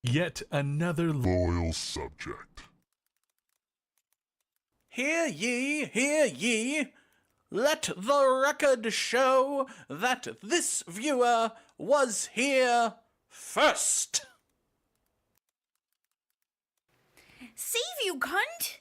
Yet another loyal subject. Hear ye, hear ye! Let the record show that this viewer was here first! Save you, cunt!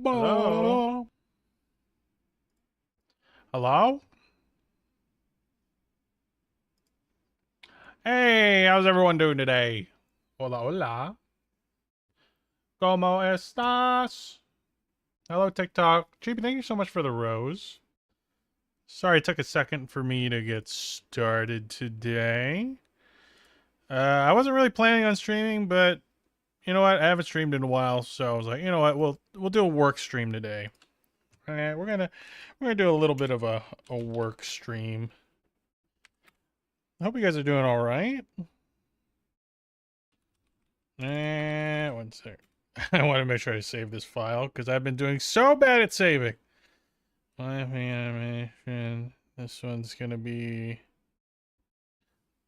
Hello? Hello? Hey, how's everyone doing today? Hola, hola. ¿Cómo estás? Hello, TikTok. JP, thank you so much for the rose. Sorry it took a second for me to get started today. I wasn't really planning on streaming, but you know what? I haven't streamed in a while, so I was like, you know what? We'll do a work stream today. We're gonna do a little bit of a work stream. I hope you guys are doing all right. One sec. I want to make sure I save this file because I've been doing so bad at saving. Live animation. This one's gonna be.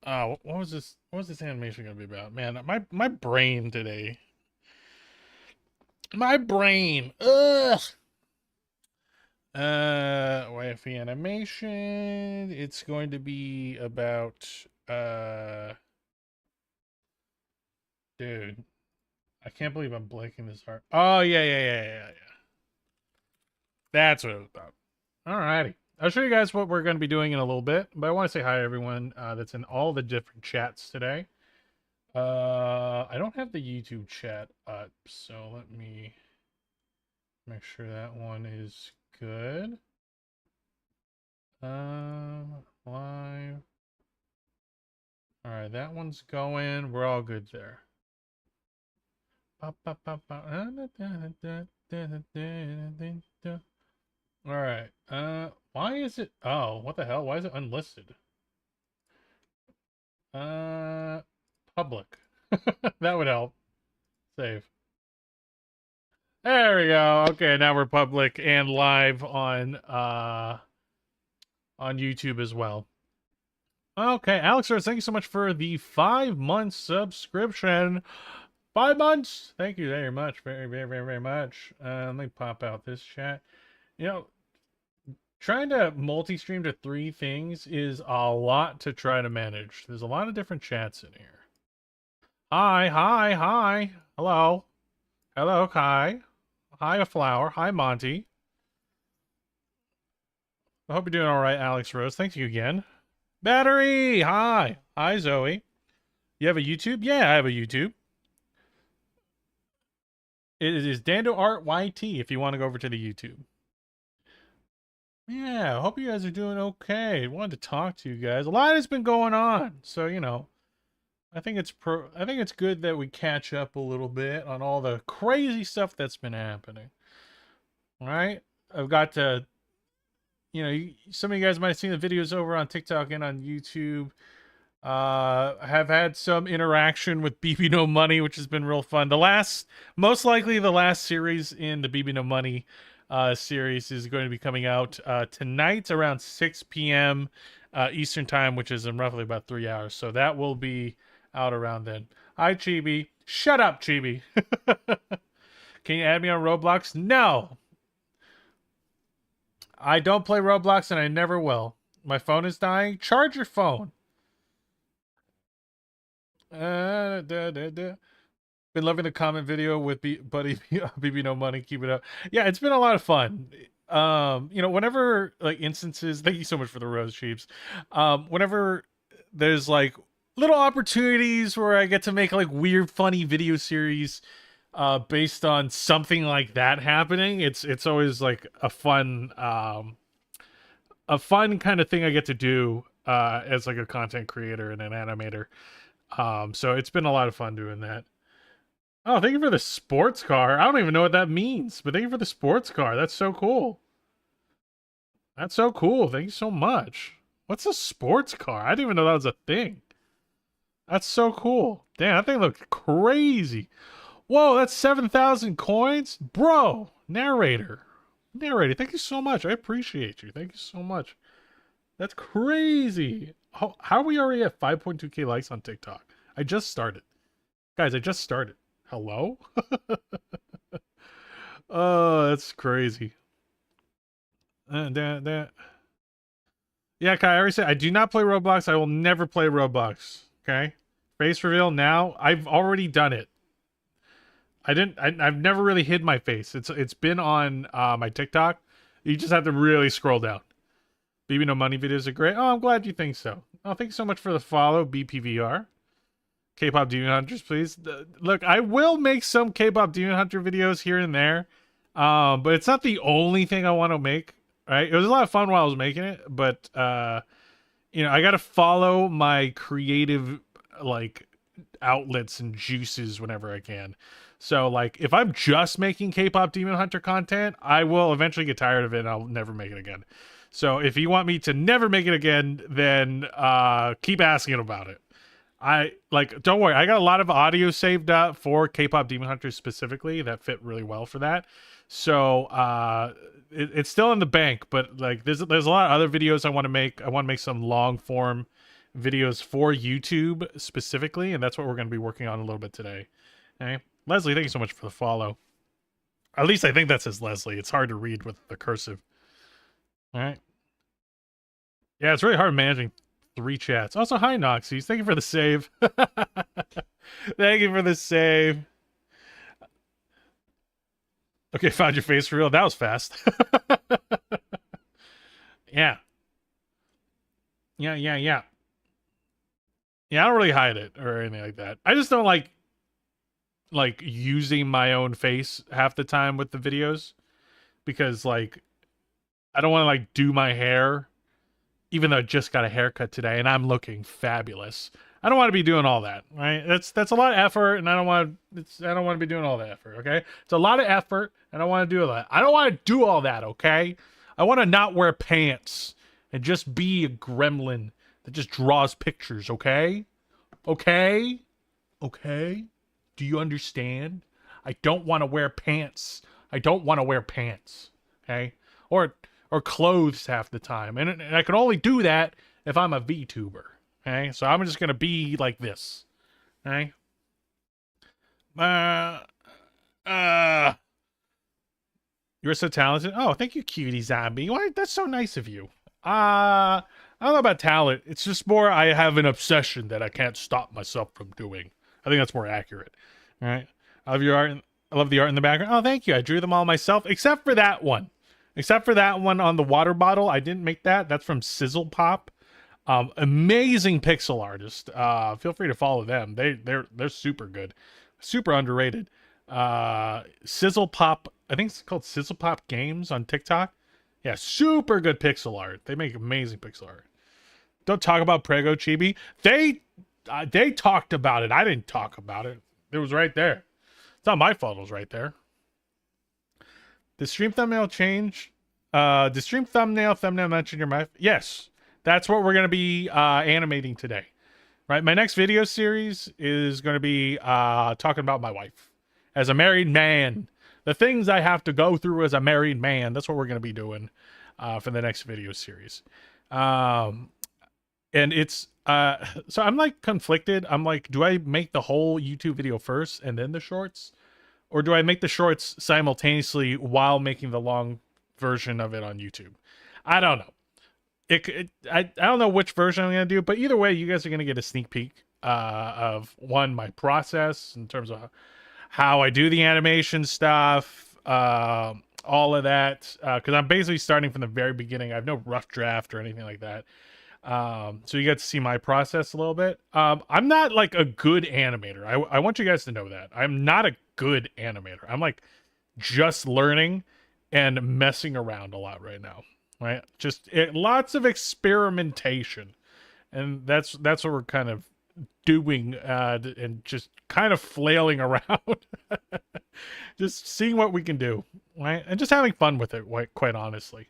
Oh, what was this? What was this animation gonna be about? Man, my brain today. My brain. Ugh. Wifey animation. It's going to be about. Dude, I can't believe I'm blanking this hard. Oh yeah. That's what it was about. Alrighty. I'll show you guys what we're going to be doing in a little bit, but I want to say hi to everyone that's in all the different chats today. I don't have the YouTube chat up, so let me make sure that one is good. Live. Alright, that one's going. We're all good there. Alright, why is it, oh, what the hell, why is it unlisted? Public. That would help. Save. There we go. Okay, now we're public and live on YouTube as well. Okay, Alex, thank you so much for the 5-month subscription. 5 months. Thank you very much. Very much. Let me pop out this chat. You know, trying to multi-stream to 3 things is a lot to try to manage. There's a lot of different chats in here. Hi. Hello. Hello, Kai. Hi, Flower. Hi, Monty. I hope you're doing all right, Alex Rose. Thank you again. Battery! Hi. Hi, Zoe. You have a YouTube? Yeah, I have a YouTube. It is Dando Art YT if you want to go over to the YouTube. Yeah, I hope you guys are doing okay. I wanted to talk to you guys. A lot has been going on, so you know, I think it's good that we catch up a little bit on all the crazy stuff that's been happening. All right, I've got to, you know, some of you guys might have seen the videos over on TikTok and on YouTube. Have had some interaction with BB No Money, which has been real fun. Most likely the last series in the BB No Money series is going to be coming out tonight around 6 p.m. Eastern time, which is in roughly about 3 hours. So that will be out around then. Hi, Chibi. Shut up, Chibi. Can you add me on Roblox? No. I don't play Roblox and I never will. My phone is dying. Charge your phone. Been loving the comment video with Buddy BB No Money. Keep it up. Yeah, it's been a lot of fun. You know, whenever like instances, thank you so much for the rose sheeps. Whenever there's like little opportunities where I get to make like weird, funny video series based on something like that happening, it's always like a fun kind of thing I get to do as like a content creator and an animator. So it's been a lot of fun doing that. Oh, thank you for the sports car. I don't even know what that means, but thank you for the sports car. That's so cool. That's so cool. Thank you so much. What's a sports car? I didn't even know that was a thing. That's so cool. Damn, that thing looked crazy. Whoa, that's 7,000 coins? Bro, narrator. Narrator, thank you so much. I appreciate you. Thank you so much. That's crazy. How are we already at 5.2k likes on TikTok? I just started. Guys, I just started. Hello? Oh, that's crazy. Yeah, Kai, I already said I do not play Roblox. I will never play Roblox. Okay? Face reveal now. I've already done it. I've never really hid my face. It's been on my TikTok. You just have to really scroll down. BB No Money videos are great. Oh, I'm glad you think so. Oh, thank you so much for the follow, BPVR. K-pop Demon Hunters, please. Look, I will make some K-pop Demon Hunter videos here and there. But it's not the only thing I want to make. Right? It was a lot of fun while I was making it, but you know, I gotta follow my creative like outlets and juices whenever I can. So like if I'm just making K-pop Demon Hunter content, I will eventually get tired of it and I'll never make it again. So if you want me to never make it again, then keep asking about it. Don't worry, I got a lot of audio saved up for K-pop Demon Hunters specifically that fit really well for that. So it's still in the bank, but like there's a lot of other videos I want to make. I want to make some long form videos for YouTube specifically, and that's what we're going to be working on a little bit today. Okay, Leslie, thank you so much for the follow. At least I think that says Leslie. It's hard to read with the cursive. All right. Yeah, it's really hard managing 3 chats. Also, hi Noxies. Thank you for the save. Thank you for the save. Okay, found your face for real. That was fast. Yeah. Yeah. Yeah, I don't really hide it or anything like that. I just don't like using my own face half the time with the videos because like I don't want to like do my hair even though I just got a haircut today and I'm looking fabulous. I don't want to be doing all that, right? That's a lot of effort, and I don't want to be doing all that effort, okay? It's a lot of effort, and I don't want to do all that. I don't want to do all that, okay? I want to not wear pants and just be a gremlin that just draws pictures, okay? Okay? Okay? Do you understand? I don't want to wear pants. I don't want to wear pants, okay? Or clothes half the time, and I can only do that if I'm a VTuber. Okay, so I'm just gonna be like this. Okay. You're so talented. Oh, thank you, cutie zombie. Why? That's so nice of you. I don't know about talent. It's just more I have an obsession that I can't stop myself from doing. I think that's more accurate. All right. I love your art. I love the art in the background. Oh, thank you. I drew them all myself, except for that one. Except for that one on the water bottle. I didn't make that. That's from Sizzle Pop. Amazing pixel artist. Feel free to follow them. They're super good, super underrated. Sizzle Pop, I think it's called Sizzle Pop Games on TikTok. Yeah, super good pixel art. They make amazing pixel art. Don't talk about Prego Chibi. They talked about it. I didn't talk about it. It was right there. It's not my fault. It was right there. The stream thumbnail change. The stream thumbnail mention your mic. Yes. That's what we're going to be animating today, right? My next video series is going to be talking about my wife as a married man. The things I have to go through as a married man. That's what we're going to be doing for the next video series. And it's, so I'm like conflicted. I'm like, do I make the whole YouTube video first and then the shorts? Or do I make the shorts simultaneously while making the long version of it on YouTube? I don't know. I don't know which version I'm going to do, but either way, you guys are going to get a sneak peek of my process in terms of how I do the animation stuff, all of that, because I'm basically starting from the very beginning. I have no rough draft or anything like that. So you get to see my process a little bit. I'm not like a good animator. I want you guys to know that. I'm not a good animator. I'm like just learning and messing around a lot right now. Right, just lots of experimentation, and that's what we're kind of doing, and just kind of flailing around, just seeing what we can do, right, and just having fun with it. Quite honestly,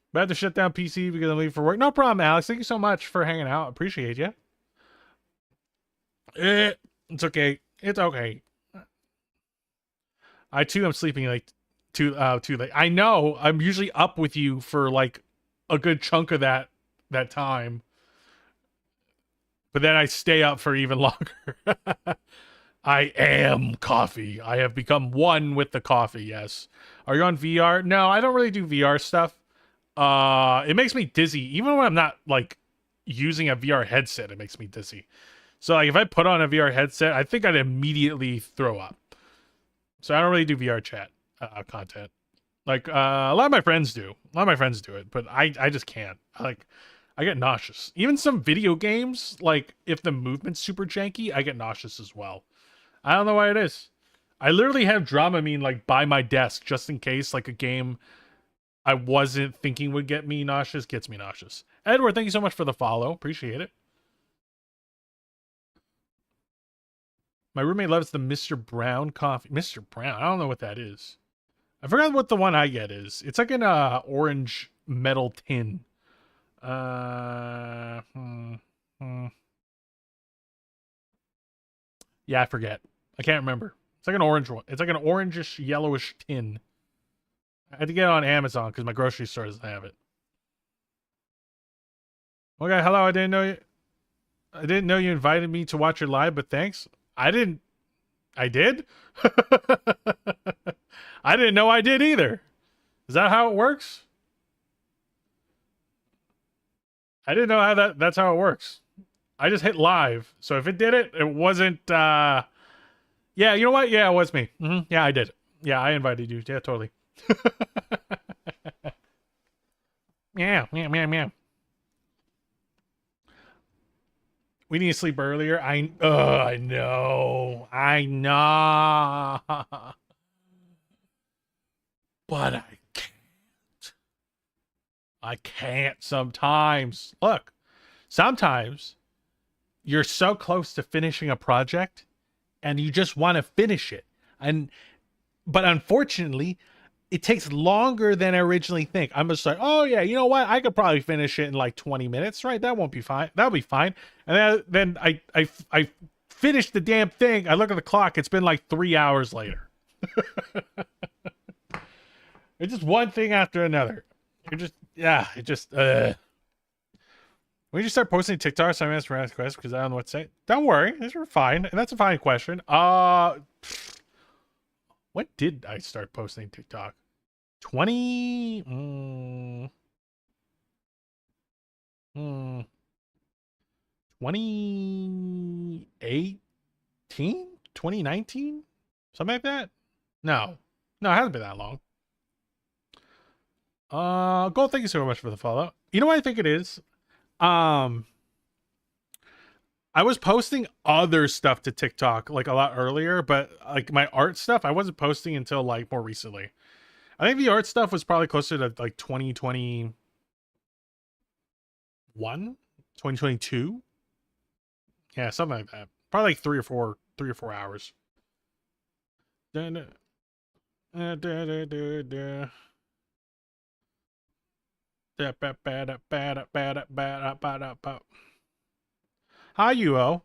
But I have to shut down PC because I'm leaving for work. No problem, Alex. Thank you so much for hanging out. Appreciate you. It's okay. It's okay. I too am sleeping like too late. I know. I'm usually up with you for like a good chunk of that time. But then I stay up for even longer. I am coffee. I have become one with the coffee, yes. Are you on VR? No, I don't really do VR stuff. It makes me dizzy. Even when I'm not like using a VR headset, it makes me dizzy. So like if I put on a VR headset, I think I'd immediately throw up. So I don't really do VR chat content. Like a lot of my friends do. A lot of my friends do it, but I just can't. I get nauseous. Even some video games, like if the movement's super janky, I get nauseous as well. I don't know why it is. I literally have Dramamine like by my desk just in case like a game I wasn't thinking would get me nauseous gets me nauseous. Edward, thank you so much for the follow. Appreciate it. My roommate loves the Mr. Brown coffee. Mr. Brown? I don't know what that is. I forgot what the one I get is. It's like an orange metal tin. Yeah, I forget. I can't remember. It's like an orange one. It's like an orangish, yellowish tin. I had to get it on Amazon because my grocery store doesn't have it. Okay, hello. I didn't know you invited me to watch your live, but thanks. I didn't. I did? I didn't know I did either. Is that how it works? I didn't know how that's how it works. I just hit live. So if it did it, it wasn't yeah, you know what? Yeah, it was me. Yeah, I did it. Yeah, I invited you. Yeah, totally. Yeah. We need to sleep earlier. I know. But I can't. I can't sometimes. Look, sometimes you're so close to finishing a project and you just want to finish it. But unfortunately, it takes longer than I originally think. I'm just like, oh yeah, you know what? I could probably finish it in like 20 minutes, right? That won't be fine. That'll be fine. And then I finish the damn thing. I look at the clock. It's been like 3 hours later. It's just one thing after another. When you start posting TikToks, I'm asking questions because I don't know what to say. Don't worry, these are fine. And that's a fine question. When did I start posting TikTok? 2018? 2019? Something like that? No, it hasn't been that long. Gold, thank you so much for the follow. You know what I think it is? I was posting other stuff to TikTok like a lot earlier, but like my art stuff, I wasn't posting until like more recently. I think the art stuff was probably closer to like 2021, 2022. Yeah, something like that. Probably like 3 or 4 hours. Hi, UO.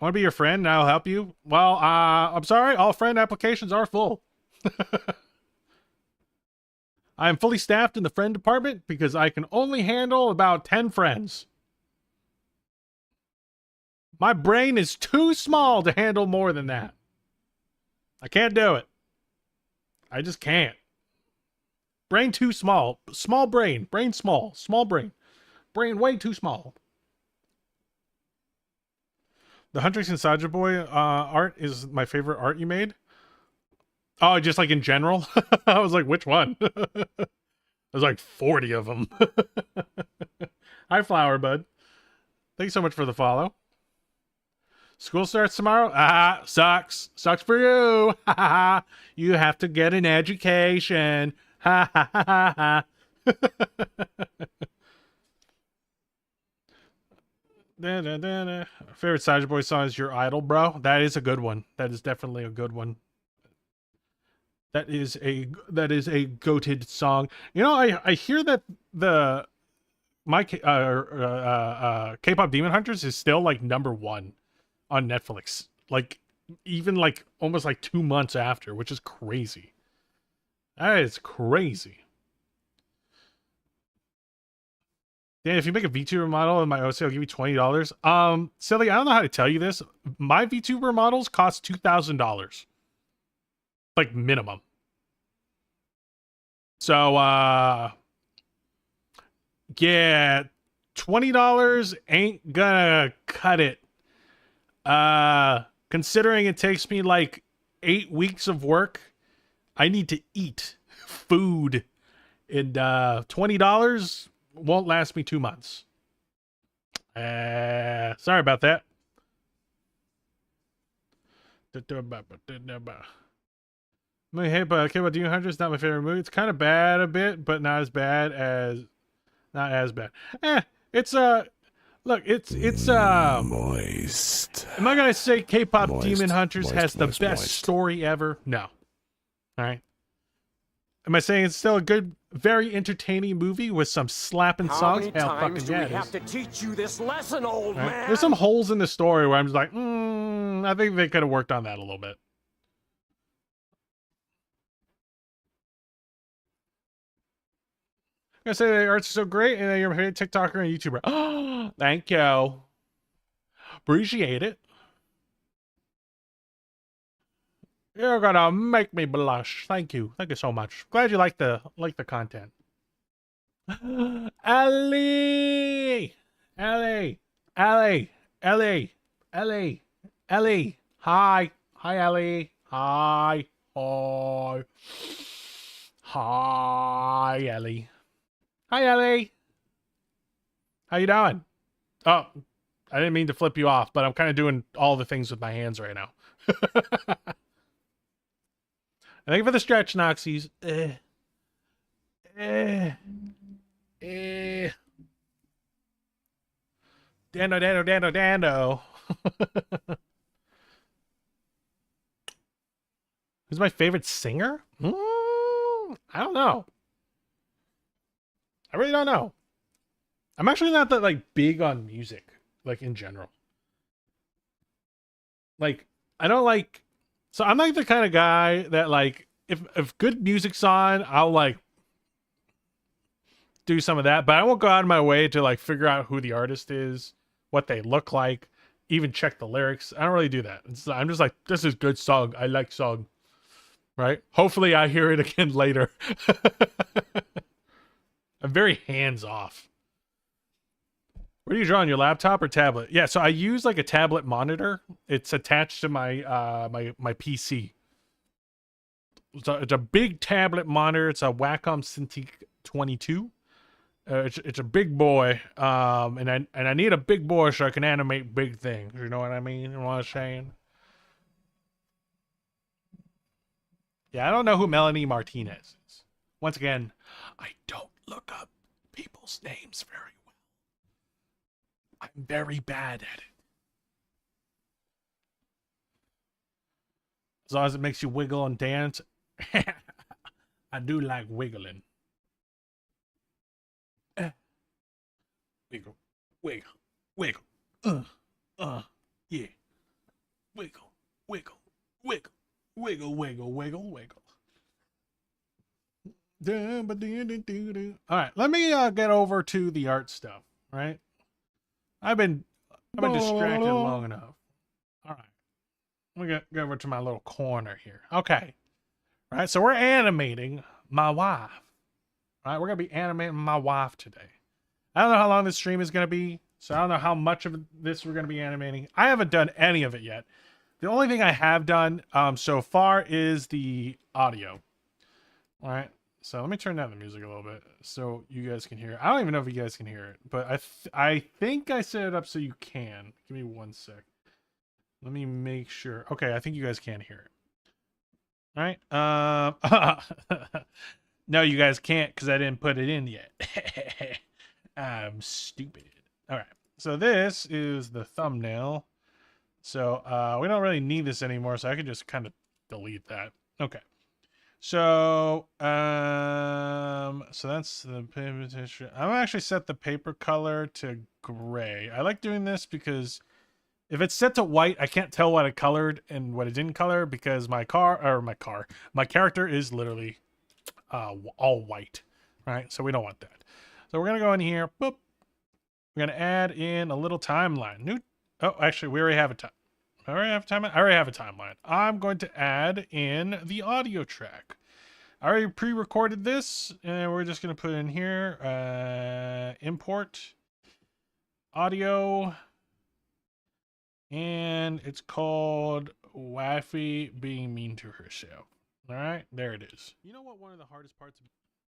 I want to be your friend and I'll help you. Well, I'm sorry. All friend applications are full. I am fully staffed in the friend department because I can only handle about 10 friends. My brain is too small to handle more than that. I can't do it. I just can't. Brain too small. Small brain. Brain small. Small brain. Brain way too small. The Huntrix and Saja Boy art is my favorite art you made. Oh, just like in general? I was like, which one? There's like 40 of them. Hi, Flower Bud. Thanks so much for the follow. School starts tomorrow? Sucks. Sucks for you. You have to get an education. Favorite Saja Boy song is Your Idol, bro. That is a good one. That is definitely a good one. That is a goated song. You know, I hear that K-pop Demon Hunters is still like #1 on Netflix. Like even like almost like 2 months after, which is crazy. That is crazy. Yeah, if you make a VTuber model in my OC, I'll give you $20. Silly, I don't know how to tell you this. My VTuber models cost $2,000. Like minimum. So yeah, $20 ain't gonna cut it. Considering it takes me like 8 weeks of work, I need to eat food, and $20 won't last me 2 months. Sorry about that. Hey, but K-pop Demon Hunter is not my favorite movie. It's kind of bad a bit, but not as bad. It's look, it's Moist. am I gonna say K-pop Moist, Demon Hunters moist, has the moist, best moist. story ever? No. All right. Am I saying it's still a good, very entertaining movie with some slapping How songs? many Hell, times fucking do we yeah, it have is. to teach you this lesson, old All right? man? There's some holes in the story where I'm just like, I think they could have worked on that a little bit. I'm gonna say the art's so great, and that you're my favorite TikToker and YouTuber. Oh, thank you. Appreciate it. You're gonna make me blush. Thank you. Thank you so much. Glad you like the content. Ellie! Ellie! Ellie! Ellie! Ellie! Ellie! Hi! Hi, Ellie! Hi! Hi! Hi, Ellie! Hi, Ellie! How you doing? Oh, I didn't mean to flip you off, but I'm kind of doing all the things with my hands right now. Thank you for the stretch, Noxies. Dando. Who's my favorite singer? I don't know. I really don't know. I'm actually not that like big on music, like in general. Like, I don't like. So I'm like the kind of guy that like if good music's on, I'll like do some of that, but I won't go out of my way to like figure out who the artist is, what they look like, even check the lyrics. I don't really do that. I'm just like, this is good song. I like song. Right? Hopefully I hear it again later. I'm very hands off. Where do you draw on your laptop or tablet? Yeah, so I use like a tablet monitor. It's attached to my my PC. It's a big tablet monitor. It's a Wacom Cintiq 22. It's a big boy, and I need a big boy so I can animate big things. You know what I mean? You know what I'm saying? Yeah, I don't know who Melanie Martinez is. Once again, I don't look up people's names very well. I'm very bad at it. As long as it makes you wiggle and dance. I do like wiggling. Wiggle, wiggle, wiggle. Yeah. Wiggle, wiggle, wiggle, wiggle, wiggle, wiggle, wiggle. All right, let me get over to the art stuff. Right, I've been distracted long enough. All right, let me get over to my little corner here. Okay, all right, so we're animating my wife. All right, we're gonna be animating my wife today. I don't know how long this stream is going to be, so I don't know how much of this we're going to be animating. I haven't done any of it yet. The only thing I have done so far is the audio. All right, so let me turn down the music a little bit so you guys can hear it. I don't even know if you guys can hear it, but I think I set it up so you can. Give me 1 sec. Let me make sure. Okay, I think you guys can hear it. All right. No, you guys can't because I didn't put it in yet. I'm stupid. All right, so this is the thumbnail. So we don't really need this anymore, so I can just kind of delete that. Okay, So, so that's the paper texture. I'm gonna actually set the paper color to gray. I like doing this because if it's set to white, I can't tell what it colored and what it didn't color because my character is literally all white, right? So we don't want that. So we're gonna go in here. Boop. We're gonna add in a little timeline. New. Oh, actually, we already have a time. I already have a timeline. I'm going to add in the audio track. I already pre-recorded this, and we're just going to put in here, import audio, and it's called Wifey being mean to herself. All right, there it is. You know what one of the hardest parts of...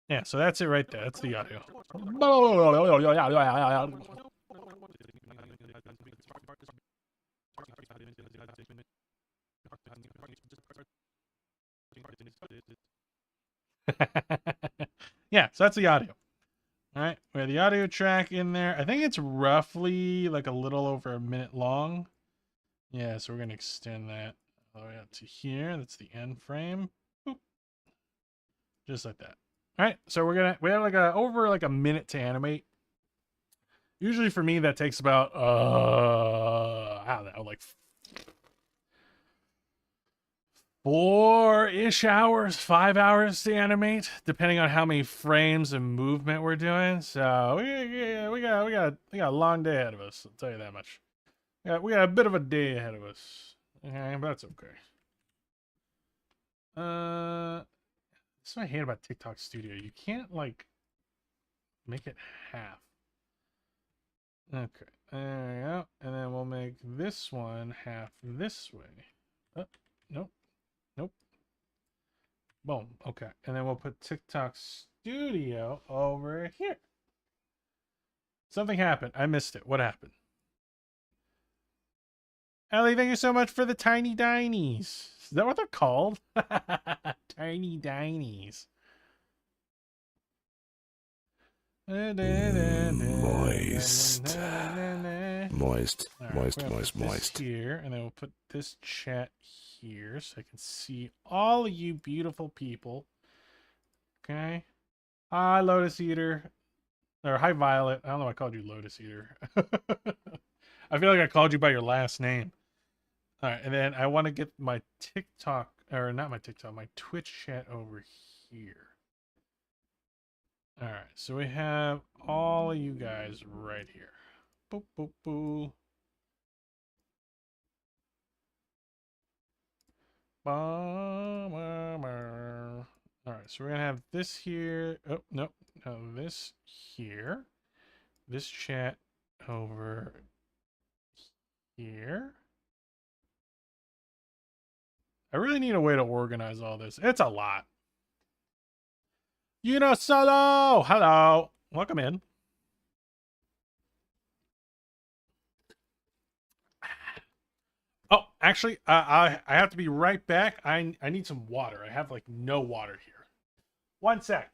Yeah, so that's it right there. That's the audio. Yeah, so that's the audio. All right, we have the audio track in there. I think it's roughly like a little over a minute long. Yeah, so we're gonna extend that all the way out to here. That's the end frame. Boop. Just like that. All right, so we have like over like a minute to animate. Usually for me that takes about I don't know, like 4-ish hours, 5 hours to animate, depending on how many frames and movement we're doing. So we got a long day ahead of us. I'll tell you that much. We got a bit of a day ahead of us. Okay, but that's okay. That's what I hate about TikTok Studio. You can't like make it half. Okay, there we go. And then we'll make this one half this way. Oh, nope. Nope. Boom. Okay. And then we'll put TikTok Studio over here. Something happened. I missed it. What happened? Ellie, thank you so much for the tiny dinies. Is that what they're called? Tiny dinies. Moist. Moist. All right, Moist, we're gonna moist, put this moist. here, and then we'll put this chat here so I can see all of you beautiful people. Okay. Hi, Lotus Eater. Or hi, Violet. I don't know why I called you Lotus Eater. I feel like I called you by your last name. All right, and then I want to get my TikTok, or not my TikTok, my Twitch chat over here. All right, so we have all of you guys right here. Boop, boop, boop. All right, so we're gonna have this here. Oh, no, no, this here. This chat over here. I really need a way to organize all this. It's a lot. Solo! Hello! Welcome in. Oh, actually, I have to be right back. I need some water. I have like no water here. 1 sec.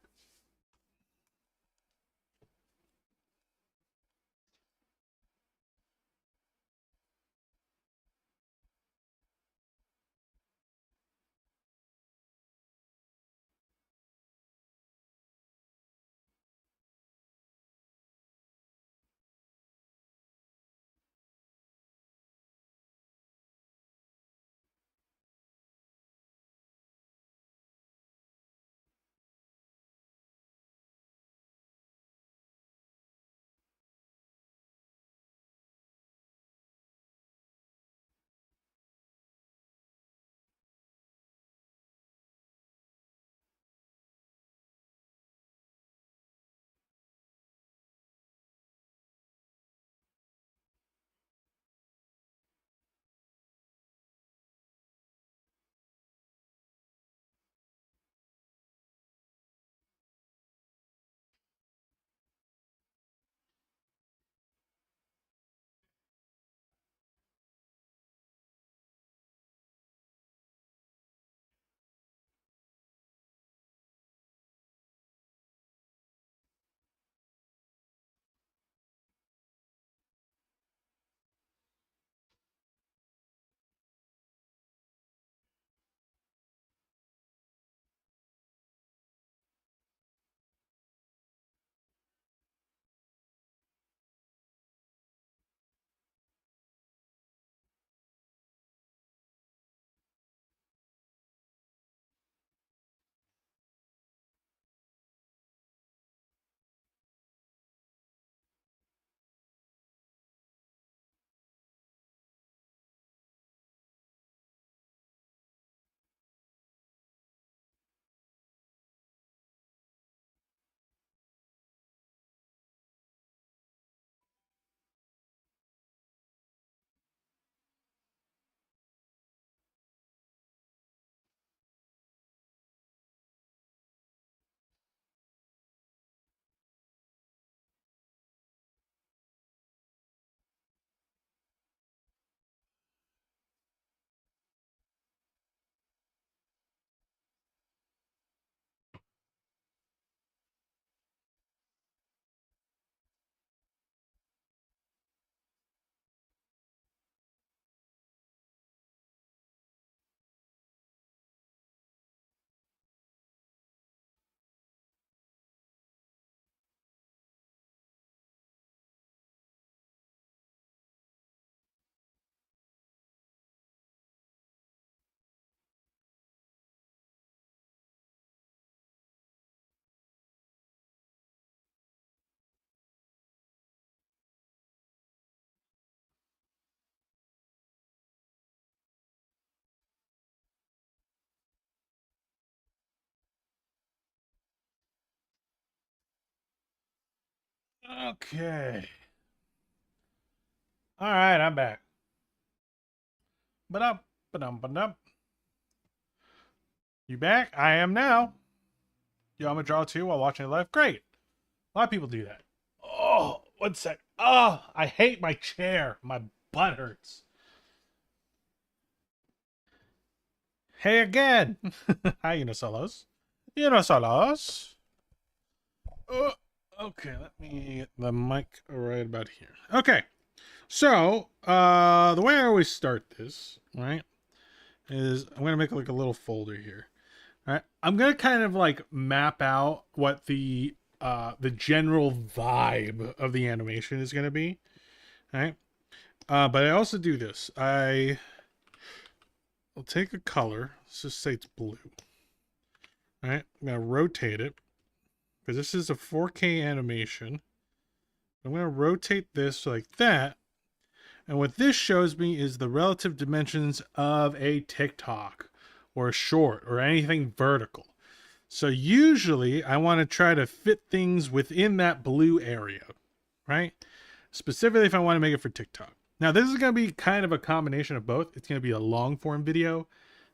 Okay. All right, I'm back. Ba-dum. You back? I am now. You want me to draw too while watching it live? Great. A lot of people do that. Oh, 1 sec. Oh, I hate my chair. My butt hurts. Hey again. Hi, Unisolos. Unisolos. Okay, let me get the mic right about here. Okay. So, the way I always start this, right, is I'm going to make like a little folder here. All right. I'm going to kind of like map out what the general vibe of the animation is going to be. All right. But I also do this. I'll take a color. Let's just say it's blue. All right. I'm going to rotate it because this is a 4K animation. I'm going to rotate this like that. And what this shows me is the relative dimensions of a TikTok or a short or anything vertical. So usually I want to try to fit things within that blue area, right? Specifically if I want to make it for TikTok. Now this is going to be kind of a combination of both. It's going to be a long form video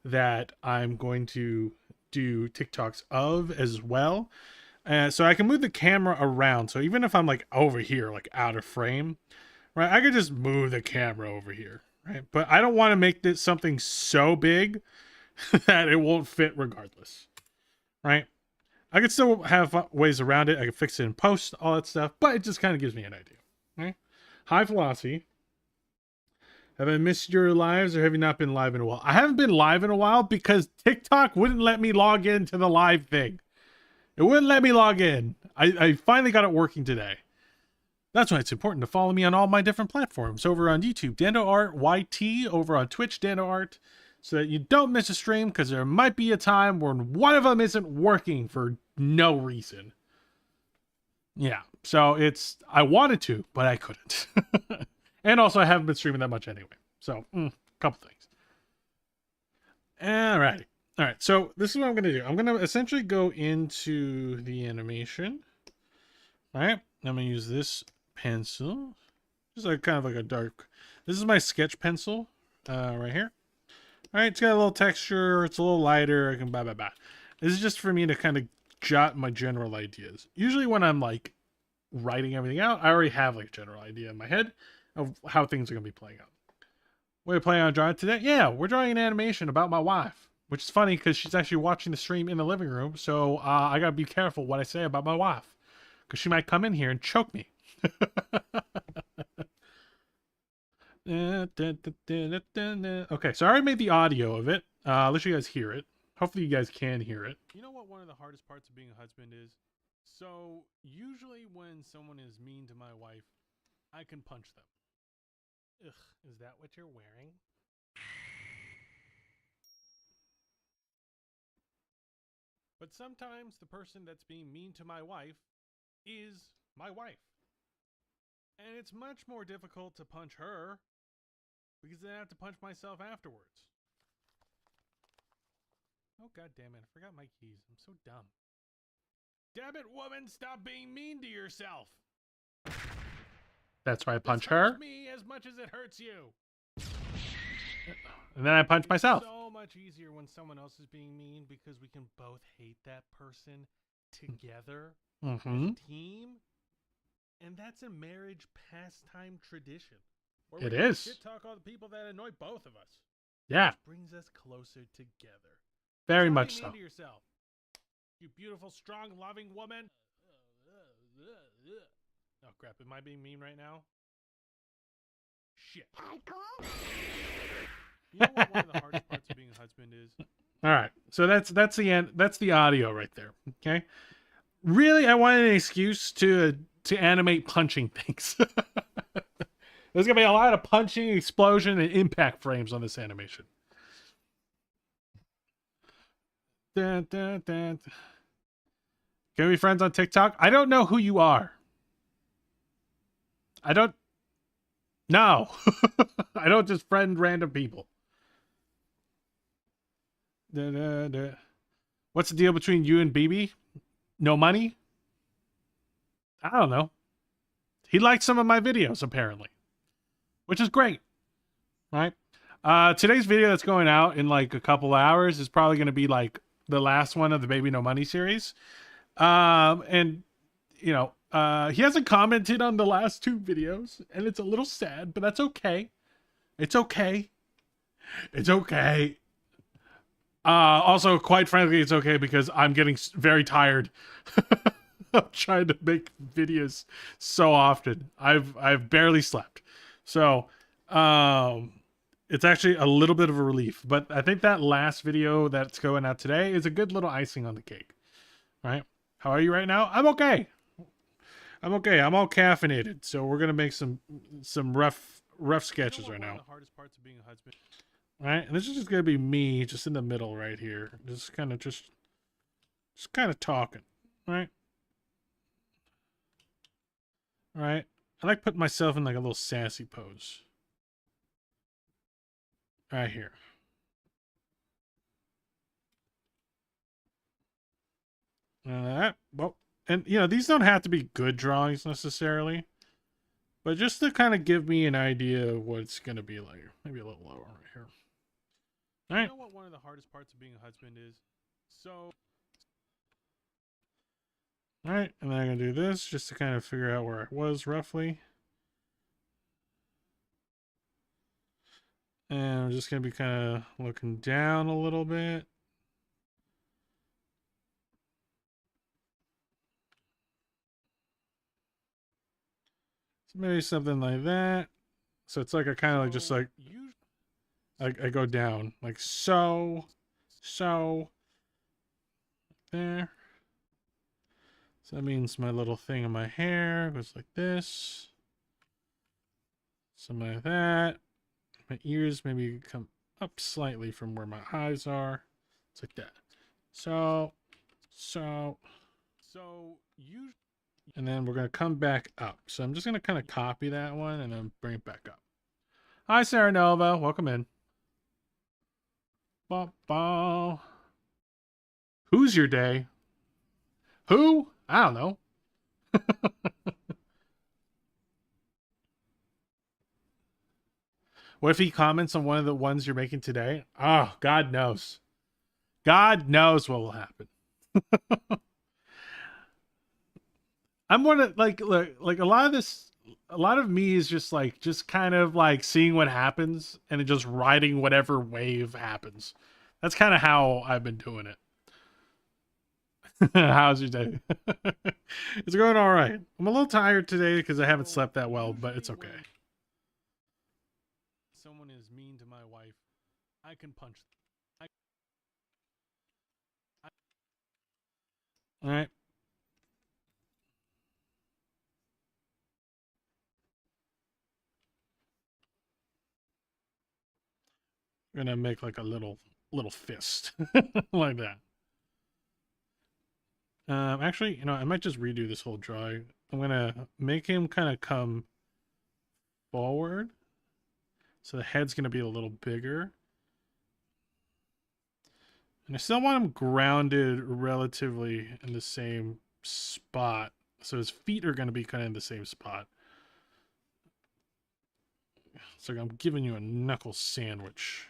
that I'm going to do TikToks of as well. So I can move the camera around. So even if I'm like over here, like out of frame, right, I could just move the camera over here, right? But I don't want to make this something so big that it won't fit regardless, right? I could still have ways around it. I can fix it in post, all that stuff, but it just kind of gives me an idea, right? High velocity. Have I missed your lives or have you not been live in a while? I haven't been live in a while because TikTok wouldn't let me log into the live thing. It wouldn't let me log in. I finally got it working today. That's why it's important to follow me on all my different platforms. Over on YouTube, Dando Art YT. Over on Twitch, Dando Art. So that you don't miss a stream, because there might be a time when one of them isn't working for no reason. Yeah, so I wanted to, but I couldn't. And also, I haven't been streaming that much anyway. So, couple things. Alrighty. Alright, so this is what I'm going to do. I'm going to essentially go into the animation. Alright, I'm going to use this pencil. Just like kind of like a dark. This is my sketch pencil right here. All right, it's got a little texture. It's a little lighter. I can blah. This is just for me to kind of jot my general ideas. Usually when I'm like writing everything out, I already have like a general idea in my head of how things are going to be playing out. We're planning on drawing today? Yeah, we're drawing an animation about my wife, which is funny because she's actually watching the stream in the living room. So I got to be careful what I say about my wife because she might come in here and choke me. Okay, so I already made the audio of it. I'll let you guys hear it. Hopefully you guys can hear it. You know what one of the hardest parts of being a husband is? So usually when someone is mean to my wife, I can punch them. Ugh, is that what you're wearing? But sometimes the person that's being mean to my wife is my wife. And it's much more difficult to punch her because then I have to punch myself afterwards. Oh, god damn it. I forgot my keys. I'm so dumb. Damn it, woman. Stop being mean to yourself. That's why I punch her. Hurts me as much as it hurts you. And then I punch myself. It's so much easier when someone else is being mean because we can both hate that person together as a team. And that's a marriage pastime tradition. It is. Shit talk all the people that annoy both of us. Yeah. Which brings us closer together. Very much so. To yourself. You beautiful, strong, loving woman. Oh crap! Am I being mean right now? Shit. You know what one of the hardest parts of being a husband is? All right. So that's the end. That's the audio right there. Okay. Really, I wanted an excuse to animate punching things. There's gonna be a lot of punching, explosion, and impact frames on this animation. Dun, dun, dun. Can we be friends on TikTok? I don't know who you are. I don't. No. I don't just friend random people. What's the deal between you and BB? No money? I don't know. He liked some of my videos, apparently, which is great, right? Today's video that's going out in like a couple hours is probably going to be like the last one of the Baby No Money series. And, you know, he hasn't commented on the last 2 videos, and it's a little sad, but that's okay. It's okay. It's okay. Also, quite frankly, it's okay because I'm getting very tired of trying to make videos so often. I've barely slept. So, it's actually a little bit of a relief, but I think that last video that's going out today is a good little icing on the cake, right? How are you right now? I'm okay. I'm okay. I'm all caffeinated. So we're going to make some rough sketches right now. The hardest parts of being a husband. Right? And this is just going to be me just in the middle right here. Just kind of talking, right? All right. I like putting myself in like a little sassy pose. Right here. Well, and you know, these don't have to be good drawings necessarily, but just to kind of give me an idea of what it's going to be like. Maybe a little lower right here. All right. You know what one of the hardest parts of being a husband is? So, all right, and then I'm going to do this just to kind of figure out where I was roughly. And I'm just going to be kind of looking down a little bit. So maybe something like that. So it's like a kind of like just like I go down like so there. So that means my little thing in my hair goes like this. Something like that. My ears maybe come up slightly from where my eyes are. It's like that. So you, and then we're going to come back up. So I'm just going to kind of copy that one and then bring it back up. Hi, Sarah Nova. Welcome in. Ba-ba. Who's your day? Who? I don't know. What if he comments on one of the ones you're making today? Oh, God knows. God knows what will happen. I'm one of like a lot of this, a lot of me is just kind of like seeing what happens and then just riding whatever wave happens. That's kind of how I've been doing it. How's your day? It's going all right. I'm a little tired today because I haven't slept that well, but it's okay. Someone is mean to my wife, I can punch them. All right. I'm gonna make like a little fist like that. Actually, you know, I might just redo this whole drawing. I'm gonna make him kind of come forward, so the head's gonna be a little bigger, and I still want him grounded relatively in the same spot. So his feet are gonna be kind of in the same spot. It's like I'm giving you a knuckle sandwich.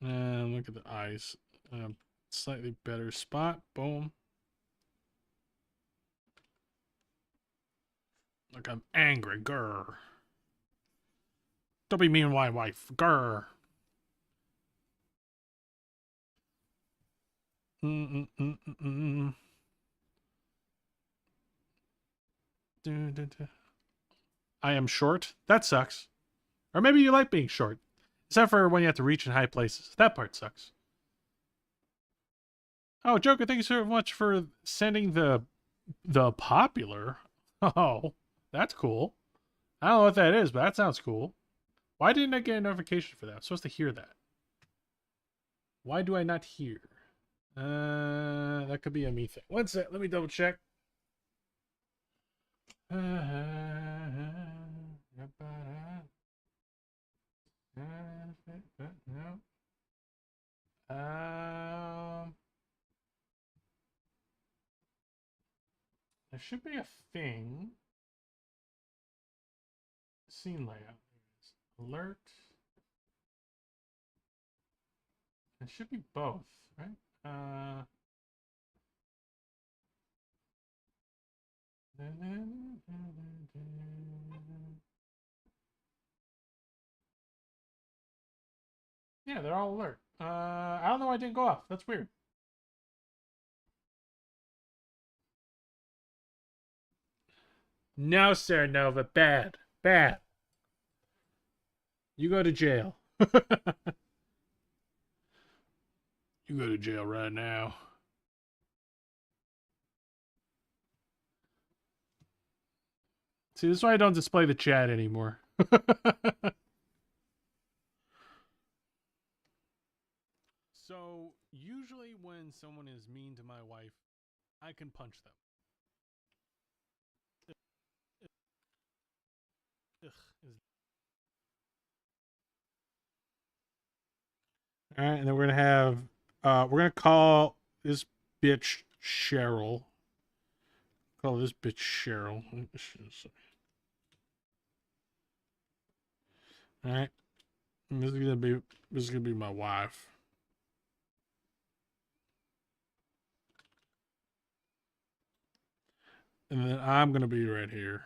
And look at the eyes. Slightly better spot. Boom. Like I'm angry. Grr. Don't be mean to my wife. Grr. I am short. That sucks. Or maybe you like being short. Except for when you have to reach in high places. That part sucks. Oh, Joker, thank you so much for sending the popular. Oh, that's cool. I don't know what that is, but that sounds cool. Why didn't I get a notification for that? I'm supposed to hear that. Why do I not hear? That could be a me thing. One sec, let me double check. should be a thing. Scene layout. Alert. It should be both, right? Yeah, they're all alert. I don't know why it didn't go off. That's weird. No, sir, Nova. Bad. Bad. You go to jail. You go to jail right now. See, this is why I don't display the chat anymore. So, usually when someone is mean to my wife, I can punch them. All right, and then we're gonna have, we're gonna call this bitch Cheryl. Call this bitch Cheryl. All right, and this is gonna be my wife. And then I'm gonna be right here.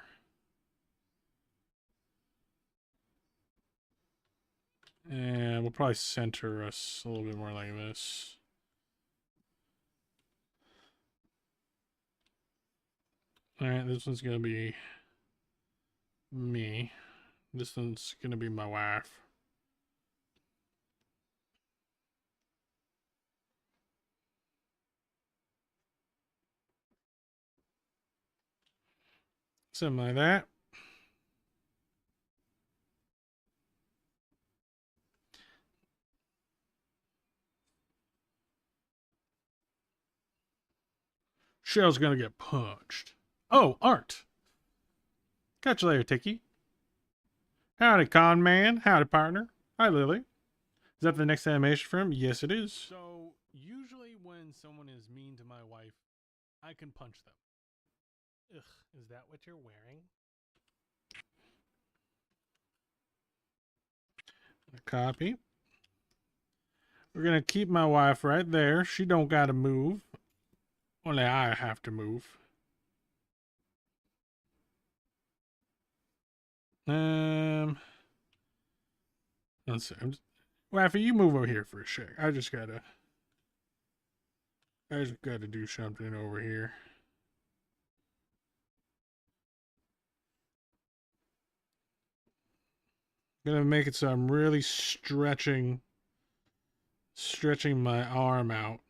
And we'll probably center us a little bit more like this. All right, this one's gonna be me. This one's gonna be my wife. Something like that. Cheryl's gonna get punched. Oh, Art. Catch you later, Tiki. Howdy, con man. Howdy, partner. Hi, Lily. Is that the next animation from? Yes, it is. So, usually when someone is mean to my wife, I can punch them. Ugh, is that what you're wearing? Copy. We're gonna keep my wife right there. She don't gotta move. Only I have to move. Let's see. Waffy, you move over here for a sec. I just gotta do something over here. Gonna make it so I'm really stretching my arm out.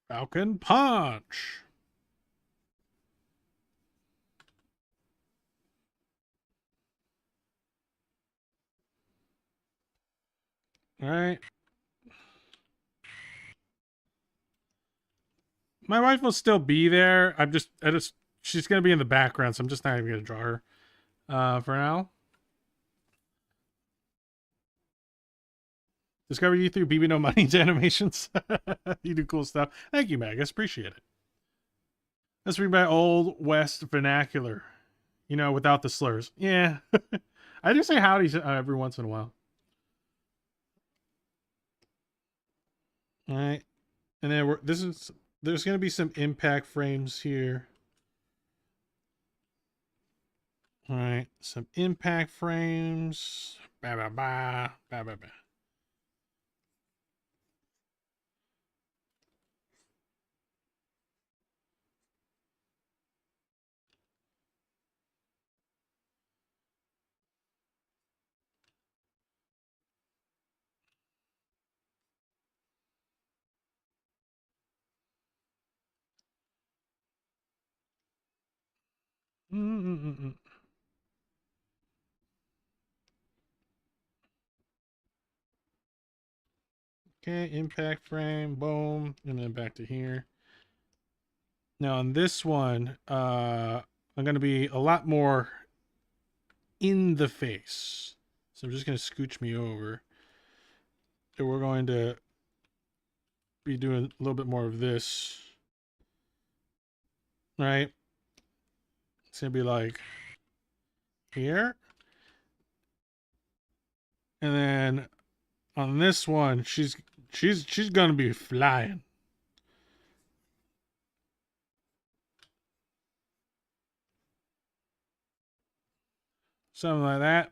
Falcon punch. All right. My wife will still be there. She's gonna be in the background, so I'm just not even gonna draw her for now. Discover you through BB No Money's animations. You do cool stuff. Thank you, Magus. Appreciate it. Let's read my old West vernacular. You know, without the slurs. Yeah. I do say howdy every once in a while. All right. And then there's going to be some impact frames here. All right. Some impact frames. Ba ba ba. Ba ba ba. Okay, impact frame, boom, and then back to here. Now on this one, I'm going to be a lot more in the face. So I'm just going to scooch me over. And we're going to be doing a little bit more of this. Right? It's going to be like here. And then on this one, she's going to be flying. Something like that.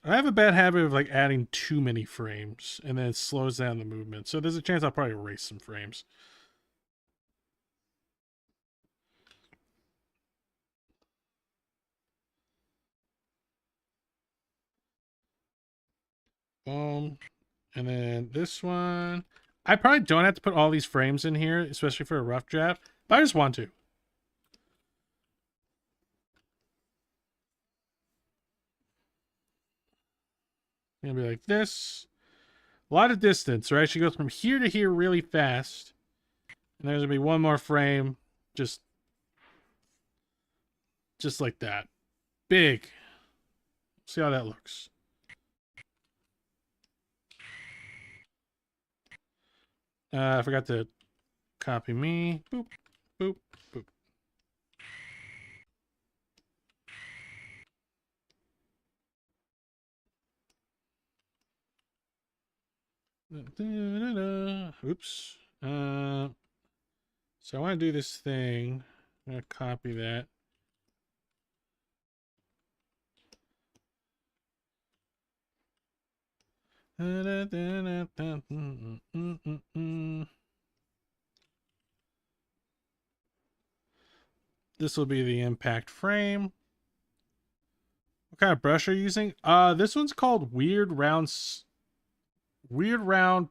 I have a bad habit of like adding too many frames and then it slows down the movement. So there's a chance I'll probably erase some frames. Boom. And then this one. I probably don't have to put all these frames in here, especially for a rough draft, but I just want to. Gonna be like this. A lot of distance, right? She goes from here to here really fast. And there's gonna be one more frame. Just like that. Big. See how that looks. I forgot to copy me. Boop, boop, boop. Oops. So I want to do this thing. I'm going to copy that. This will be the impact frame. What kind of brush are you using? This one's called Weird Round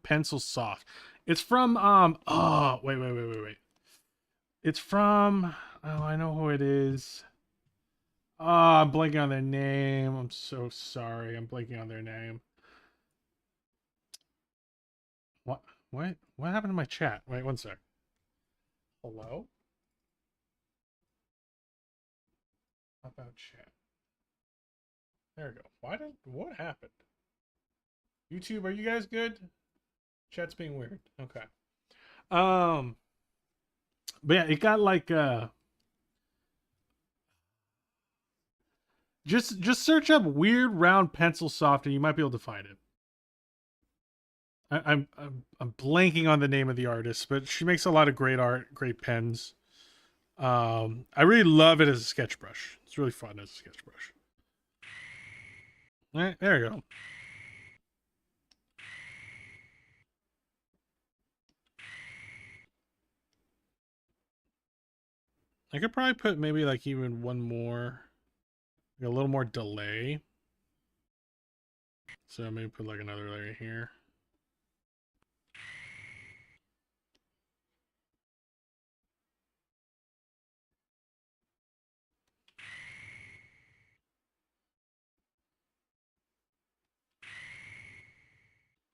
Pencil Soft. It's from oh wait. It's from, oh, I know who it is. Oh, I'm blanking on their name. I'm so sorry. I'm blanking on their name. What happened to my chat? Wait, one sec. Hello? How about chat? There we go. What happened? YouTube, are you guys good? Chat's being weird. Okay. But yeah, it got like just search up weird round pencil soft and you might be able to find it. I'm blanking on the name of the artist, but she makes a lot of great art, great pens. I really love it as a sketch brush. It's really fun as a sketch brush. All right, there you go. I could probably put maybe like even one more, like a little more delay. So maybe put like another layer here.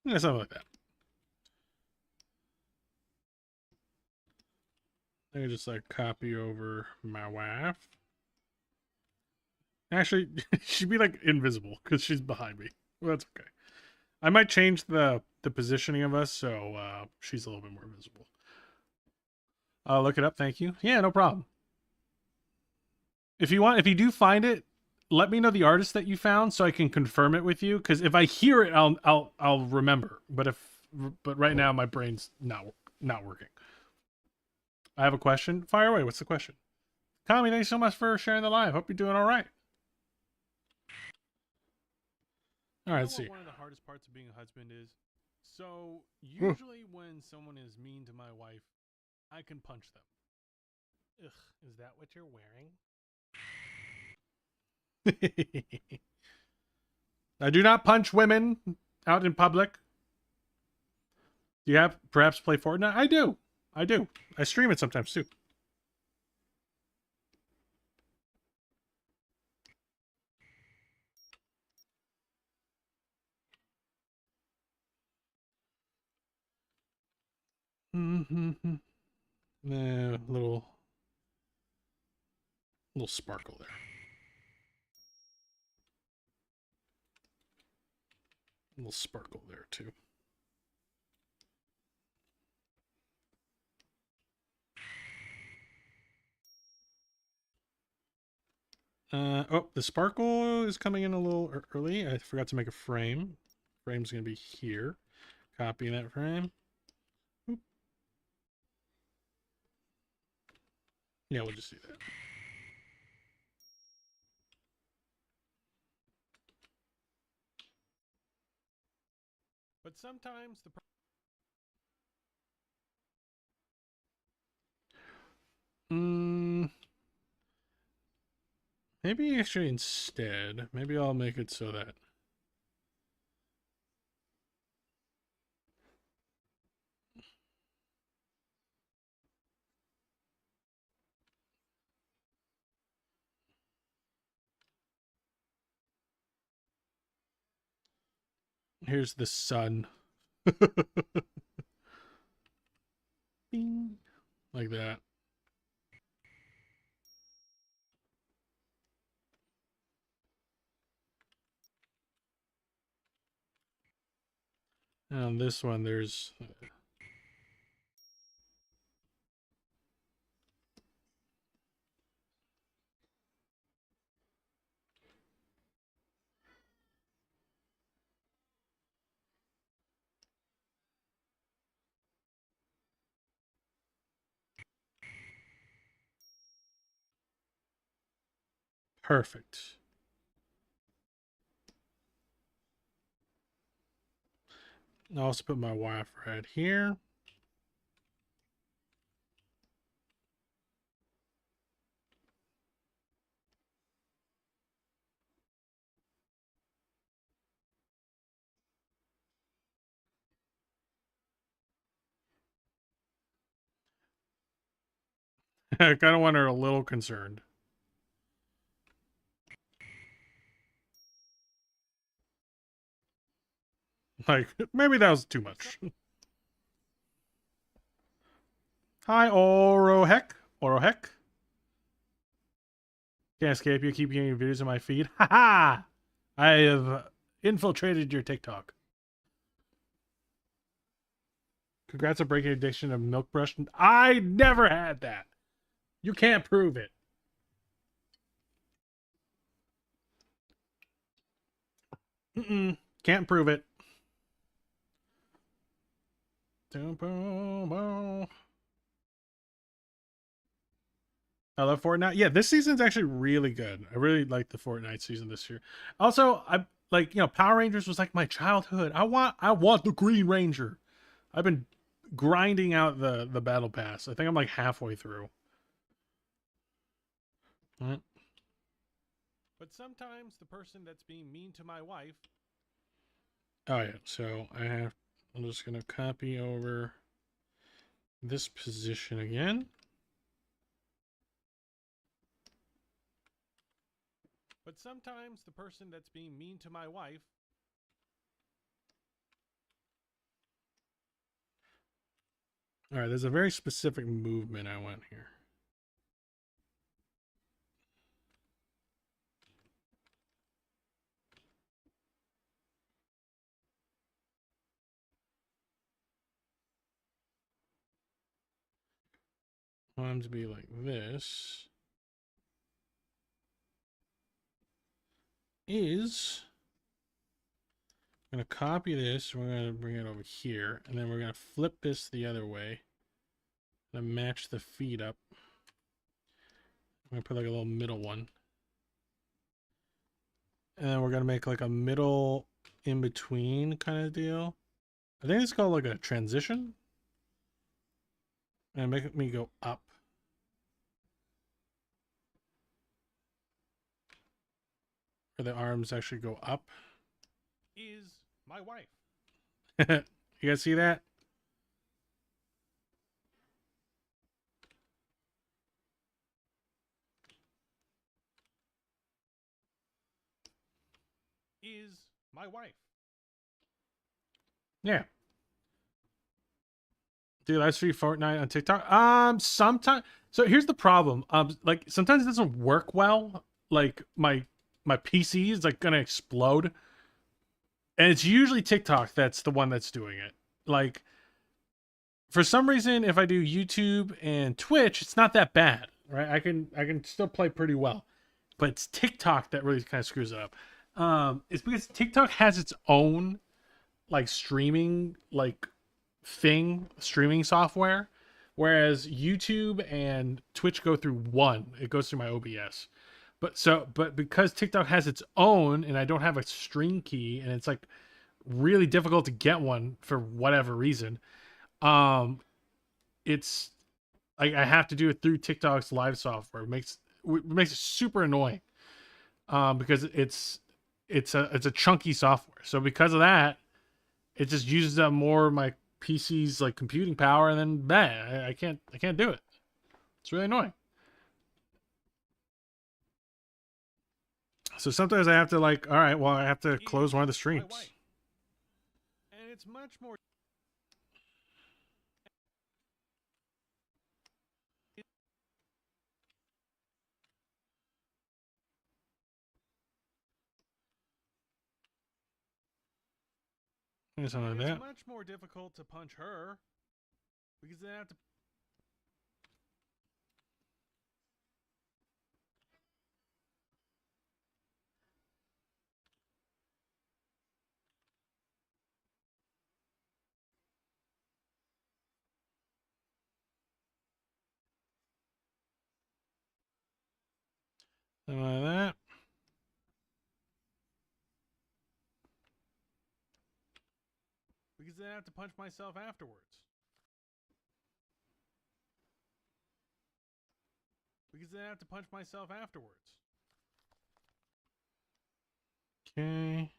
Yeah, something like that. I can just like copy over my wife. Actually, she'd be like invisible because she's behind me. Well, that's okay. I might change the positioning of us so she's a little bit more visible. I'll look it up. Thank you. Yeah, no problem. If you do find it, let me know the artist that you found so I can confirm it with you. Because if I hear it, I'll remember. But right now my brain's not working. I have a question. Fire away. What's the question? Tommy, thanks so much for sharing the live. Hope you're doing all right. All right, let's see. One of the hardest parts of being a husband is, so usually when someone is mean to my wife, I can punch them. Ugh, is that what you're wearing? I do not punch women out in public. Do you have perhaps play Fortnite? I do. I stream it sometimes too. Little little sparkle there. A little sparkle there too. Oh, the sparkle is coming in a little early. I forgot to make a frame. Frame's going to be here. Copy that frame. Oop. Yeah, we'll just do that. But sometimes the maybe actually instead, maybe I'll make it so that here's the sun. Bing. Like that. And on this one, there's perfect. I'll also put my wireframe here. I kind of wonder, a little concerned. Like, maybe that was too much. Hi, Orohek. Orohek. Can't escape you. Keep getting videos on my feed. Haha! I have infiltrated your TikTok. Congrats on breaking addiction of milk brush. I never had that. You can't prove it. Can't prove it. I love Fortnite. Yeah, this season's actually really good. I really like the Fortnite season this year. Also, I like, you know, Power Rangers was like my childhood. I want the Green Ranger. I've been grinding out the battle pass. I think I'm like halfway through. But sometimes the person that's being mean to my wife. Oh yeah, so I'm just gonna copy over this position again. But sometimes the person that's being mean to my wife. All right, there's a very specific movement I want here. I want them to be like this. I'm going to copy this. We're going to bring it over here. And then we're going to flip this the other way. And match the feet up. I'm going to put like a little middle one. And then we're going to make like a middle in between kind of deal. I think it's called like a transition. And make me go up. Or the arms actually go up. Is my wife. You guys see that? Is my wife. Yeah. Do you live stream Fortnite on TikTok? Sometimes. So here's the problem. Like sometimes it doesn't work well. Like my PC is like gonna explode, and it's usually TikTok that's the one that's doing it. Like for some reason, if I do YouTube and Twitch, it's not that bad, right? I can still play pretty well, but it's TikTok that really kind of screws it up. It's because TikTok has its own like streaming streaming software, whereas YouTube and Twitch go through one. It goes through my OBS. But because TikTok has its own and I don't have a stream key and it's like really difficult to get one for whatever reason, it's like I have to do it through TikTok's live software. It makes it super annoying. Because it's a chunky software. So because of that, it just uses up more of my PC's like computing power, and then I can't do it. It's really annoying. So sometimes I have to like, all right, well, I have to close one of the streams. And it's much more. It's much more difficult to punch her because they have to. Something like that. Because then I have to punch myself afterwards. Because then I have to punch myself afterwards. Okay.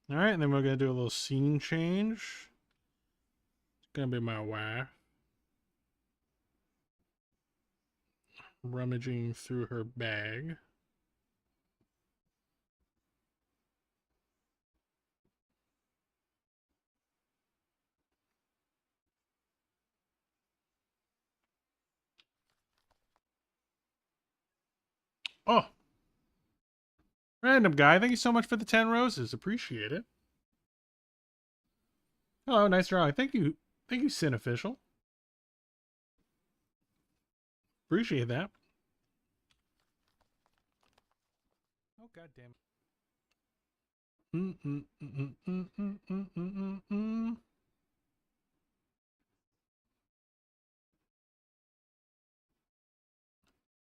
All right, and then we're gonna do a little scene change. It's gonna be my wife rummaging through her bag. Oh, random guy, thank you so much for the 10 roses. Appreciate it. Hello, nice drawing. Thank you, Sin Official. Appreciate that. Oh, god damn it.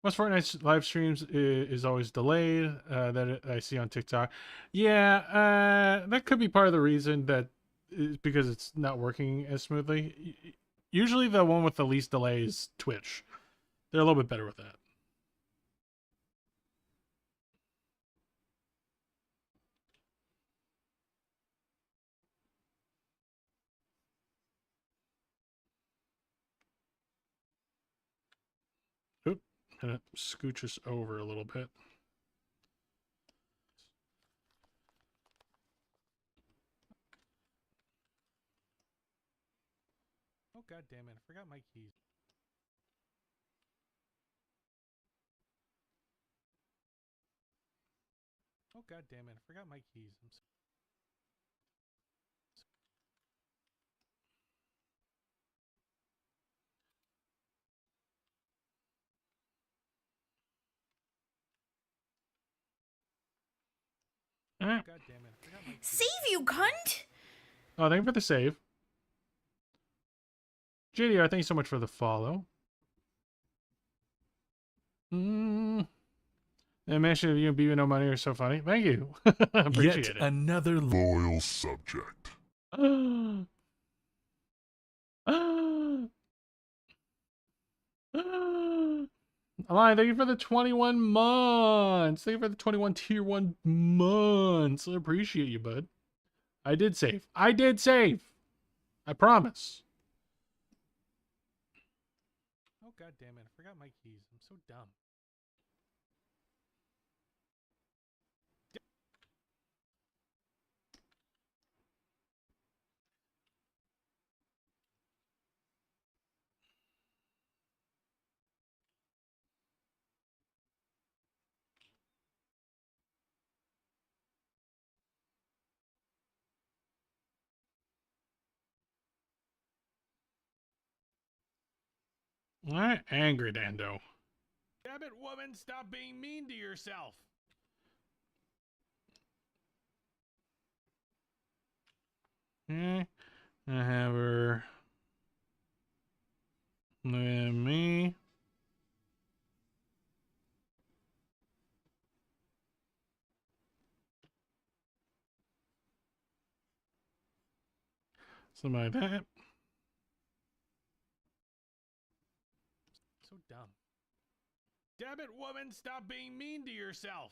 Most Fortnite's live streams is always delayed. That I see on TikTok. Yeah, that could be part of the reason that is because it's not working as smoothly. Usually, the one with the least delay is Twitch. They're a little bit better with that. Oop, gonna scooch us over a little bit. Oh god damn it! I forgot my keys. Oh god damn it! I forgot my keys. All right. God damn it! I forgot my keys. Save, you cunt! Oh, thank you for the save. JDR, thank you so much for the follow. And mention of you and BB No Money are so funny. Thank you. Appreciate Yet it. another loyal subject. Allian, thank you for the 21 months. Thank you for the 21 tier 1 months. I appreciate you, bud. I did save. I I promise. Oh, god damn it. I forgot my keys. I'm so dumb. Alright, angry Dando. Damn it, woman, stop being mean to yourself. Okay, I have her. Look at me. Something like that. So dumb. Damn it, woman, stop being mean to yourself.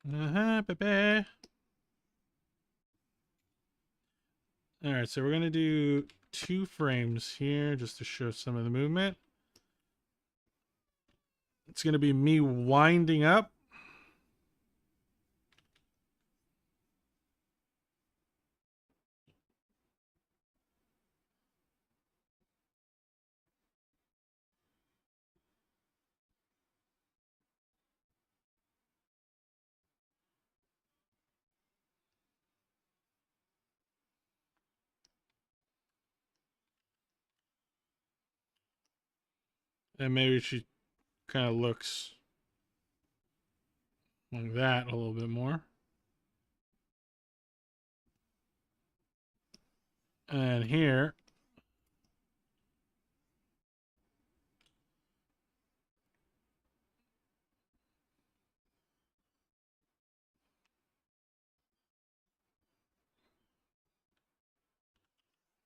Baby. Alright, so we're going to do 2 frames here just to show some of the movement. It's going to be me winding up. And maybe she kind of looks like that a little bit more. And here,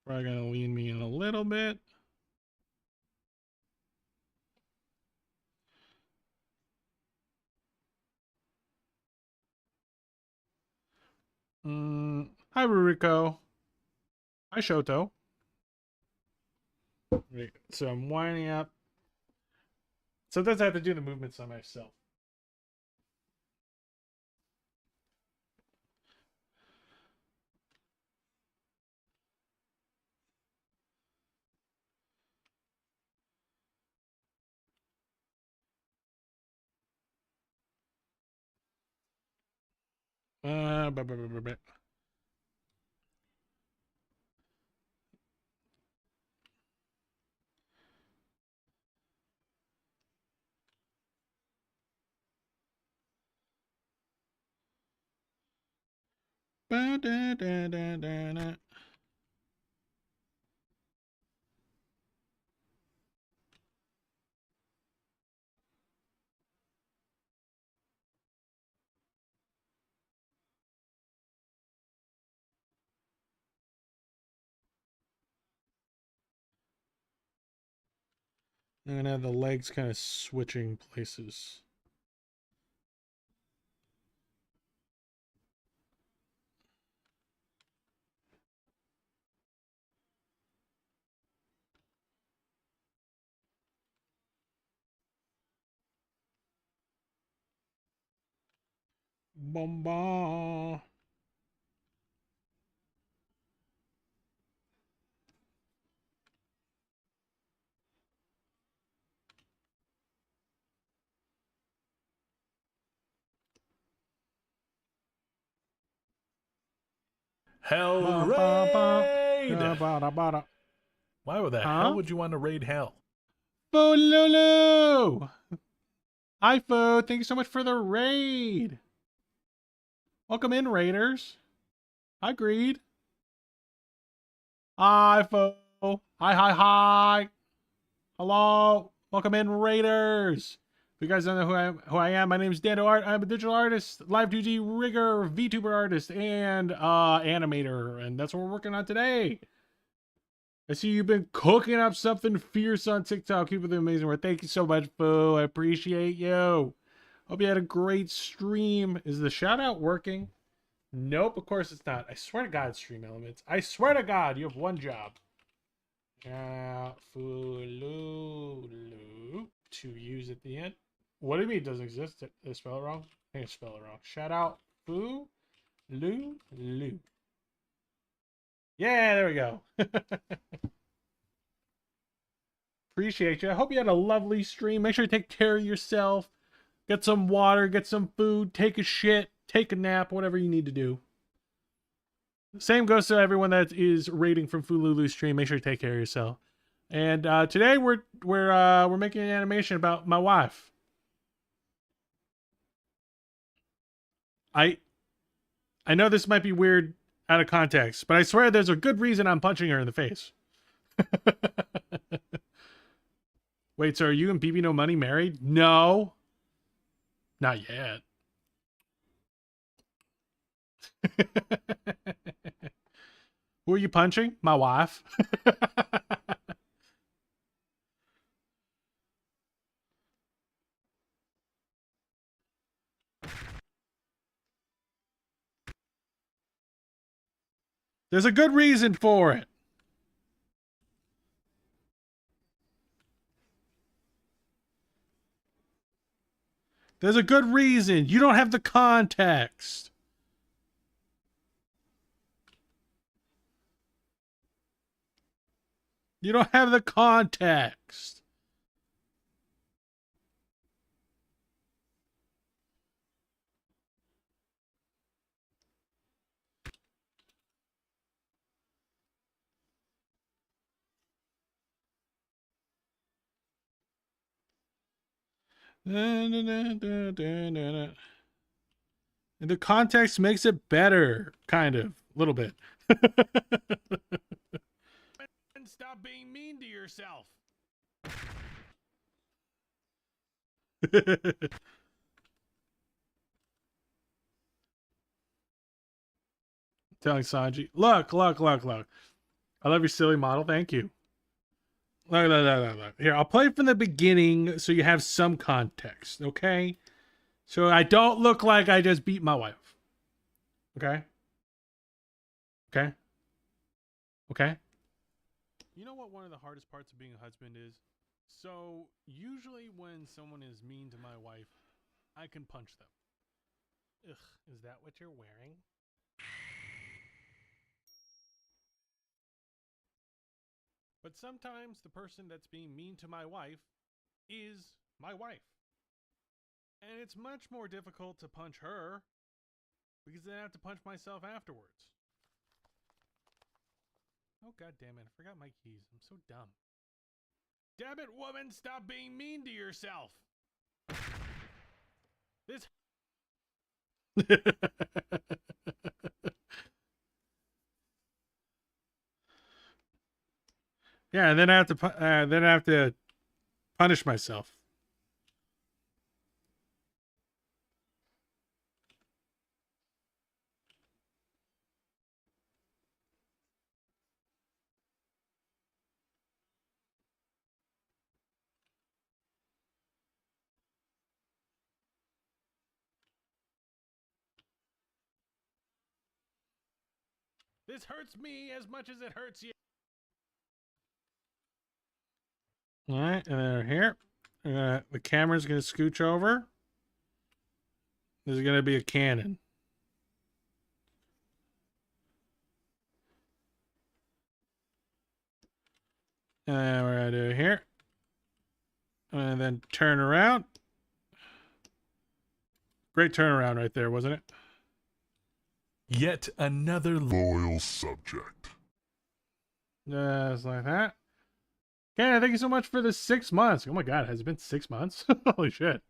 probably going to lean me in a little bit. Hi, Ruriko. Hi, Shoto. Right, so I'm winding up. Sometimes I have to do the movements on myself. Ba, ba, ba, ba, ba. Ba, da, da, da, da, da. I'm going to have the legs kind of switching places. Bomba. Hell Ba, ba, ba. raid! Da, ba, da, ba, da. Why the Huh? hell would you want to raid hell? Fololo! Hi, Fo. Thank you so much for the raid. Welcome in, Raiders. Hi, Greed. Hi, Fo. Hi, hi, hi. Hello. Welcome in, Raiders. If you guys don't know who I am, my name is Dando Art. I'm a digital artist, live 2D rigger, VTuber artist, and animator. And that's what we're working on today. I see you've been cooking up something fierce on TikTok. Keep it amazing work. Thank you so much, Fo. I appreciate you. Hope you had a great stream. Is the shout out working? Nope, of course it's not. I swear to God, Stream Elements. I swear to God, you have one job. Shout out Fululu to use at the end. What do you mean it doesn't exist? Did I spell it wrong? I think I spelled it wrong. Shout out Fululu. Yeah, there we go. Appreciate you. I hope you had a lovely stream. Make sure you take care of yourself. Get some water, get some food, take a shit, take a nap, whatever you need to do. Same goes to everyone that is rating from Fululu stream. Make sure you take care of yourself. And today we're making an animation about my wife. I know this might be weird out of context, but I swear there's a good reason I'm punching her in the face. Wait, so are you and BB No Money married? No. Not yet. Who are you punching? My wife. There's a good reason for it. There's a good reason. You don't have the context. You don't have the context. And the context makes it better, kind of, a little bit. Stop being mean to yourself. Telling Sanji, look. I love your silly model. Thank you. Look. Here, I'll play from the beginning so you have some context, okay? So I don't look like I just beat my wife. Okay? Okay? You know what one of the hardest parts of being a husband is? So, usually when someone is mean to my wife, I can punch them. Ugh, is that what you're wearing? But sometimes the person that's being mean to my wife is my wife. And it's much more difficult to punch her because then I have to punch myself afterwards. Oh, god damn it. I forgot my keys. I'm so dumb. Damn it, woman. Stop being mean to yourself. This. Yeah, and then I have to punish myself. This hurts me as much as it hurts you. All right, and then here, the camera's gonna scooch over. There's gonna be a cannon. And we're gonna do it here, and then turn around. Great turnaround right there, wasn't it? Yet another Loyal subject. Just like that. Cannon, thank you so much for the 6 months. Oh my god, has it been 6 months? Holy shit.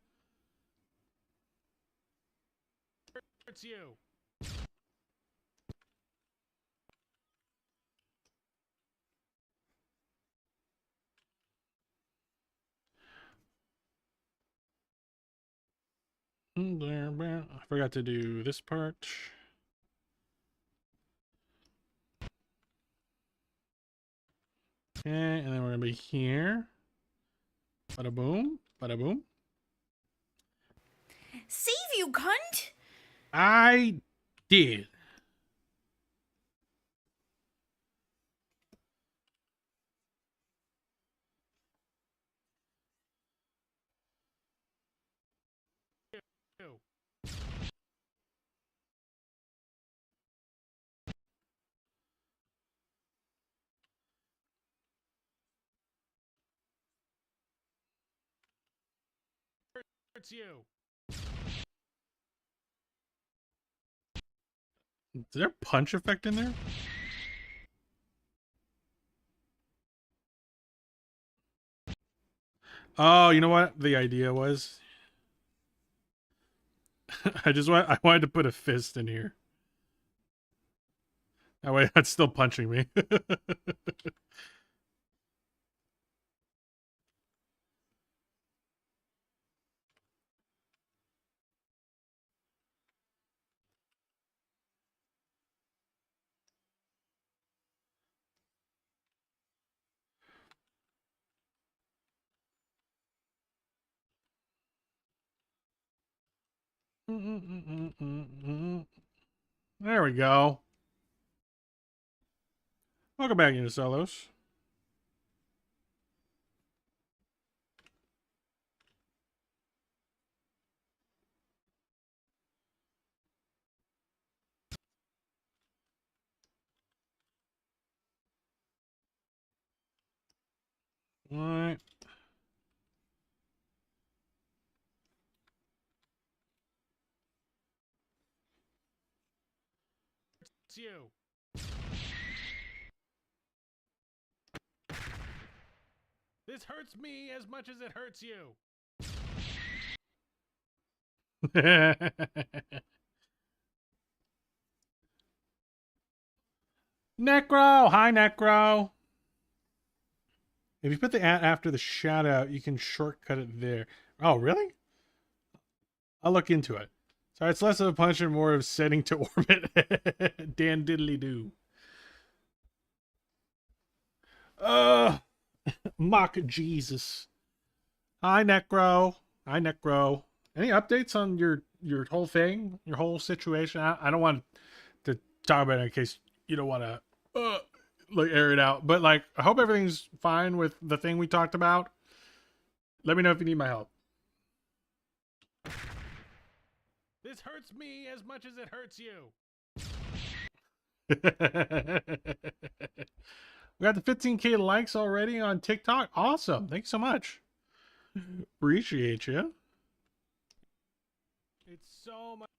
hurts you. I forgot to do this part. Okay, and then we're gonna be here. Bada boom, bada boom. Save you, cunt! I did. Ew. Hurts you. Is there a punch effect in there? Oh, you know what the idea was? I wanted to put a fist in here. That way that's still punching me. There we go. Welcome back, Unisolos. All right. It's you. This hurts me as much as it hurts you. Necro! Hi, Necro! If you put the at after the shout out, you can shortcut it there. Oh, really? I'll look into it. Sorry, it's less of a punch and more of setting to orbit. Dan diddly do. Mock Jesus. Hi, Necro. Hi, Necro. Any updates on your whole thing? Your whole situation? I don't want to talk about it in case you don't want to like air it out. But like, I hope everything's fine with the thing we talked about. Let me know if you need my help. This hurts me as much as it hurts you. We got the 15K likes already on TikTok. Awesome. Thanks so much. Appreciate you. It's so much.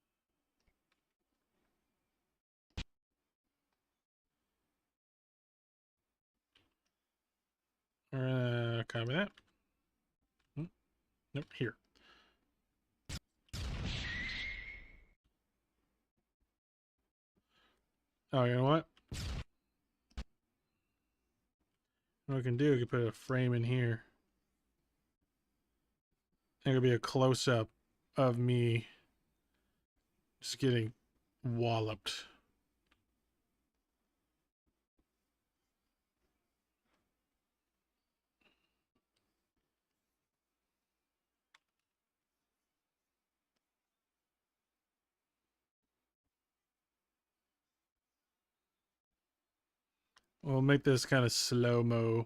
Copy that. Nope, here. Oh, you know what? What I can do, I can put a frame in here. It'll be a close-up of me just getting walloped. We'll make this kind of slow-mo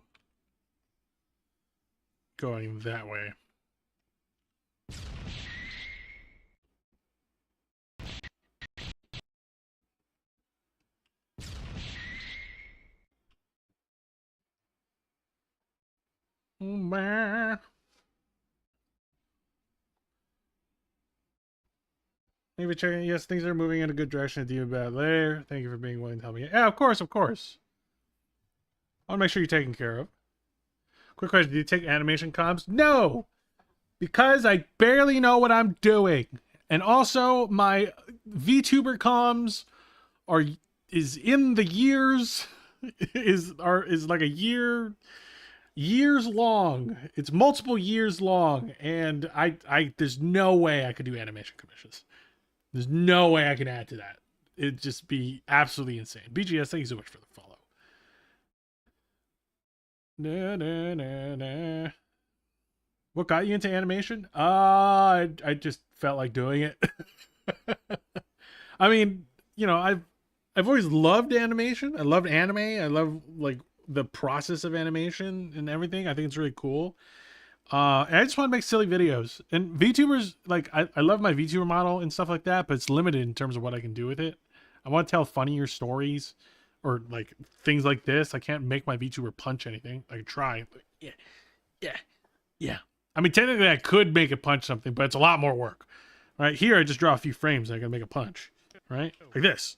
going that way. Oh, man. Maybe checking. Yes, things are moving in a good direction at Demon Bad Lair. Thank you for being willing to help me. Yeah, of course, of course. I want to make sure you're taken care of. Quick question. Do you take animation comps? No! Because I barely know what I'm doing. And also, my VTuber comms is in the years. is like a years long. It's multiple years long. And I there's no way I could do animation commissions. There's no way I can add to that. It'd just be absolutely insane. BGS, thank you so much for the follow. What got you into animation? I just felt like doing it. I mean, you know, I've always loved animation. I loved anime. I love like the process of animation and everything. I think it's really cool. And I just want to make silly videos. And VTubers, like, I love my VTuber model and stuff like that, but it's limited in terms of what I can do with it. I want to tell funnier stories or, like, things like this. I can't make my VTuber punch anything. I can try, but yeah. I mean, technically, I could make it punch something, but it's a lot more work. Right here, I just draw a few frames and I can make a punch. right? Like this.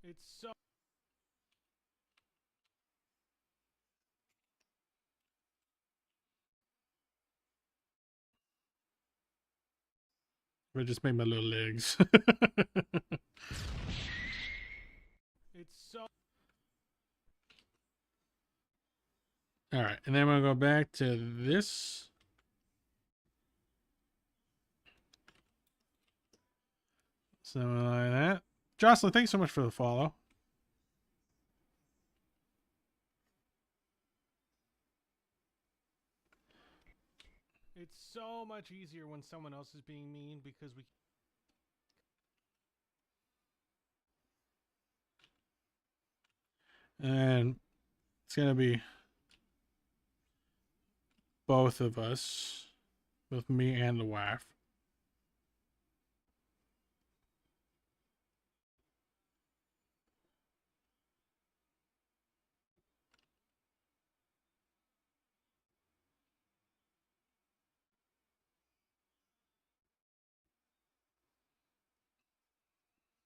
It's so. I just made my little legs. It's so. All right, and then I'm gonna go back to this. Something like that. Jocelyn, thanks so much for the follow. It's so much easier when someone else is being mean because we. And it's gonna be both of us, both me and the wife.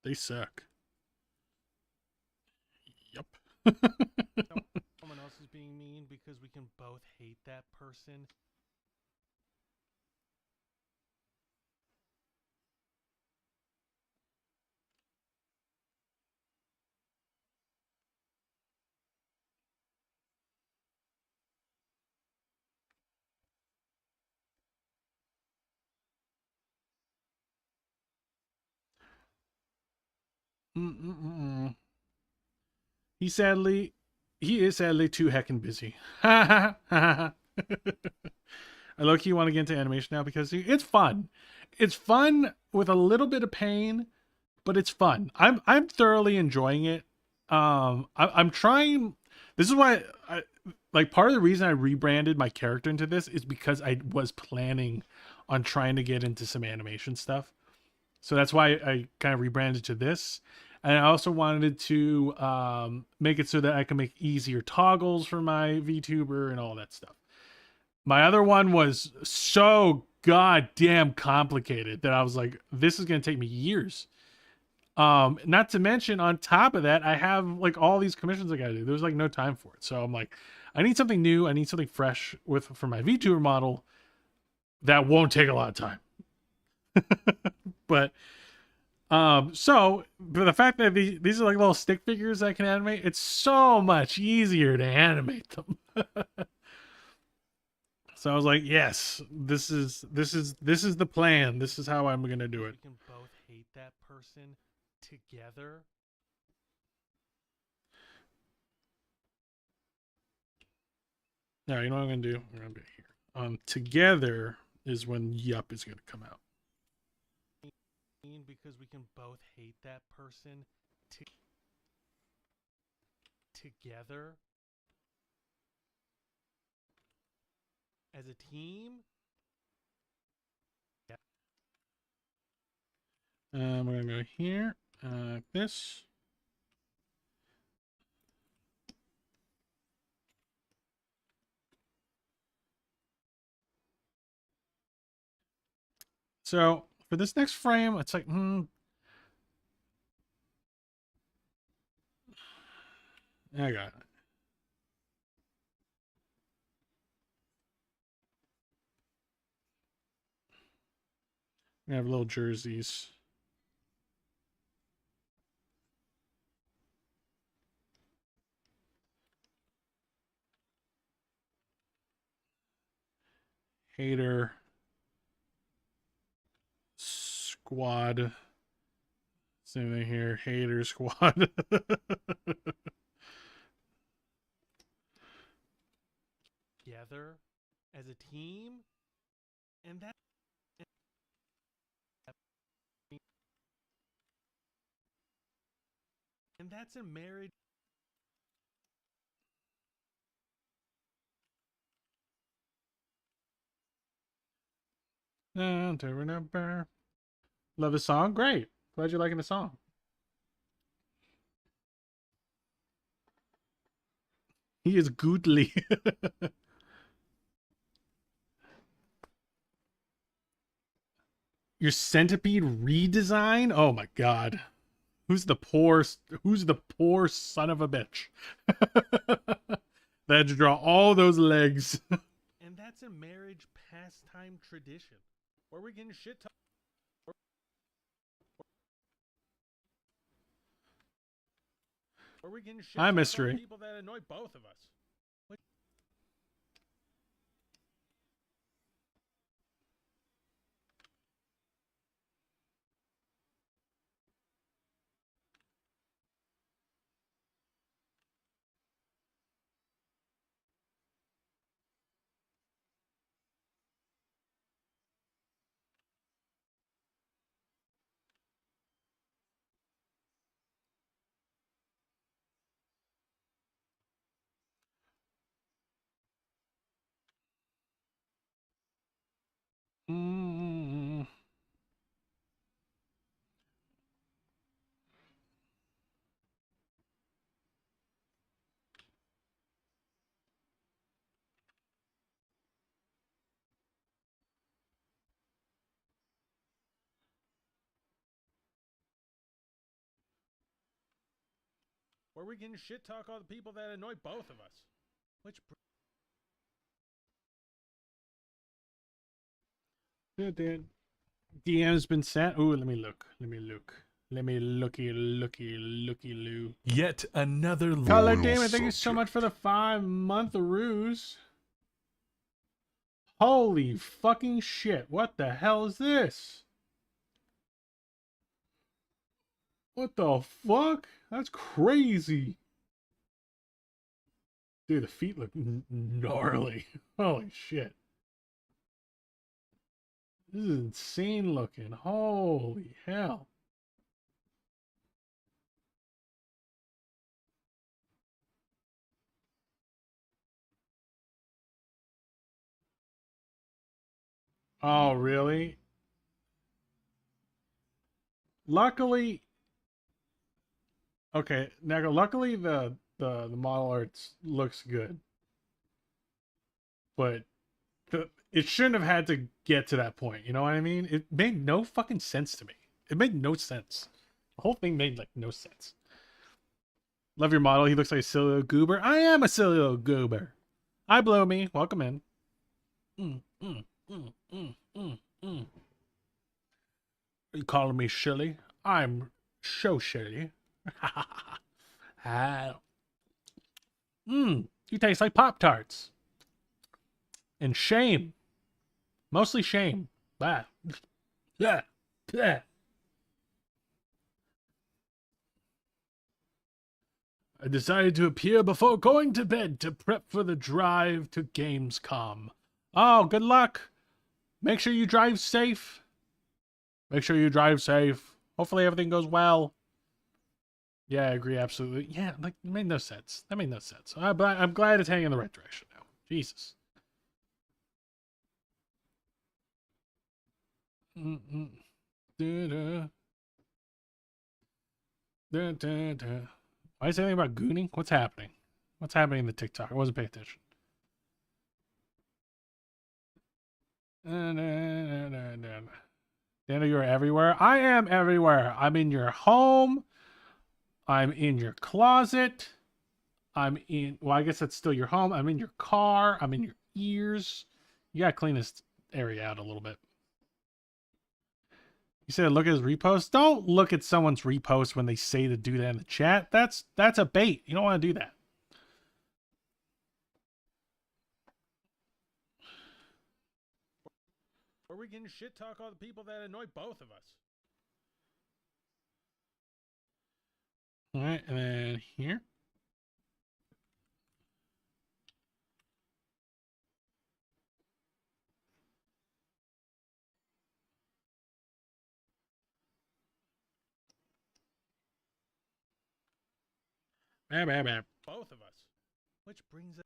They suck. Yep. Someone else is being mean because we can both hate that person. Mm-mm-mm. He is sadly too heckin' busy. I low-key want to get into animation now because it's fun. It's fun with a little bit of pain, but it's fun. I'm thoroughly enjoying it. I'm trying. This is why I like part of the reason I rebranded my character into this is because I was planning on trying to get into some animation stuff. So that's why I kind of rebranded to this. And I also wanted to make it so that I can make easier toggles for my VTuber and all that stuff. My other one was so goddamn complicated that I was like, this is going to take me years. Not to mention on top of that, I have like all these commissions I got to do. There's like no time for it. So I'm like, I need something new. I need something fresh for my VTuber model that won't take a lot of time. But but the fact that these are like little stick figures I can animate, it's so much easier to animate them. So I was like, yes, this is the plan. This is how I'm gonna do it. We can both hate that person together. Now you know what I'm gonna do? I'm gonna be here. Together is when Yup is gonna come out. Because we can both hate that person together as a team. We're gonna go here, this. So for this next frame, it's like, I got it. We have little jerseys. Hater squad. Same thing here. Hater squad. Together as a team, and that's a marriage. Love the song. Great. Glad you're liking the song. He is goodly. Your centipede redesign? Oh my god. Who's the poor son of a bitch? That had to draw all those legs. And that's a marriage pastime tradition. Where we getting shit talk. Where we getting shit Hi, talk mystery. on people that annoy both of us. Mm. Where we getting shit talk on the people that annoy both of us. Which DM's been sent. Ooh, let me look. Let me looky loo. Yet another Color loyal Damon, thank you so much for the subject. 5-month ruse. Holy fucking shit. What the hell is this? What the fuck? That's crazy. Dude, the feet look gnarly. Holy shit. This is insane looking. Holy hell. Oh, really? Luckily, okay, now luckily the model art looks good. But it shouldn't have had to get to that point, you know what I mean? It made no fucking sense to me. It made no sense. The whole thing made like no sense. Love your model. He looks like a silly little goober. I am a silly little goober. Hi, Blow Me. Welcome in. Mm, mm, mm, mm, mm, mm. Are you calling me Shilly? I'm so Shilly. You taste like Pop-Tarts. And shame. Mostly shame. Bah. Yeah. Yeah. I decided to appear before going to bed to prep for the drive to Gamescom. Oh, good luck. Make sure you drive safe. Make sure you drive safe. Hopefully everything goes well. Yeah, I agree, absolutely. Yeah, like, it made no sense. That made no sense. I'm glad it's heading in the right direction now. Jesus. Mm-mm. Da-da. Da-da-da. Why is anything about gooning? What's happening? What's happening in the TikTok? I wasn't paying attention. Dana, you're everywhere. I am everywhere. I'm in your home. I'm in your closet. I'm in, well, I guess that's still your home. I'm in your car. I'm in your ears. You gotta clean this area out a little bit. You said look at his repost. Don't look at someone's repost when they say to do that in the chat. That's a bait. You don't want to do that. where we getting shit talk on the people that annoy both of us. All right, and then here. Bam, bam, bam. Both of us. Which brings us.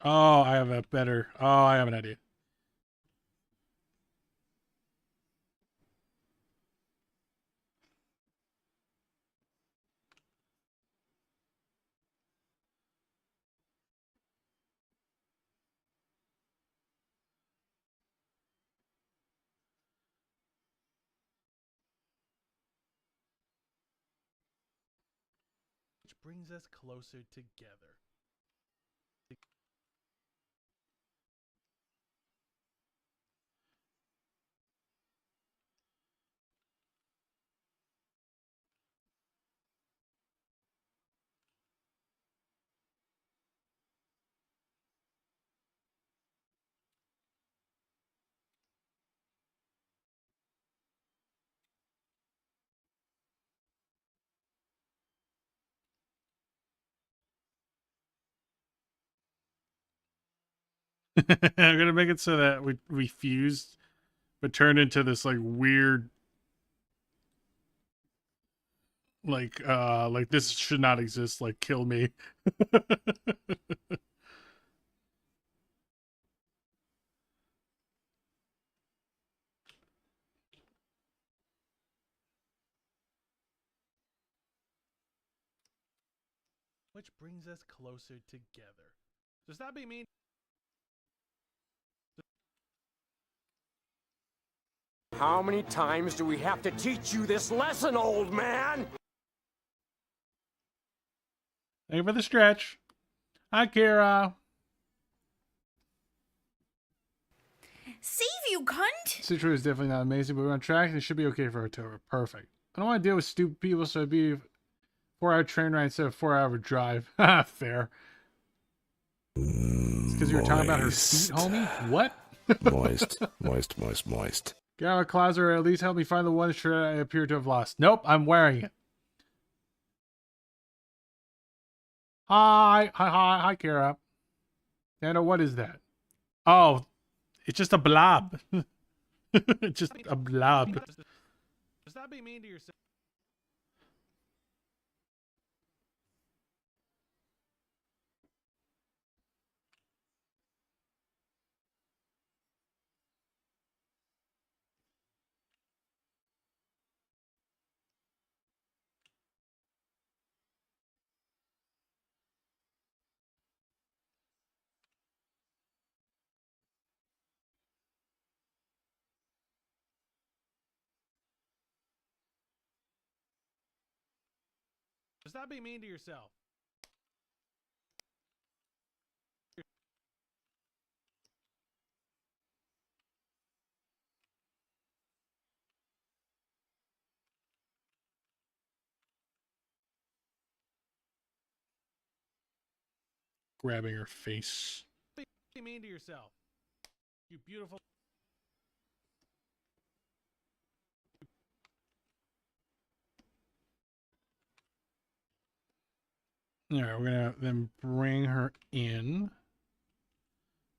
Oh, I have a better. Oh, I have an idea. Which brings us closer together. I'm gonna make it so that we fused, but turned into this like weird, like this should not exist. Like kill me. Which brings us closer together. Does that be mean? How many times do we have to teach you this lesson, old man? Thank you for the stretch. Hi, Kara. Save you, cunt! Citra is definitely not amazing, but we're on track and it should be okay for October. Perfect. I don't want to deal with stupid people, so it'd be a 4-hour train ride instead of 4-hour drive. Fair. It's because you were talking about her feet, homie? What? Moist. Get out of the closet or at least help me find the one shirt I appear to have lost. Nope, I'm wearing it. Hi, Kara. Nana, what is that? Oh, it's just a blob. It's just a blob. Does that be mean to yourself? Does that be mean to yourself? Grabbing her face. Does that be mean to yourself? You beautiful. Alright, we're gonna then bring her in.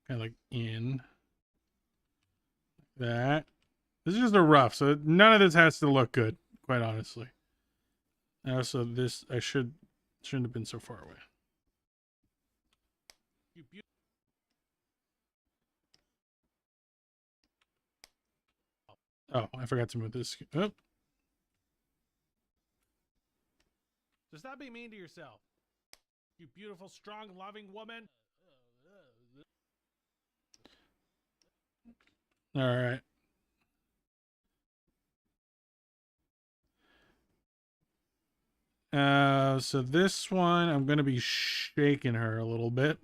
Kind of like in. That. This is just a rough, so none of this has to look good, quite honestly. And also, this, I shouldn't have been so far away. You beautiful. Oh, I forgot to move this. Oh. Does that be mean to yourself? You beautiful, strong, loving woman. Alright. So this one, I'm going to be shaking her a little bit.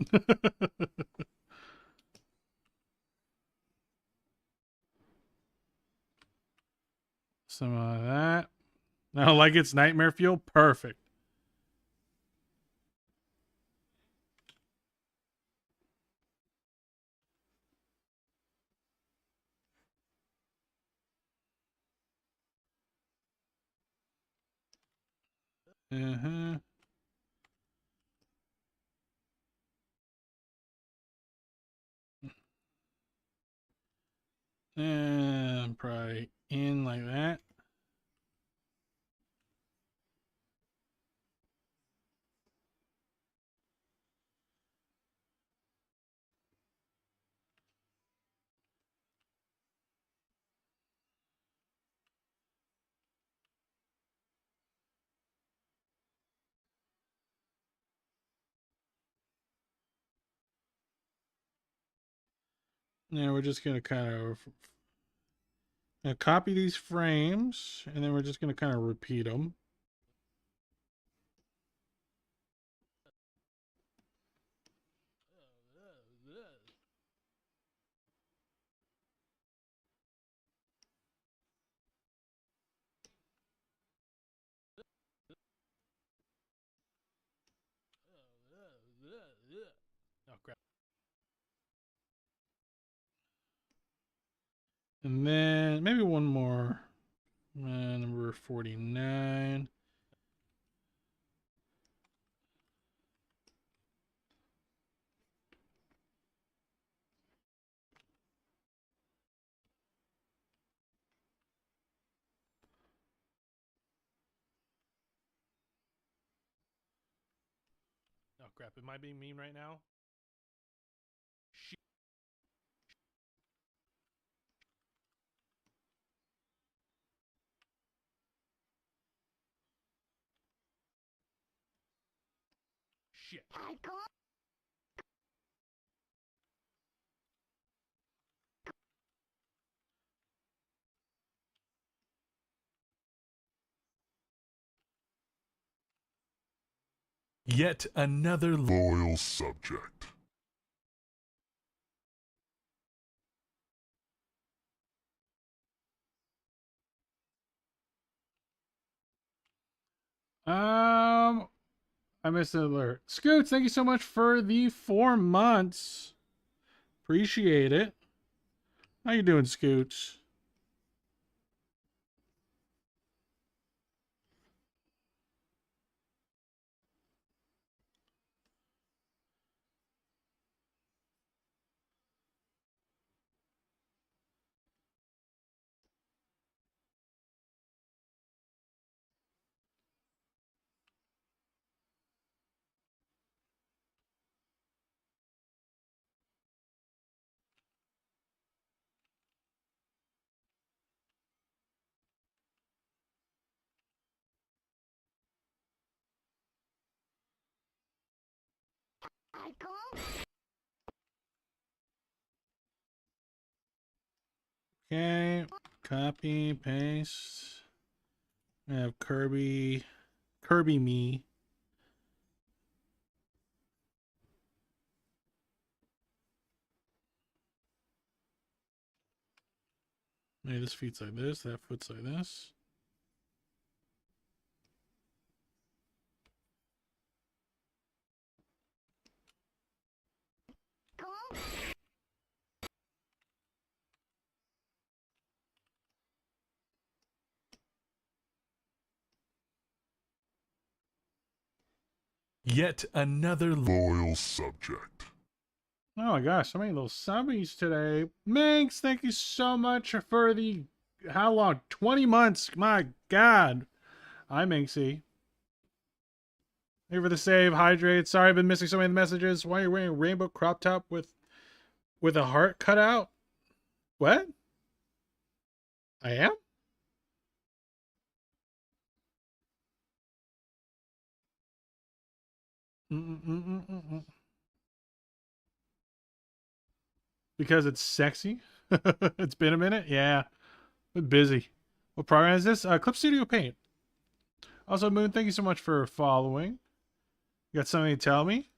Some of that. Now, like it's nightmare fuel? Perfect. Uh-huh. And probably in like that. Now we're just going to kind of copy these frames, and then we're just going to kind of repeat them. Oh, crap. And then maybe one more. Number 49. Oh crap! Am I being mean right now? Shit. Yet another loyal subject. I missed an alert. Scoots, thank you so much for the 4 months. Appreciate it. How you doing, Scoots? Okay, copy, paste. I have Kirby me. Maybe this feet's like this, that foot's like this. Yet another loyal subject. Oh my gosh, so many little subbies today. Minx, thank you so much for the, how long? 20 months. My God. Hi, Minxie. Thank you for the save. Hydrate. Sorry, I've been missing so many messages. Why are you wearing a rainbow crop top with a heart cut out? What? I am? Because it's sexy? It's been a minute? Yeah. Been busy. What program is this? Clip Studio Paint. Also, Moon, thank you so much for following. You got something to tell me?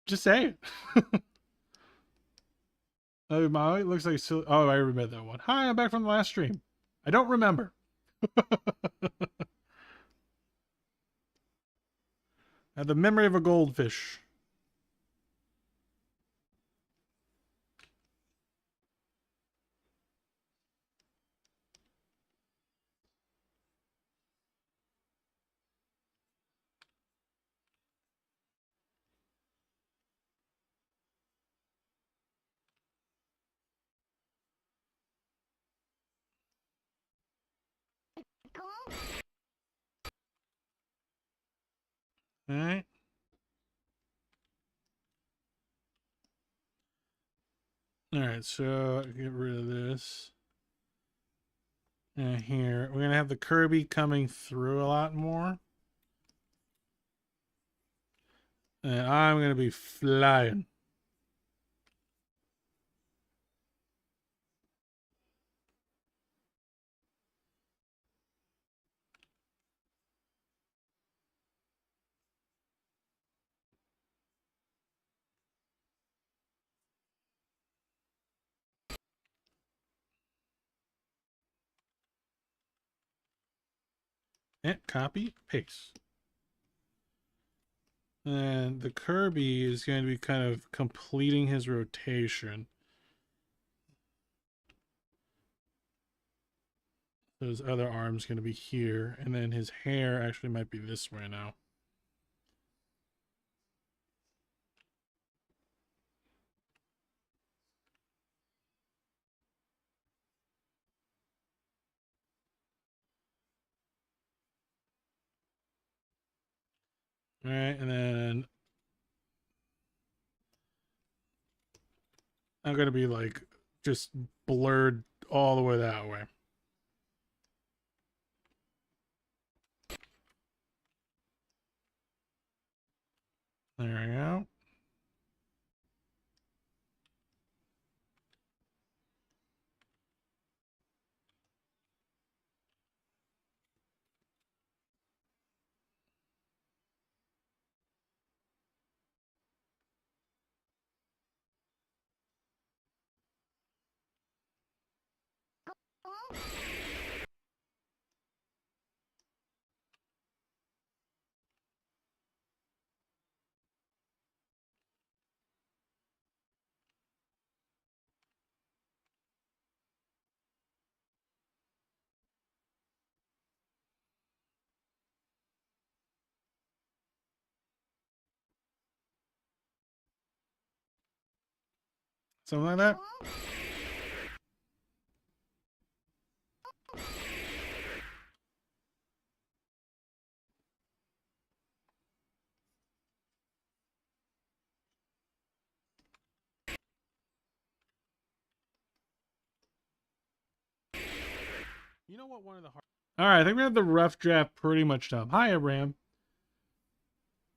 Just say it. Oh, Molly, looks like silly. Oh, I remember that one. Hi, I'm back from the last stream. I don't remember. I have the memory of a goldfish. All right. All right, so get rid of this. And here, we're going to have the Kirby coming through a lot more. And I'm going to be flying. Copy, paste. And the Kirby is going to be kind of completing his rotation. So his other arm's going to be here, and then his hair actually might be this way now. All right, and then I'm going to be like just blurred all the way that way. There we go. Something like that. You know what? One of the hard. All right, I think we have the rough draft pretty much done. Hi, Abraham.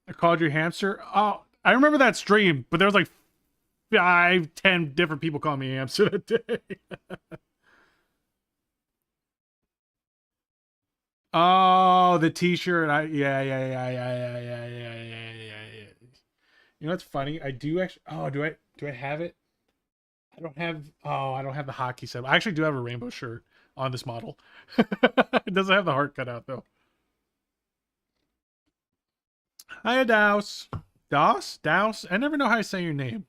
I called you hamster. Oh, I remember that stream, but there was like 5-10 different people calling me hamster that day. Oh, the T-shirt. Yeah. You know what's funny? I do actually. Oh, do I have it? I don't have. Oh, I don't have the hockey set. I actually do have a rainbow shirt on this model. It doesn't have the heart cut out though. Hiya, Douse. Douse? I never know how to say your name.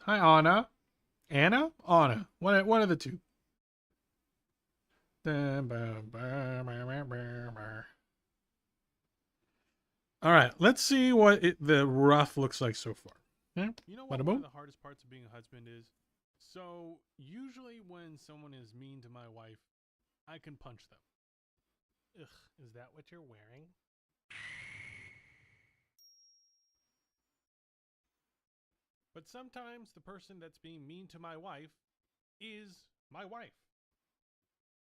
Hi, Anna. Anna? Anna. One of the two. All right, let's see what the rough looks like so far. Yeah. You know what? One of the hardest parts of being a husband is. So usually when someone is mean to my wife, I can punch them. Ugh, is that what you're wearing? But sometimes the person that's being mean to my wife is my wife.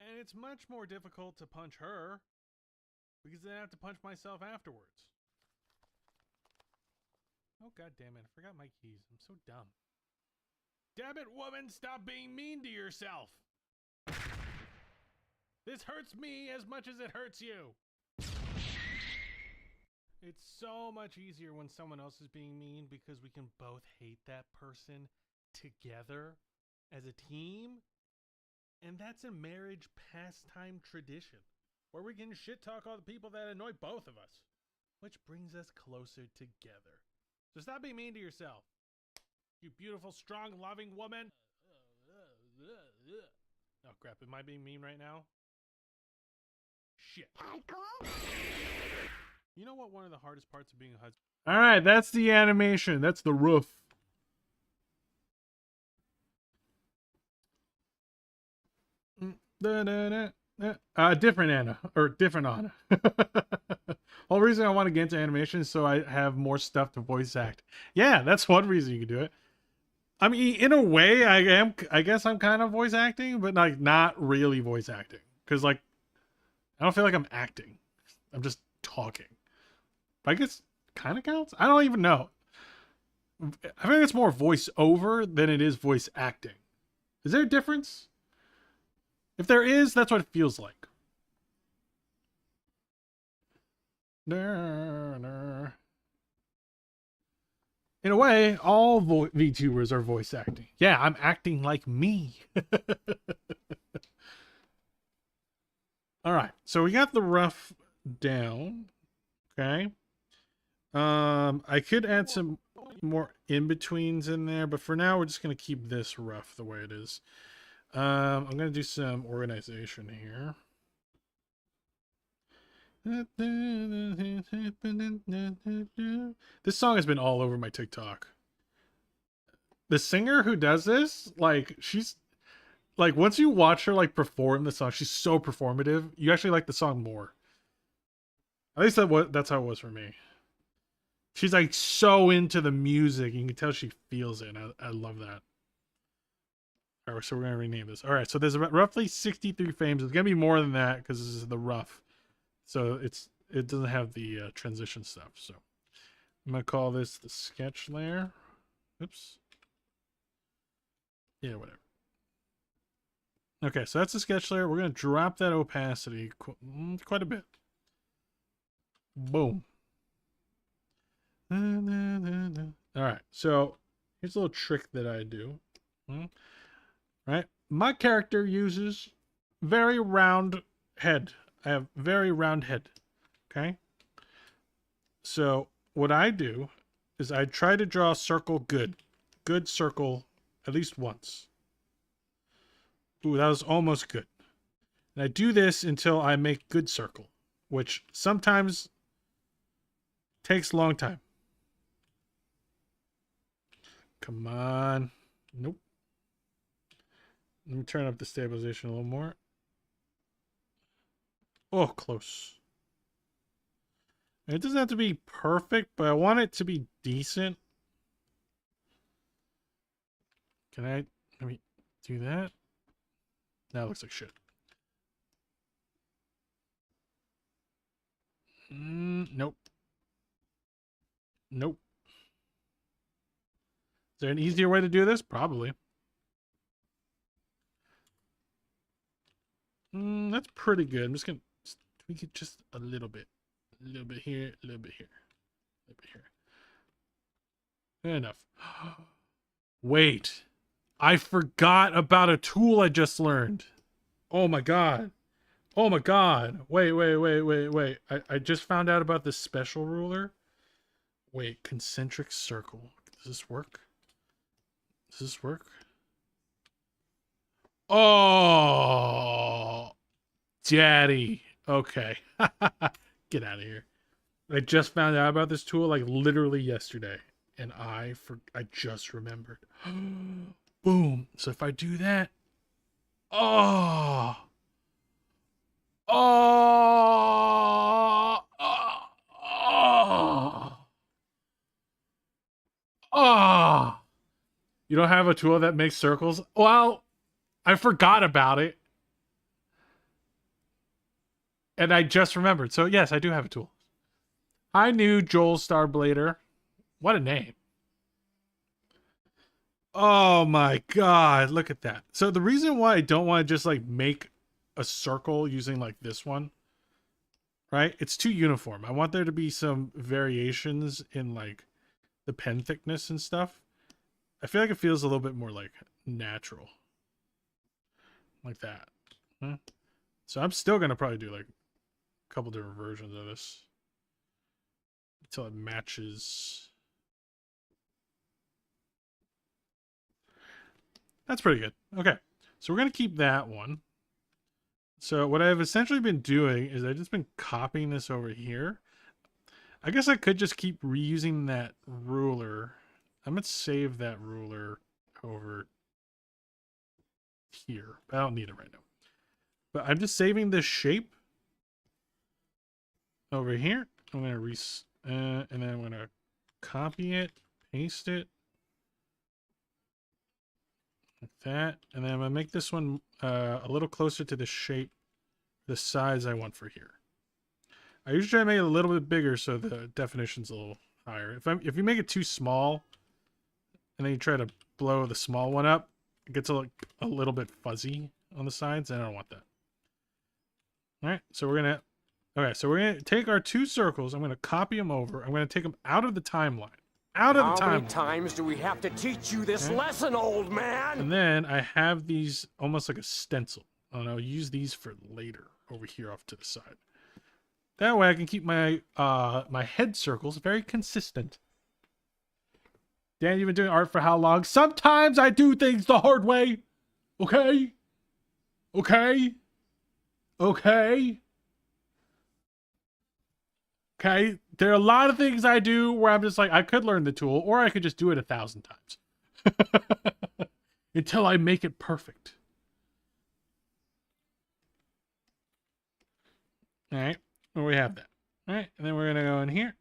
And it's much more difficult to punch her because then I have to punch myself afterwards. Oh, god damn it. I forgot my keys. I'm so dumb. Damn it, woman, stop being mean to yourself. This hurts me as much as it hurts you. It's so much easier when someone else is being mean because we can both hate that person together as a team. And that's a marriage pastime tradition where we can shit talk all the people that annoy both of us, which brings us closer together. So stop being mean to yourself. You beautiful, strong, loving woman. Oh crap, am I being mean right now? Shit. You know what one of the hardest parts of being a husband? All right, that's the animation. That's the roof. Different Anna, or different Anna. Whole reason I want to get into animation is so I have more stuff to voice act. Yeah, that's one reason you can do it. I mean, in a way, I guess I'm kind of voice acting, but like not really voice acting. Because like, I don't feel like I'm acting. I'm just talking. But I guess kind of counts. I don't even know. I think it's more voice over than it is voice acting. Is there a difference? If there is, that's what it feels like. In a way, all VTubers are voice acting. Yeah, I'm acting like me. All right, so we got the rough down. Okay. I could add some more in-betweens in there, but for now we're just gonna keep this rough the way it is. I'm gonna do some organization here. This song has been all over my TikTok. The singer who does this, like, she's like, once you watch her like perform the song, she's so performative. You actually like the song more. At least that's how it was for me. She's like so into the music. You can tell she feels it. And I love that. All right, so we're gonna rename this. All right, so there's roughly 63 frames. It's gonna be more than that because this is the rough. So it doesn't have the transition stuff. So I'm gonna call this the sketch layer. Oops. Yeah, whatever. Okay, so that's the sketch layer. We're gonna drop that opacity quite a bit. Boom. All right, so here's a little trick that I do. Right, my character uses very round head. I have very round head. Okay, so what I do is I try to draw a circle good circle at least once. Ooh, that was almost good. And I do this until I make good circle, which sometimes takes a long time. Come on. Nope. Let me turn up the stabilization a little more. Oh, close. It doesn't have to be perfect, but I want it to be decent. Let me do that. Now it looks like shit. Nope. Nope. Is there an easier way to do this? Probably. That's pretty good. I'm just gonna tweak it just a little bit. A little bit here, a little bit here, a little bit here. Enough. Wait. I forgot about a tool I just learned. Oh my god. Oh my god. Wait. I just found out about this special ruler. Wait, concentric circle. Does this work? Does this work? Oh, daddy. Okay. Get out of here. I just found out about this tool like literally yesterday, and I just remembered. Boom. So if I do that, oh, you don't have a tool that makes circles? Well, I forgot about it. And I just remembered. So yes, I do have a tool. I knew Joel Starblader. What a name. Oh my god, look at that. So the reason why I don't want to just like make a circle using like this one, right? It's too uniform. I want there to be some variations in like the pen thickness and stuff. I feel like it feels a little bit more like natural. Like that. So I'm still going to probably do like a couple different versions of this until it matches. That's pretty good. Okay. So we're going to keep that one. So what I've essentially been doing is I've just been copying this over here. I guess I could just keep reusing that ruler. I'm going to save that ruler over here. I don't need it right now. But I'm just saving this shape over here. I'm going to and then I'm going to copy it, paste it. Like that. And then I'm going to make this one a little closer to the shape, the size I want for here. I usually try to make it a little bit bigger so the definition's a little higher. If you make it too small and then you try to blow the small one up, it gets a little bit fuzzy on the sides, and I don't want that. All right, so we're gonna take our two circles. I'm gonna copy them over. I'm gonna take them out of the timeline. How many times do we have to teach you this lesson, old man? And then I have these almost like a stencil, and I'll use these for later. over here off to the side. That way I can keep my my head circles very consistent. Dan, you've been doing art for how long? Sometimes I do things the hard way. Okay? Okay? Okay? Okay? There are a lot of things I do where I'm just like, I could learn the tool, or I could just do it 1,000 times. Until I make it perfect. Alright, well, we have that. Alright, and then we're gonna go in here.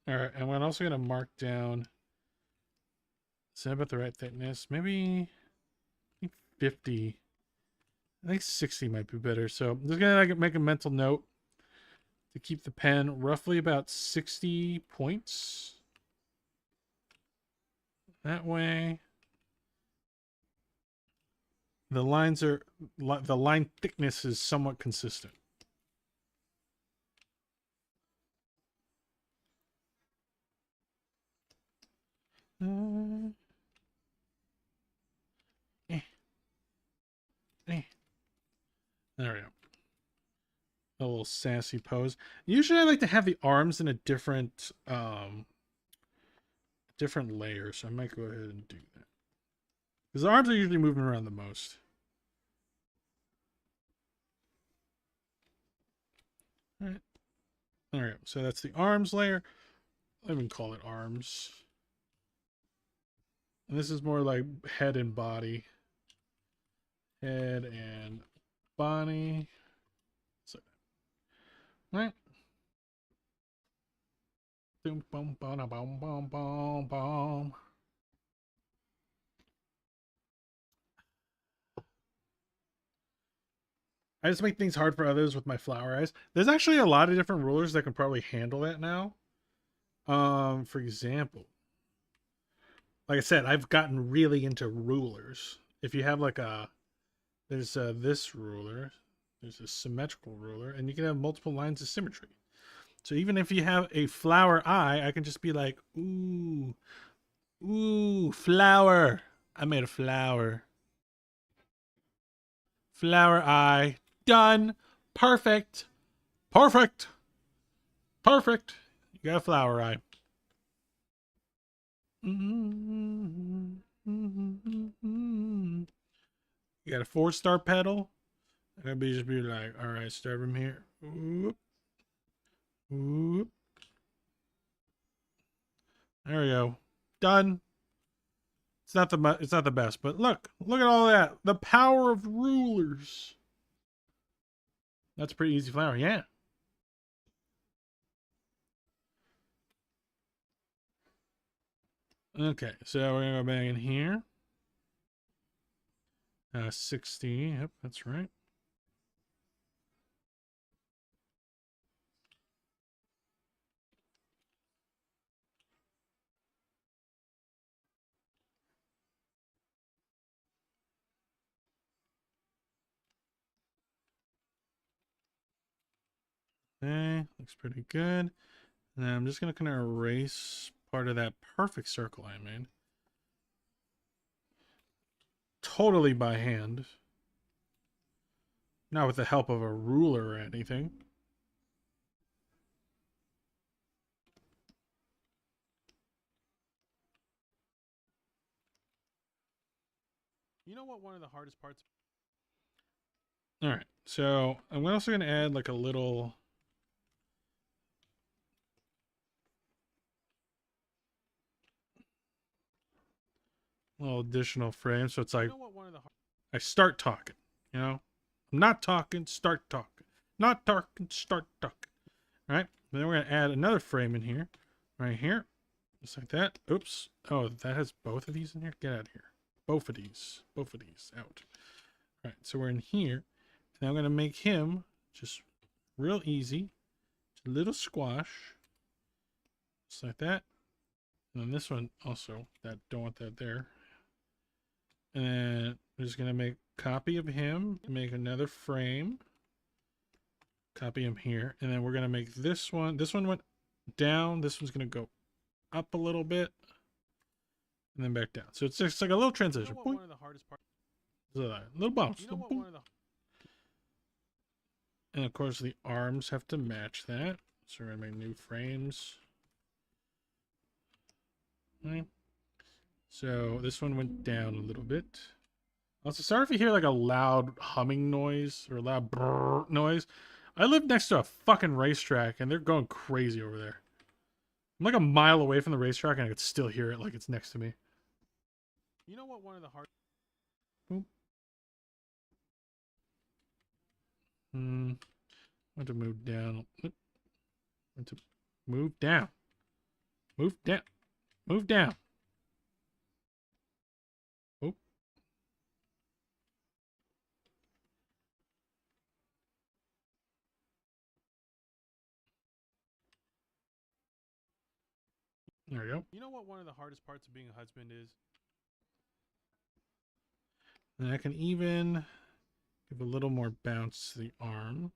Alright, and we're also gonna mark down. Is that about the right thickness? Maybe I think 50. I think 60 might be better. So I'm just gonna like make a mental note to keep the pen roughly about 60 points. That way the lines are, the line thickness is somewhat consistent. There we go. A little sassy pose. Usually I like to have the arms in a different different layer, so I might go ahead and do that. Because the arms are usually moving around the most. Alright. There we go. So that's the arms layer. I even call it arms. And this is more like head and body. Head and body. So, right. Boom, boom, boom, boom, boom, boom, boom. I just make things hard for others with my flower eyes. There's actually a lot of different rulers that can probably handle that now. For example, like I said, I've gotten really into rulers. If you have like a, there's this ruler, there's a symmetrical ruler, and you can have multiple lines of symmetry. So even if you have a flower eye, I can just be like, ooh, ooh, flower. I made a flower. Flower eye. Done. Perfect. Perfect. Perfect. You got a flower eye. You got a 4-star pedal. I'll just be like, all right, start from here. Whoop. Whoop. There we go. Done. It's not the best, but look at all that. The power of rulers. That's a pretty easy flower, yeah. Okay, so we're gonna go back in here. 60. Yep, that's right. Okay, looks pretty good. And then I'm just gonna kind of erase part of that perfect circle I made. Totally by hand. Not with the help of a ruler or anything. You know what one of the hardest parts? Alright, so I'm also going to add like a little additional frame. So it's like, you know what one of the I start talking, you know? I'm not talking, start talking. Not talking, start talking. Alright, then we're going to add another frame in here. Right here. Just like that. Oops. Oh, that has both of these in here? Get out of here. Both of these out. All right, so we're in here. Now I'm going to make him just real easy. Just a little squash. Just like that. And then this one also, that don't want that there. And then we're just going to make a copy of him. Make another frame. Copy him here. And then we're going to make this one. This one went down. This one's going to go up a little bit. And then back down. So it's just like a little transition. You know one of the hardest parts? Little bounce. You know what one of the... And of course the arms have to match that. So we're gonna make new frames. Okay. So this one went down a little bit. Also, sorry if you hear like a loud humming noise or a loud brrr noise. I live next to a fucking racetrack and they're going crazy over there. I'm like a mile away from the racetrack and I could still hear it like it's next to me. You know what? One of the hard. Boop. Want to move down. Want to move down. Move down. Move down. Oh. There we go. You know what? One of the hardest parts of being a husband is. And I can even give a little more bounce to the arm.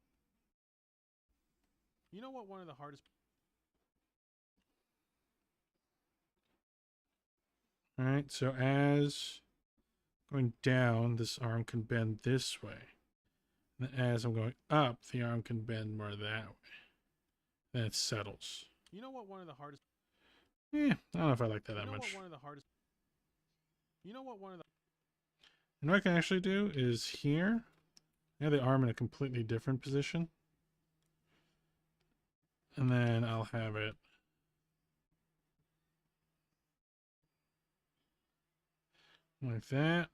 You know what? One of the hardest. All right, so as going down, this arm can bend this way. And as I'm going up, the arm can bend more that way. Then it settles. You know what? One of the hardest. I don't know if I like that You that know much. what? One of the hardest. You know what? One of the. And what I can actually do is here, I have the arm in a completely different position. And then I'll have it like that.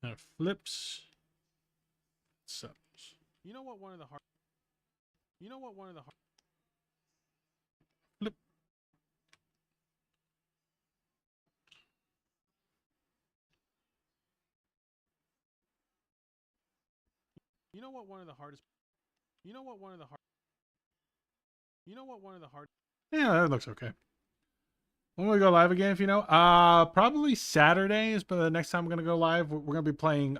Now it flips. It settles. You know what? One of the hard. You know what? One of the hard. Flip. You know what? One of the hardest. You know what? One of the hard. You know what? One of the hard. Yeah, that looks okay. When will we go live again, if you know? Probably Saturdays, but the next time I'm going to go live, we're going to be playing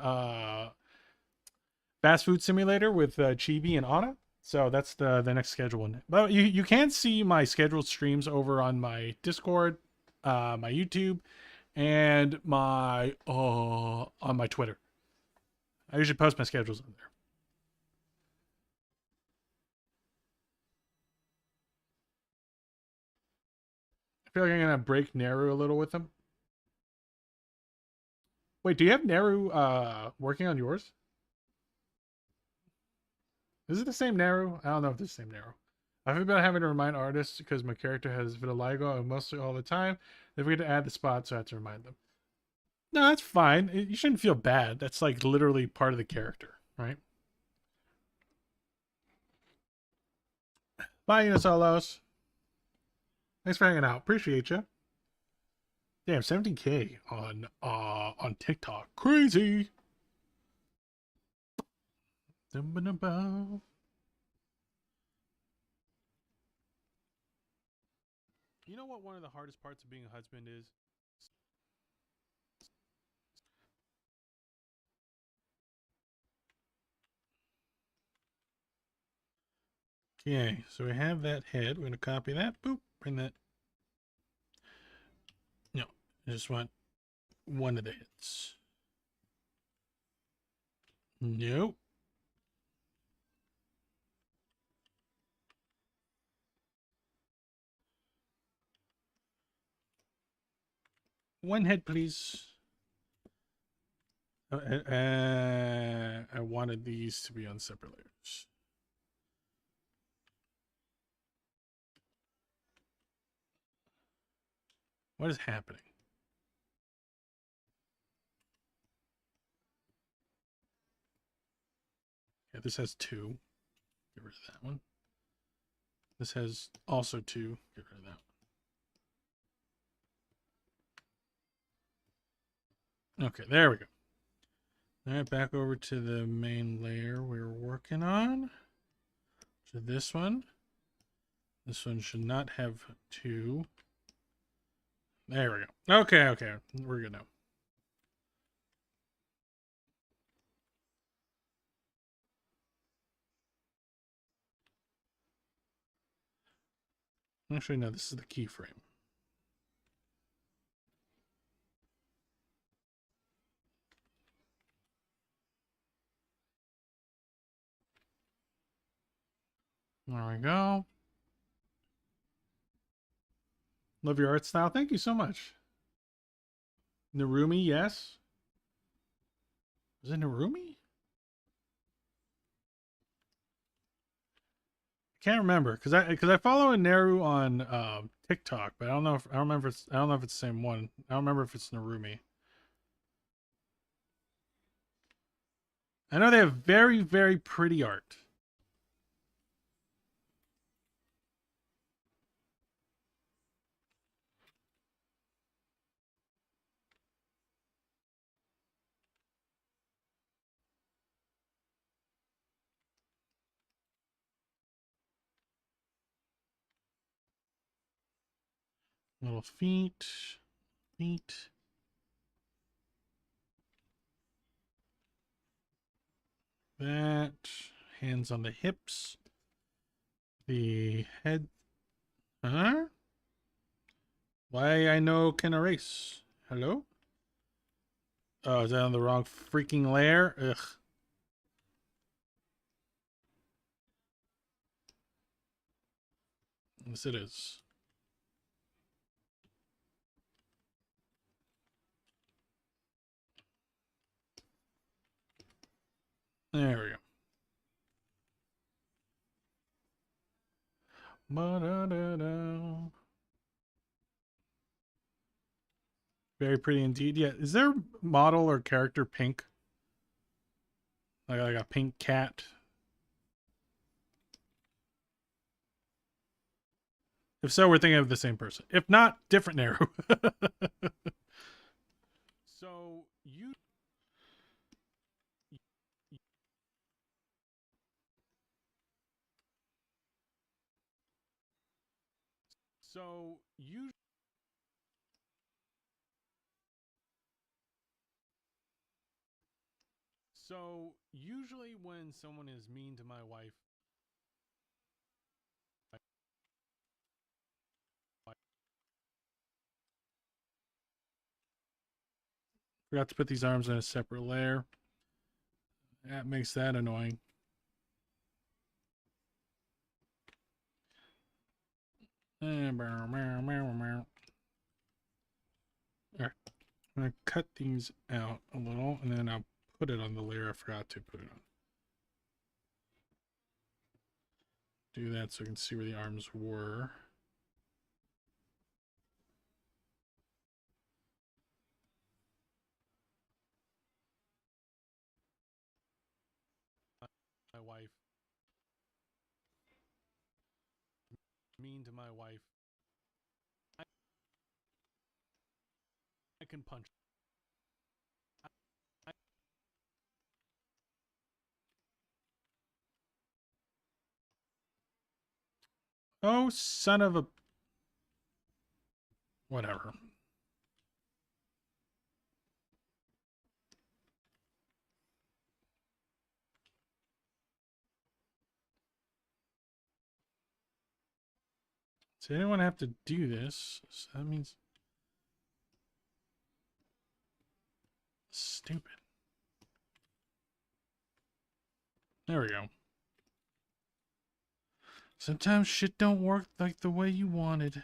Fast Food Simulator with Chibi and Anna. So that's the next scheduled one. But you can see my scheduled streams over on my Discord, my YouTube, and my on my Twitter. I usually post my schedules on there. I feel like I'm gonna break Naru a little with him. Wait, do you have Naru working on yours? Is it the same Naru? I don't know if it's the same Naru. I've been having to remind artists because my character has vitiligo mostly all the time. They forget to add the spot, so I have to remind them. No, that's fine. You shouldn't feel bad. That's like literally part of the character, right? Bye, Unisolos. Thanks for hanging out. Appreciate you. Damn, 17K on TikTok. Crazy. You know what? One of the hardest parts of being a husband is. Okay, so we have that head. We're going to copy that. Boop. Bring that. No, I just want one of the hits. Nope. One head, please. I wanted these to be on separate layers. What is happening? Yeah, this has two. Get rid of that one. This has also two. Get rid of that one. Okay, there we go. All right, back over to the main layer we were working on. To this one. This one should not have two. There we go. Okay. We're good now. Actually, no, this is the keyframe. There we go. Love your art style. Thank you so much. Narumi, yes. Is it Narumi? Can't remember because I follow a Naru on TikTok, but I don't know if I don't remember. I don't know if it's the same one. I don't remember if it's Narumi. I know they have very, very pretty art. Little feet. That. Hands on the hips. The head. Huh? Why I know can erase. Hello? Oh, is that on the wrong freaking layer? Ugh. Yes, it is. There we go. Ba-da-da-da. Very pretty indeed. Yeah, is there model or character pink? Like a pink cat? If so, we're thinking of the same person. If not, different Naru. So you so you so usually when someone is mean to my wife, forgot to put these arms in a separate layer. That makes that annoying. Alright. I'm gonna cut these out a little and then I'll put it on the layer I forgot to put it on. Do that so I can see where the arms were. My wife. Mean to my wife. I can punch. Oh, son of a... Whatever. Does anyone have to do this? So that means... Stupid. There we go. Sometimes shit don't work like the way you wanted.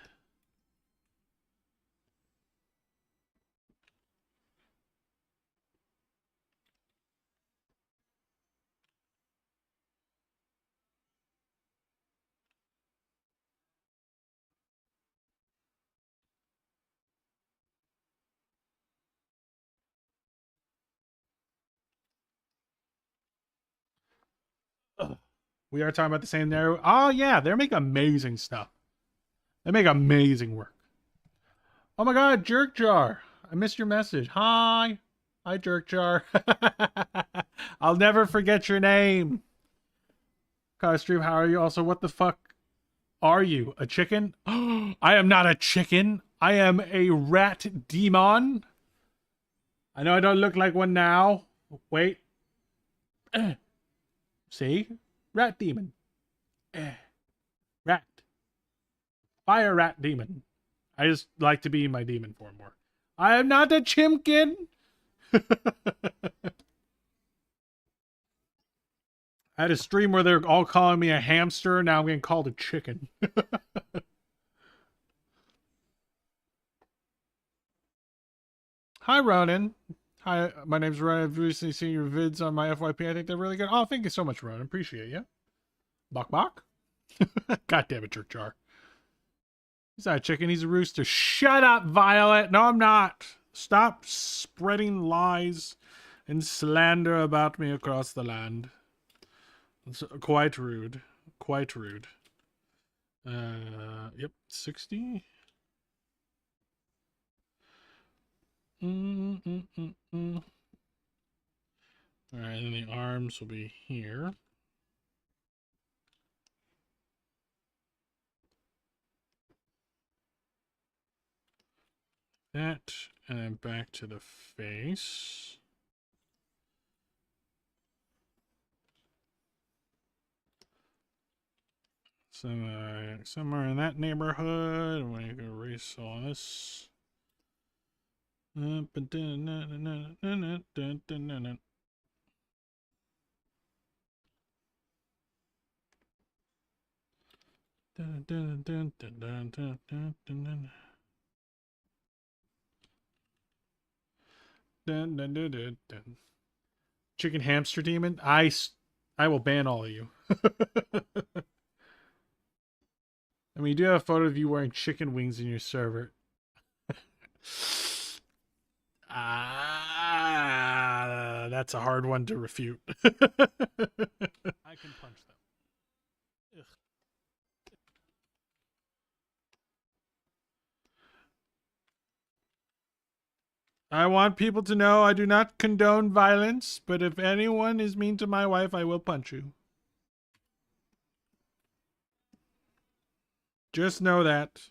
Ugh. We are talking about the same narrow. Oh yeah, they make amazing stuff. They make amazing work. Oh my god, Jerk Jar. I missed your message. Hi. Hi, Jerk Jar. I'll never forget your name. Kai Stream, how are you? Also, what the fuck are you? A chicken? I am not a chicken. I am a rat demon. I know I don't look like one now. Wait. See? Rat demon. Rat. Fire rat demon. I just like to be in my demon form more. I am not a chimkin. I had a stream where they're all calling me a hamster. Now I'm getting called a chicken. Hi, Ronan. Hi, my name's Ronan. I've recently seen your vids on my FYP. I think they're really good. Oh, thank you so much, Ronan. Appreciate you. Bok bok. God damn it, Jerk Jar. He's not a chicken. He's a rooster. Shut up, Violet. No, I'm not. Stop spreading lies and slander about me across the land. It's quite rude. Quite rude. Yep, 60. Alright, and the arms will be here. That, and then back to the face. Somewhere in that neighborhood. I'm going to erase all this. Chicken hamster demon. I will ban all of you. I mean, you do have a photo of you wearing chicken wings in your server. That's a hard one to refute. I can punch them. Ugh. I want people to know I do not condone violence, but if anyone is mean to my wife, I will punch you. Just know that.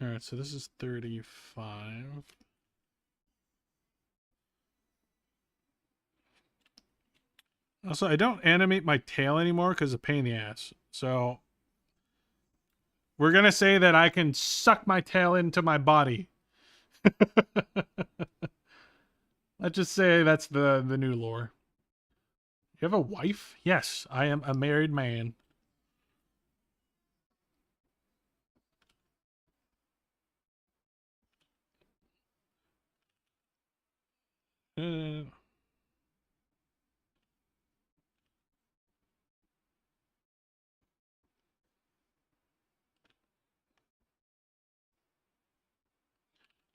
Alright, so this is 35. Also, I don't animate my tail anymore because of pain in the ass. So, we're going to say that I can suck my tail into my body. Let's just say that's the new lore. You have a wife? Yes, I am a married man.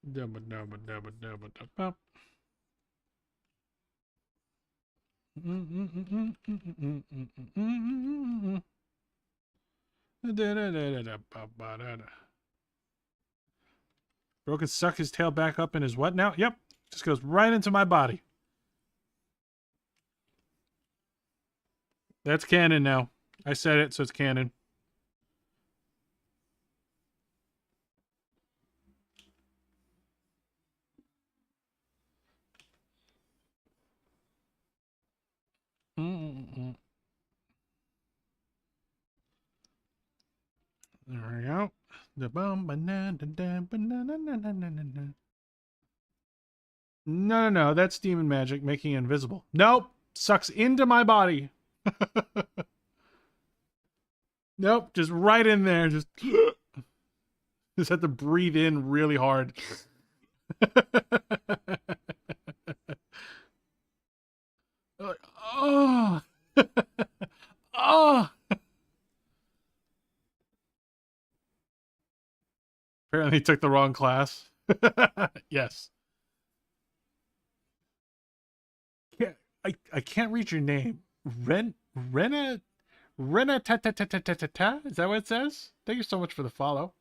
Dabba dabba dabba dabba dabba. Bro can suck his tail back up in his what now? Yep. Just goes right into my body. That's canon now. I said it, so it's canon. There we go. The bum banana. No. That's demon magic making it invisible. Nope. Sucks into my body. Nope. Just right in there. Just have to breathe in really hard. Oh. Oh. Apparently took the wrong class. Yes. I can't read your name. Rena ta ta ta ta ta ta ta. Is that what it says? Thank you so much for the follow.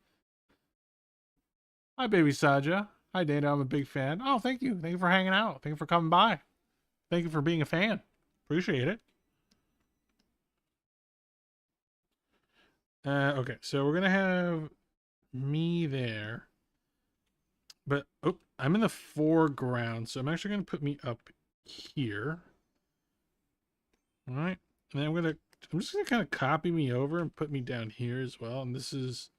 Hi, baby Saja. Hi, Dana. I'm a big fan. Oh, thank you. Thank you for hanging out. Thank you for coming by. Thank you for being a fan. Appreciate it. Okay, so we're gonna have me there, but oh, I'm in the foreground, so I'm actually gonna put me up here. All right, and then I'm just gonna kind of copy me over and put me down here as well. And this is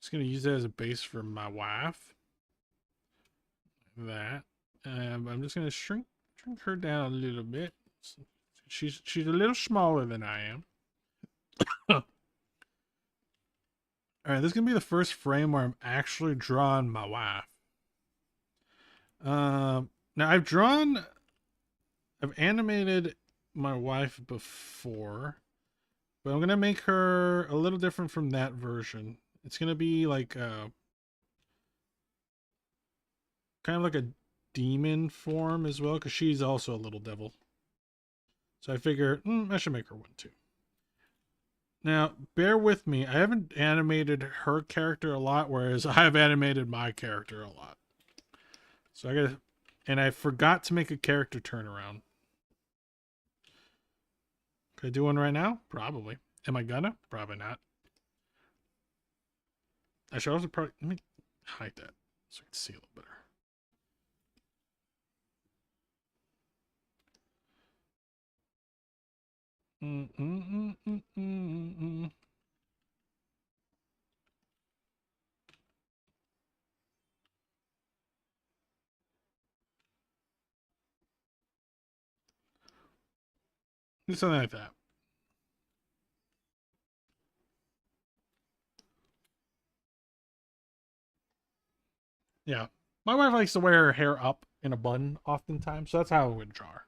just gonna use that as a base for my wife. That I'm just gonna shrink her down a little bit. She's a little smaller than I am. All right, this is gonna be the first frame where I'm actually drawing my wife. Now I've animated my wife before, but I'm gonna make her a little different from that version. It's gonna be like kind of like a demon form as well, because she's also a little devil. So I figure I should make her one too. Now, bear with me. I haven't animated her character a lot, whereas I've animated my character a lot. So and I forgot to make a character turnaround. Could I do one right now? Probably. Am I gonna? Probably not. I should also probably, let me hide that so I can see a little better. Something like that. Yeah. My wife likes to wear her hair up in a bun oftentimes, so that's how I would draw her.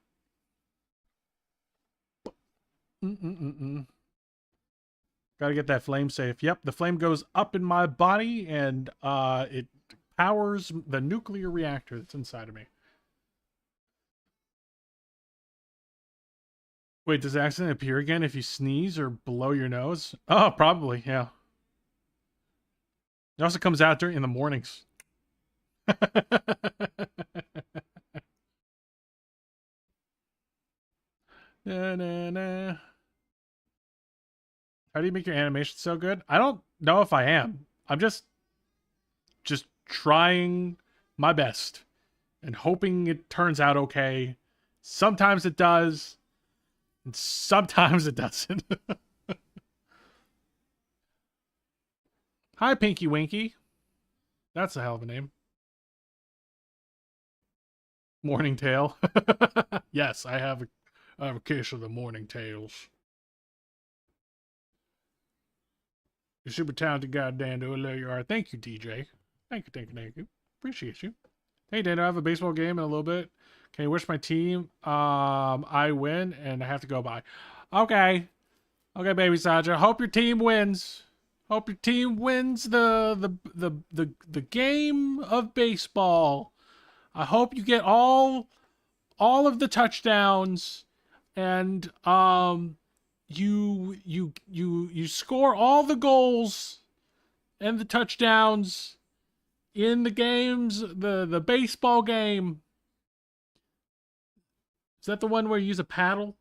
Gotta get that flame safe. Yep, the flame goes up in my body and it powers the nuclear reactor that's inside of me. Wait, does it accidentally appear again if you sneeze or blow your nose? Oh, probably, yeah. It also comes out in the mornings. Na, na, na. How do you make your animation so good? I don't know if I am. I'm just trying my best and hoping it turns out okay. Sometimes it does, and sometimes it doesn't. Hi, Pinky Winky. That's a hell of a name. Morning Tail. Yes, I have a case of the Morning Tails. You're super talented, goddamn. Do I love you are. Thank you, DJ. Thank you. Appreciate you. Hey, Dano, I have a baseball game in a little bit. Can you wish my team I win and I have to go by? Okay. Okay, baby Saja. Hope your team wins. Hope your team wins the game of baseball. I hope you get all of the touchdowns and you score all the goals and the touchdowns in the games, the baseball game. Is that the one where you use a paddle?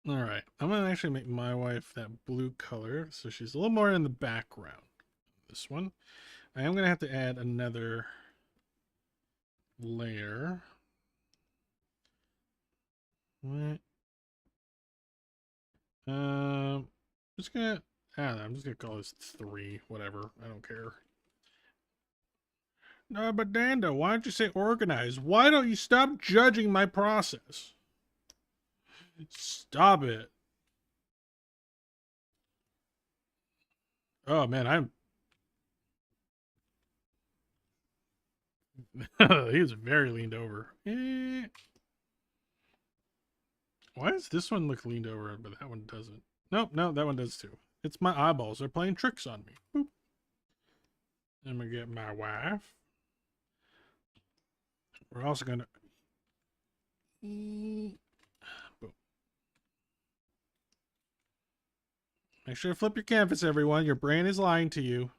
All right, I'm gonna actually make my wife that blue color, so she's a little more in the background. This one, I am gonna have to add another layer. What? Just gonna, I don't know, I'm just gonna call this 3, whatever. I don't care. No, but Danda, why don't you say organized? Why don't you stop judging my process? Stop it. Oh man, he was very leaned over. Why does this one look leaned over, but that one doesn't? Nope, no, that one does too. It's my eyeballs. They're playing tricks on me. Boop. I'm gonna get my wife. We're also gonna... Boom. Make sure to flip your canvas, everyone. Your brain is lying to you.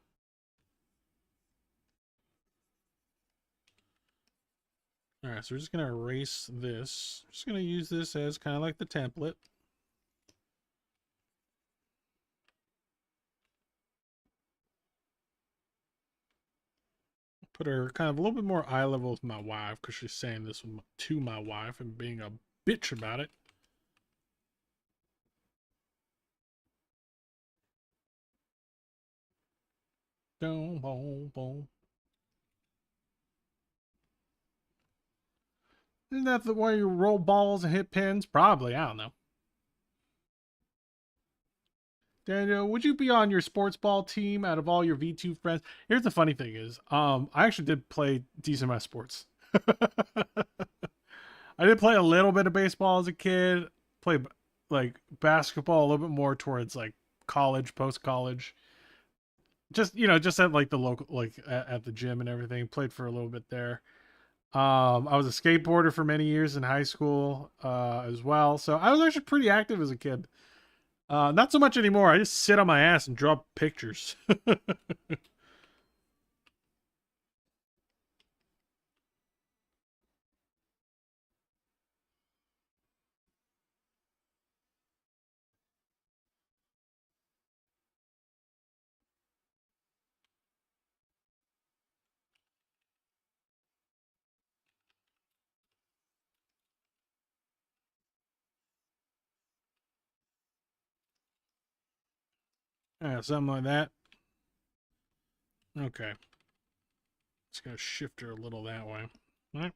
Alright, so we're just gonna erase this. Just gonna use this as kind of like the template. Put her kind of a little bit more eye level with my wife, because she's saying this to my wife and being a bitch about it. Boom, boom, boom. Isn't that the way you roll balls and hit pins? Probably. I don't know. Daniel, would you be on your sports ball team out of all your V2 friends? Here's the funny thing is, I actually did play decent amount of sports. I did play a little bit of baseball as a kid. Played like basketball a little bit more towards like college, post college. Just just at like the local, like at the gym and everything. Played for a little bit there. I was a skateboarder for many years in high school as well. So I was actually pretty active as a kid. Not so much anymore. I just sit on my ass and draw pictures. Yeah, something like that. Okay. Just gonna shift her a little that way. All right.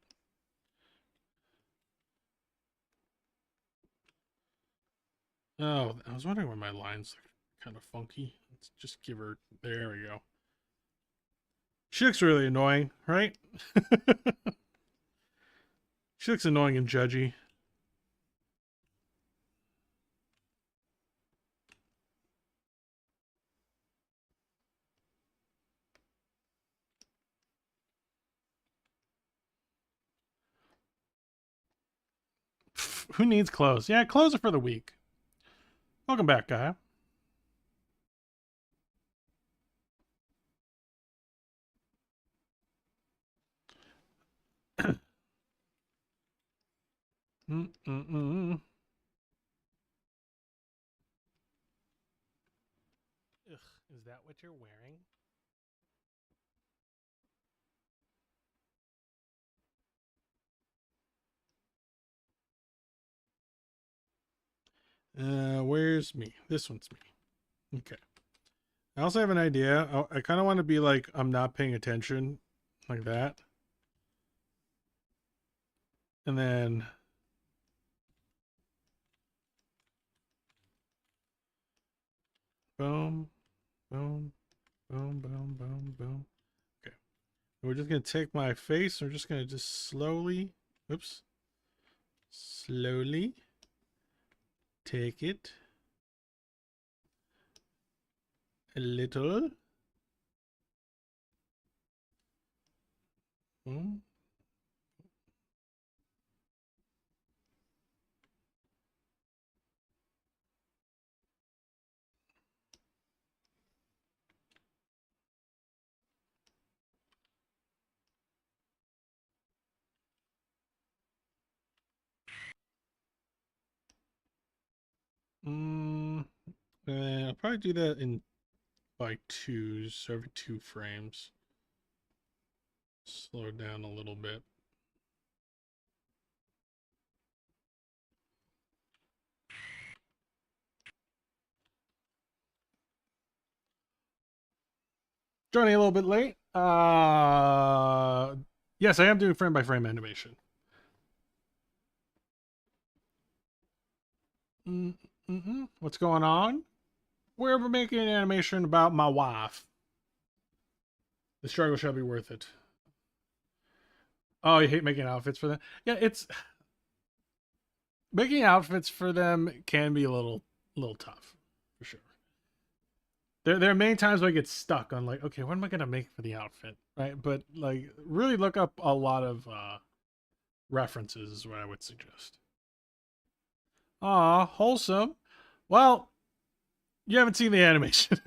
Oh, I was wondering why my lines are kind of funky. Let's just give her... There we go. She looks really annoying, right? She looks annoying and judgy. Pff, who needs clothes? Yeah, clothes are for the week. Welcome back, guy. Mm-mm-mm. Ugh, is that what you're wearing? Where's me? This one's me. Okay. I also have an idea. I kind of want to be like, I'm not paying attention, like that. And then... Boom, boom, boom, boom, boom, boom. Okay. We're just going to take my face. We're just going to just slowly, oops, slowly take it a little. Boom. I'll probably do that in by twos, so every 2 frames. Slow down a little bit. Joining a little bit late. Yes, I am doing frame by frame animation. What's going on? We're making an animation about my wife. The struggle shall be worth it. Oh, you hate making outfits for them? Yeah, it's making outfits for them can be a little tough, for sure. There are many times where I get stuck on like, okay, what am I gonna make for the outfit, right? But like, really look up a lot of references is what I would suggest. Aw, wholesome. Well, you haven't seen the animation.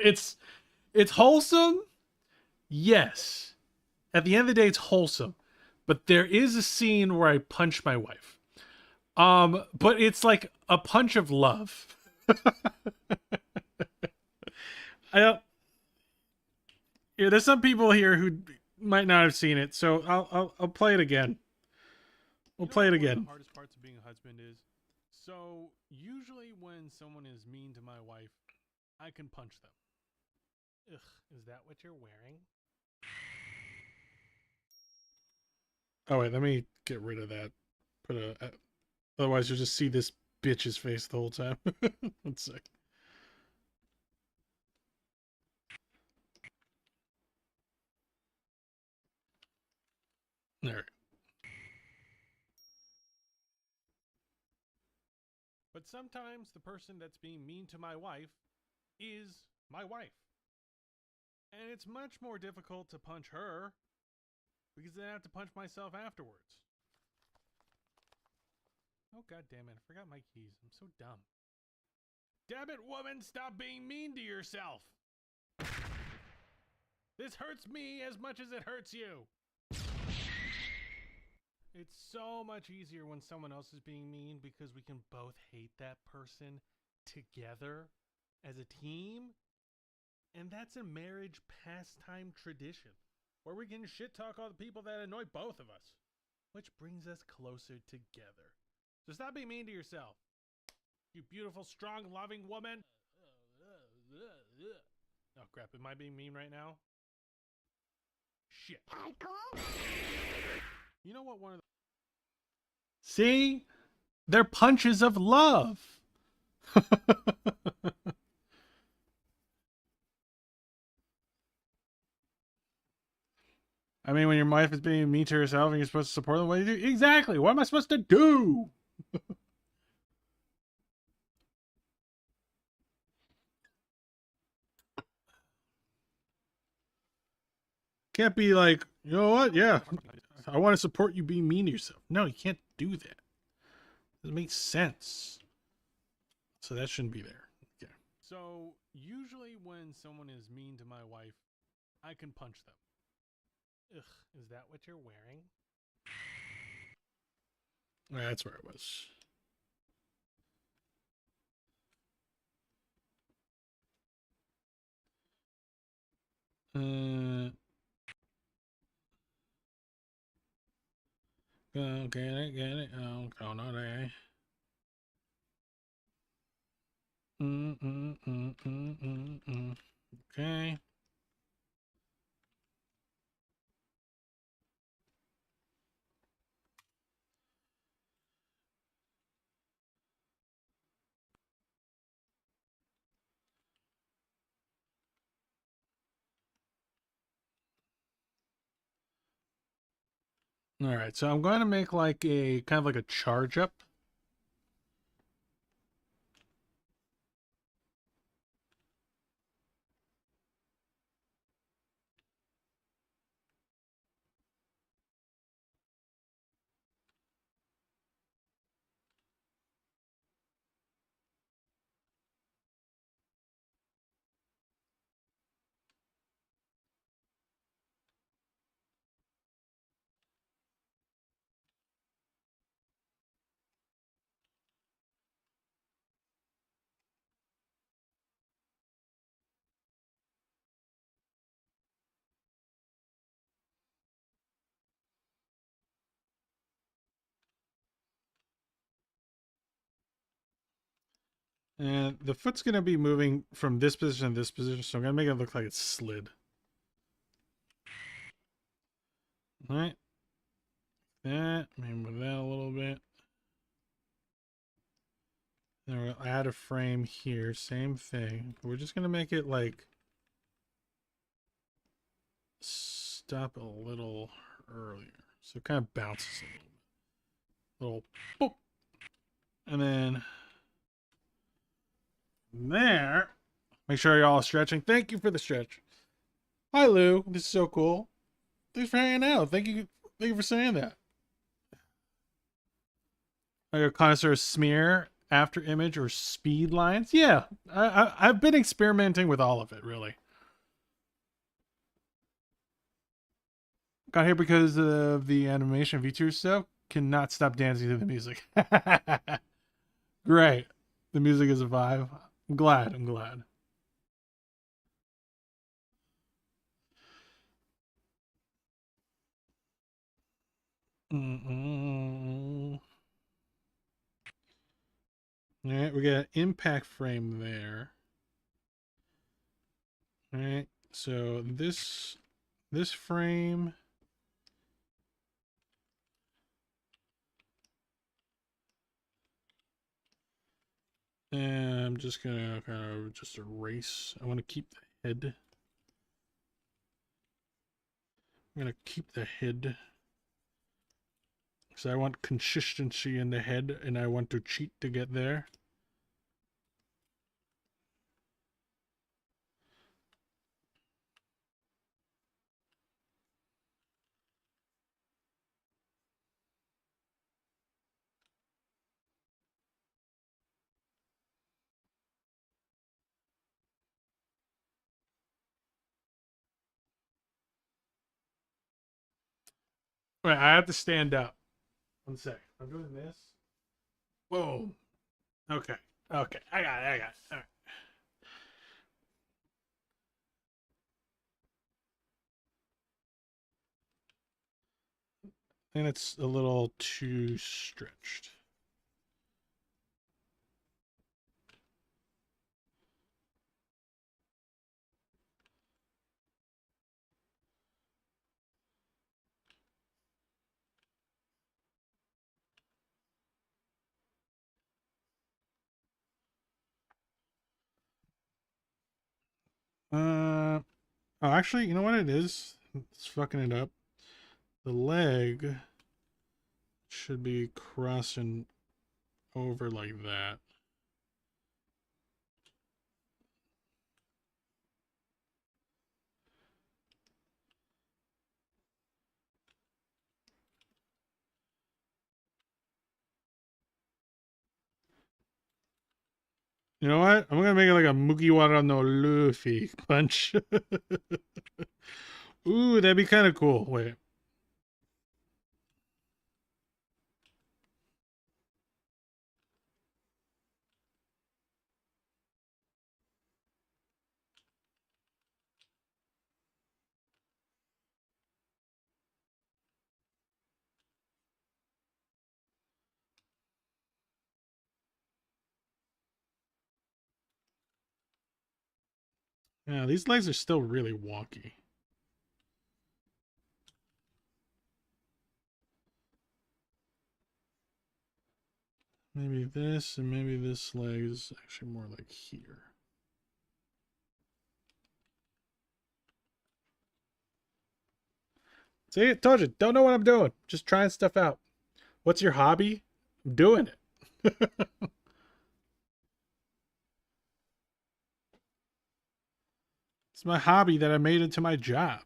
it's wholesome. Yes. At the end of the day, it's wholesome. But there is a scene where I punch my wife. But it's like a punch of love. I don't. Yeah, there's some people here who might not have seen it, so I'll play it again. We'll You know play it what one of again. the hardest parts of being a husband is? So, usually when someone is mean to my wife, I can punch them. Ugh, is that what you're wearing? Oh wait, let me get rid of that. Put a. Otherwise, you'll just see this bitch's face the whole time. One sec. There. But sometimes the person that's being mean to my wife is my wife. And it's much more difficult to punch her because then I have to punch myself afterwards. Oh, god damn it. I forgot my keys. I'm so dumb. Damn it, woman, stop being mean to yourself. This hurts me as much as it hurts you. It's so much easier when someone else is being mean because we can both hate that person together as a team. And that's a marriage pastime tradition where we can shit talk all the people that annoy both of us, which brings us closer together. So stop being mean to yourself. You beautiful, strong, loving woman. Oh crap, am I being mean right now? Shit. You know what one of the See? They're punches of love. I mean, when your wife is being mean to herself and you're supposed to support them, what do you do? Exactly. What am I supposed to do? Can't be like, you know what? Yeah, I want to support you being mean to yourself. No, you can't do that. Doesn't make sense. So that shouldn't be there. Okay. So, usually when someone is mean to my wife, I can punch them. Ugh, is that what you're wearing? That's where I was. Get it. Oh, no, there. Okay. All right, so I'm going to make like a kind of like a charge up. And the foot's going to be moving from this position to this position, so I'm going to make it look like it's slid. All right. That, maybe move that a little bit. Then we'll add a frame here, same thing. We're just going to make it like stop a little earlier. So it kind of bounces a little bit. Little boop. And then there. Make sure you're all stretching. Thank you for the stretch. Hi, Lou. This is so cool. Thanks for hanging out. Thank you for saying that. Are you a connoisseur of smear, after image, or speed lines? Yeah, I've been experimenting with all of it, really. Got here because of the animation Vtuber stuff. Cannot stop dancing to the music. Great. The music is a vibe. I'm glad. All right, we got an impact frame there. All right, so this frame. And I'm just gonna kind of just erase. I want to keep the head. I'm gonna keep the head because I want consistency in the head, and I want to cheat to get there. Wait, I have to stand up. 1 sec. I'm doing this. Whoa. Okay. Okay. I got it. All right. And it's a little too stretched. Oh, actually, you know what it is? It's fucking it up. The leg should be crossing over like that. You know what? I'm gonna make it like a Mugiwara no Luffy punch. Ooh, that'd be kind of cool. Wait. Yeah, these legs are still really wonky. Maybe this, and maybe this leg is actually more like here. See, I told you, don't know what I'm doing. Just trying stuff out. What's your hobby? I'm doing it. It's my hobby that I made into my job.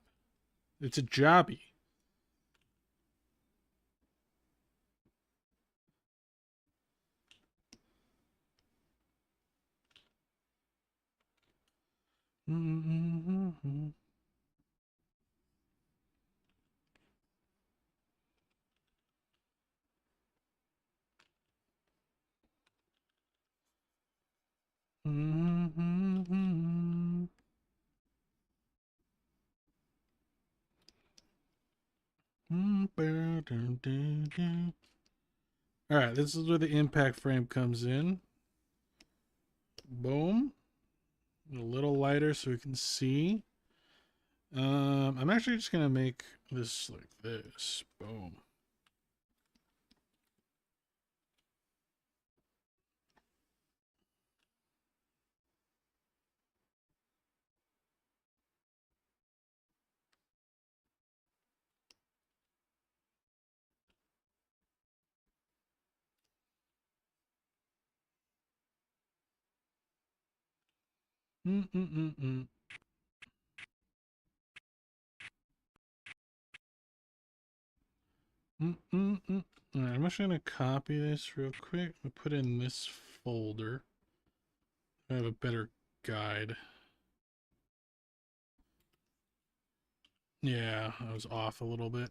It's a jobby. Mm-hmm. Mm-hmm. All right, this is where the impact frame comes in. Boom. A little lighter so we can see. I'm actually just gonna make this like this. Boom. Mm-mm-mm-mm. Mm-mm-mm. All right, I'm just gonna copy this real quick. I put in this folder. I have a better guide. Yeah, I was off a little bit.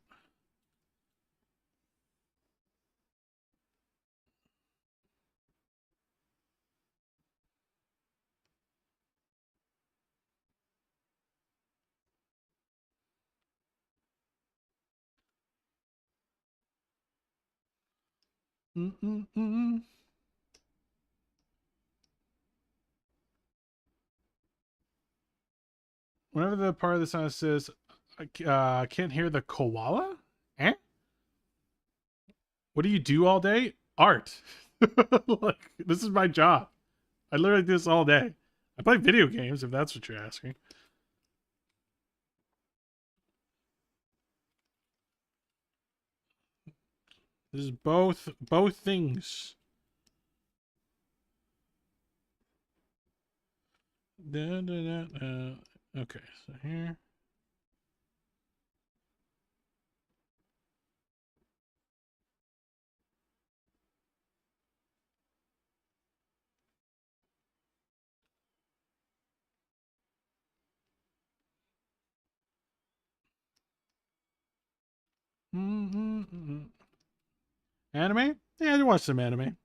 Mm-mm-mm. whenever the part of the song says, can't hear the koala? Eh? What do you do all day? Art. Like, this is my job. I literally do this all day. I play video games, if that's what you're asking. This is both things. Okay, so here. Anime? Yeah, I watch some anime.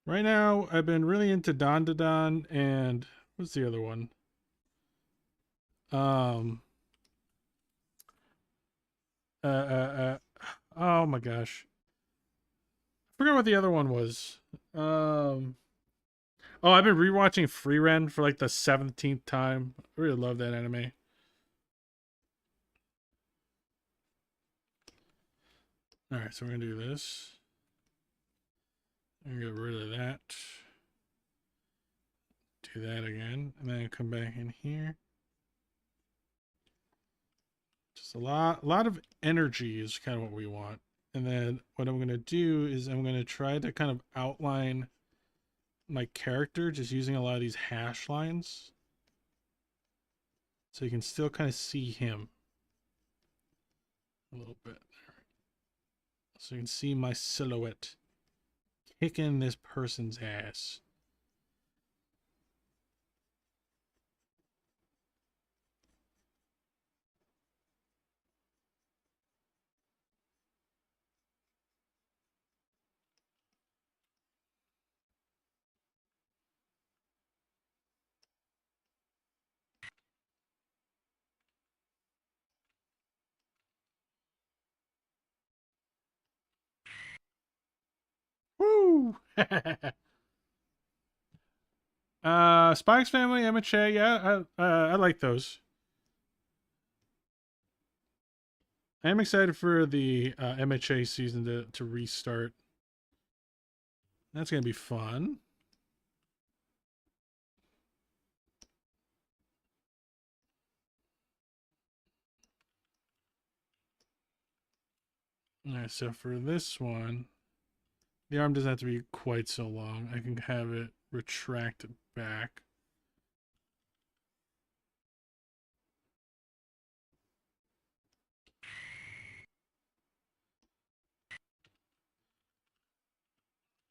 Right now, I've been really into Don and what's the other one? Um. Oh my gosh, I forgot what the other one was. Oh, I've been rewatching Freeren for like the 17th time. I really love that anime. All right, so we're gonna do this. I'm gonna get rid of that. Do that again, and then come back in here. Just a lot of energy is kind of what we want. And then what I'm gonna do is I'm gonna try to kind of outline my character just using a lot of these hash lines, so you can still kind of see him a little bit. So you can see my silhouette kicking this person's ass. Woo! Spike's Family, Emma Che, yeah, I like those. I'm excited for the MHA season to restart. That's gonna be fun. Alright, so for this one, the arm doesn't have to be quite so long. I can have it retract back.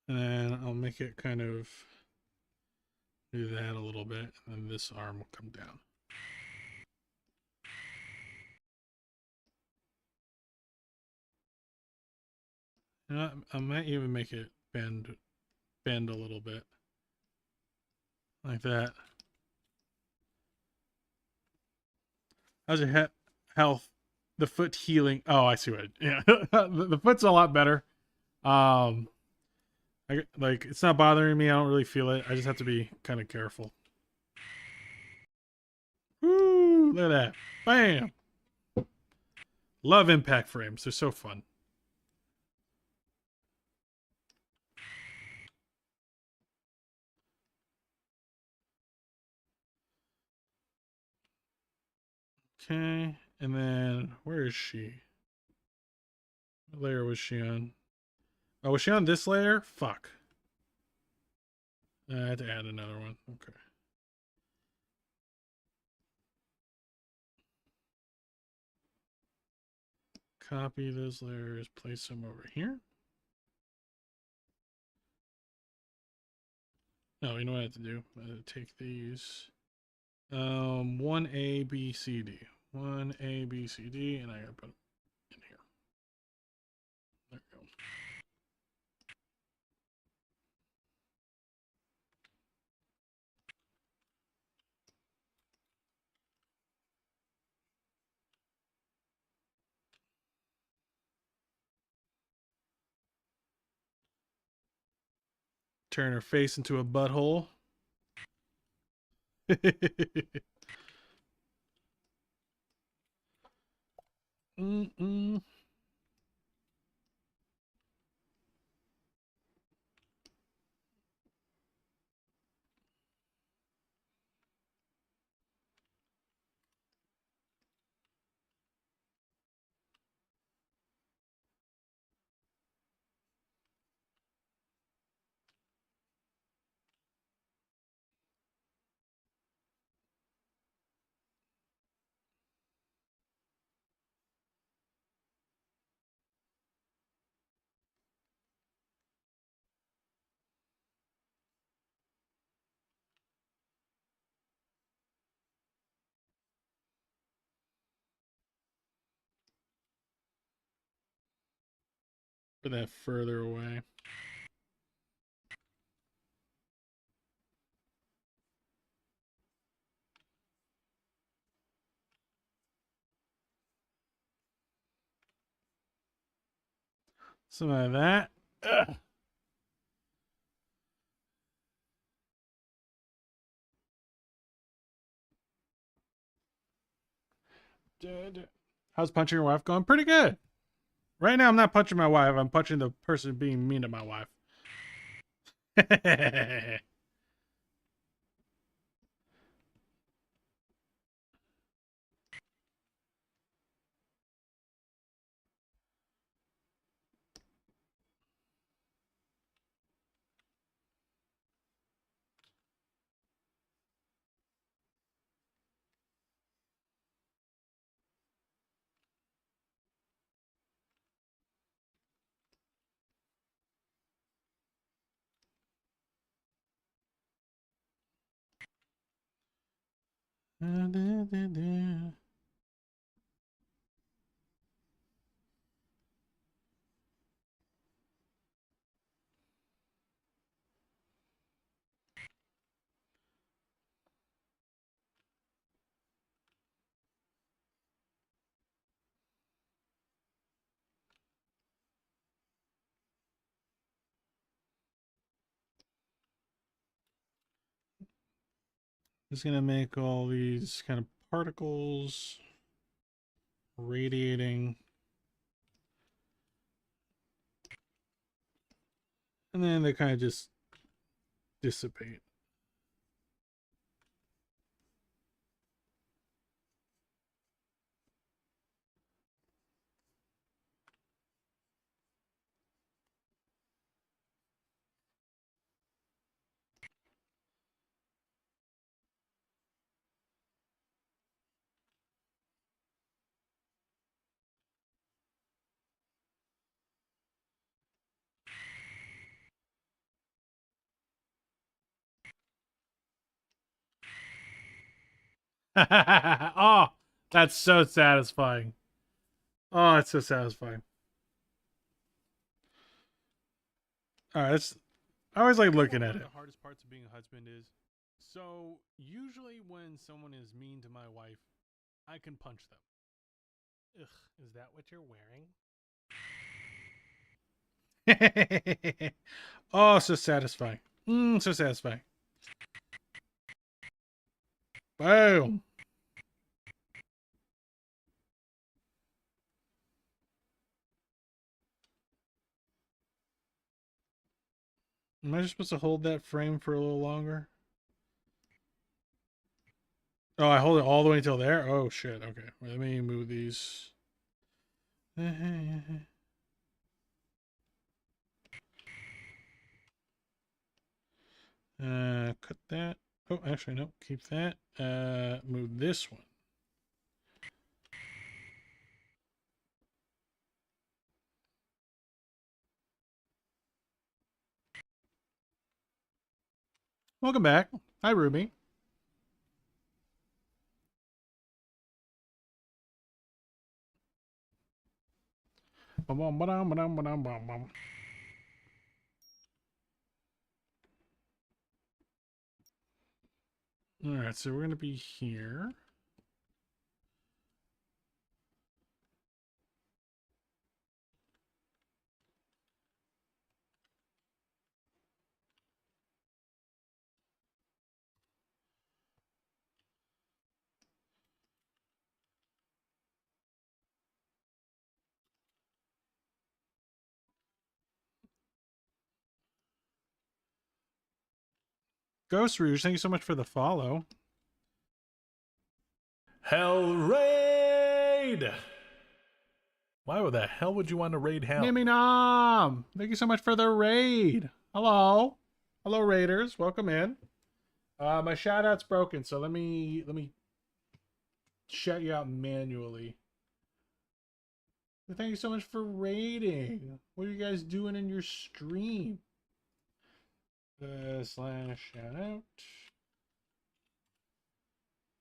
And then I'll make it kind of do that a little bit, and then this arm will come down. And I might even make it bend a little bit. Like that. How's your health? The foot healing. Oh, I see what. Yeah, the foot's a lot better. Like it's not bothering me. I don't really feel it. I just have to be kind of careful. Woo! Look at that. Bam. Love impact frames. They're so fun. Okay, and then where is she? What layer was she on? Oh, was she on this layer? Fuck. I had to add another one. Okay. Copy those layers, place them over here. No, you know what I have to do? I have to take these. 1A, B, C, D. 1A, B, C, D, and I gotta put them in here. There we go. Turn her face into a butthole. Mm-mm. Put that further away. Some of that. Ugh. How's punching your wife going? Pretty good. Right now, I'm not punching my wife. I'm punching the person being mean to my wife. Just gonna make all these kind of particles radiating. And then they kind of just dissipate. Oh, that's so satisfying. Oh, it's so satisfying. All right, I always like looking at it. One of the hardest parts of being a husband is, so usually when someone is mean to my wife, I can punch them. Ugh, is that what you're wearing? Oh, so satisfying. So satisfying. Boom. Am I just supposed to hold that frame for a little longer? Oh, I hold it all the way until there? Oh, shit. Okay. Let me move these. Cut that. Oh, actually, no. Keep that. Move this one. Welcome back. Hi, Ruby. All right, so we're going to be here. Ghost Rouge, thank you so much for the follow. Hell raid! Why the hell would you want to raid hell? Nimmy Nom, thank you so much for the raid. Hello. Hello, Raiders. Welcome in. My shout out's broken, so let me shout you out manually. Thank you so much for raiding. What are you guys doing in your stream? Slash shout out.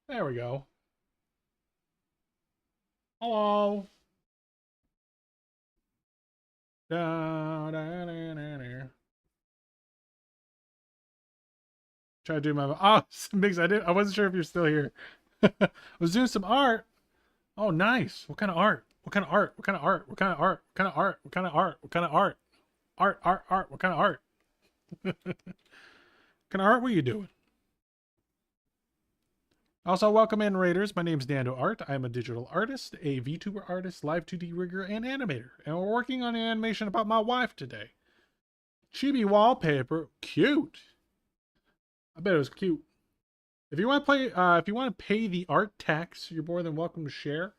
There we go. Hello. Da, da, da, da, da. Try to do my Mix. I wasn't sure if you're still here. I was doing some art. Oh, nice. What kind of art? What kind of art? What kind of art? What kind of art? What kind of art? What kind of art? What kind of art? Art. What kind of art? What kind of art were you doing? Also, welcome in, Raiders. My name's Nando Art. I'm a digital artist, a VTuber artist, live 2D rigger, and animator. And we're working on an animation about my wife today. Chibi wallpaper. Cute. I bet it was cute. If you want to play, if you want to pay the art tax, you're more than welcome to share.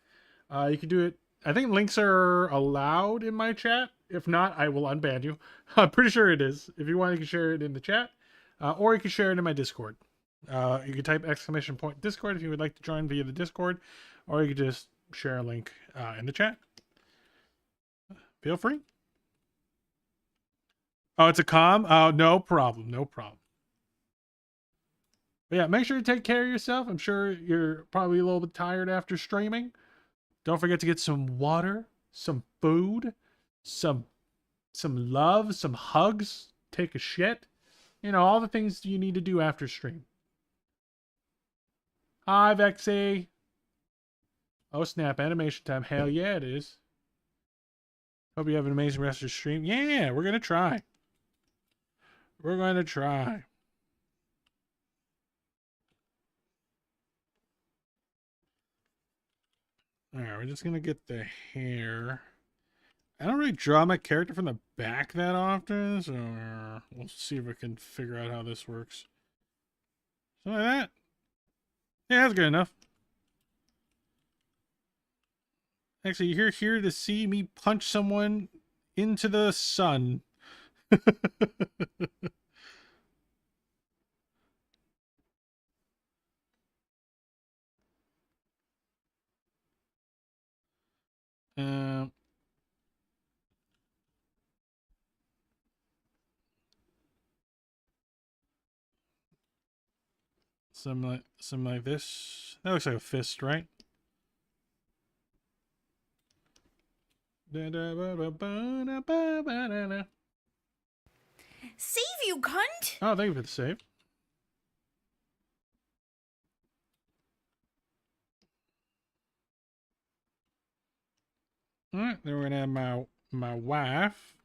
You can do it. I think links are allowed in my chat. If not, I will unban you. I'm pretty sure it is. If you want, you can share it in the chat, or you can share it in my Discord. You can type ! Discord if you would like to join via the Discord, or you can just share a link in the chat. Feel free. Oh, it's a comm? Oh, no problem. No problem. But yeah, make sure to take care of yourself. I'm sure you're probably a little bit tired after streaming. Don't forget to get some water, some food, some love, some hugs, take a shit. You know, all the things you need to do after stream. Hi, Vexy. Oh, snap. Animation time. Hell yeah, it is. Hope you have an amazing rest of your stream. Yeah, we're going to try. We're going to try. Alright, we're just going to get the hair. I don't really draw my character from the back that often, so we'll see if we can figure out how this works. Something like that. Yeah, that's good enough. Actually, you're here to see me punch someone into the sun. um, something like this. That looks like a fist, right? Save you, cunt! Oh, thank you for the save. Alright, then we're gonna have my wife.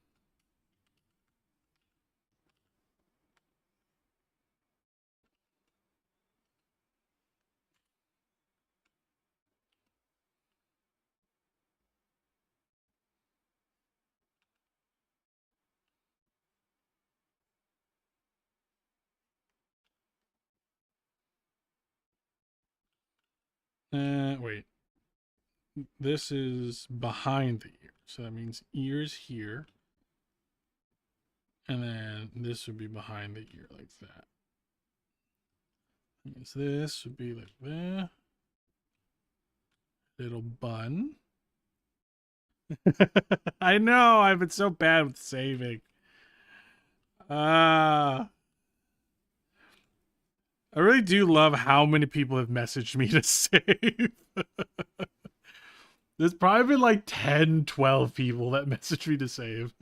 Wait. This is behind the ear. So that means ears here. And then this would be behind the ear like that. That means this would be like that. Little bun. I know, I've been so bad with saving. I really do love how many people have messaged me to save. There's probably been like 10, 12 people that messaged me to save.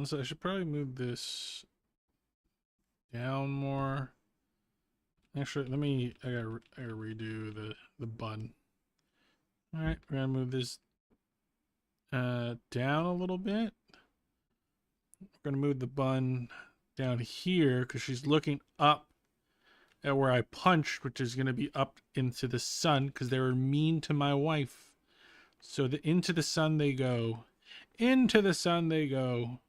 So I should probably move this down more. Actually, I gotta redo the bun. All right, we're gonna move this down a little bit. We're gonna move the bun down here because she's looking up at where I punched, which is gonna be up into the sun because they were mean to my wife. So into the sun they go. Into the sun they go.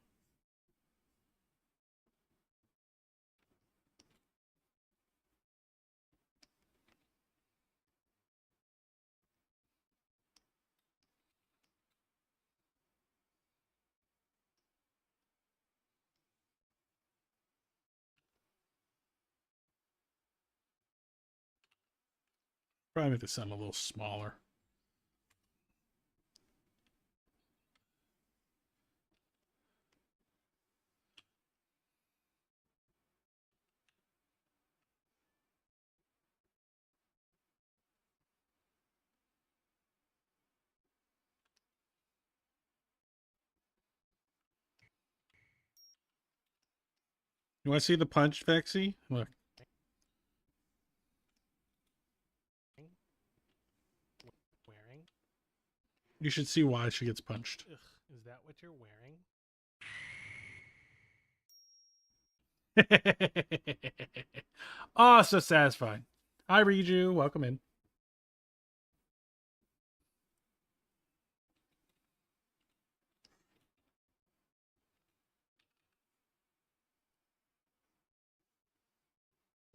Probably make the sun a little smaller. You want to see the punch, Vexy? Look. Wearing? You should see why she gets punched. Ugh, is that what you're wearing? Oh, so satisfying. Hi, Reju. Welcome in.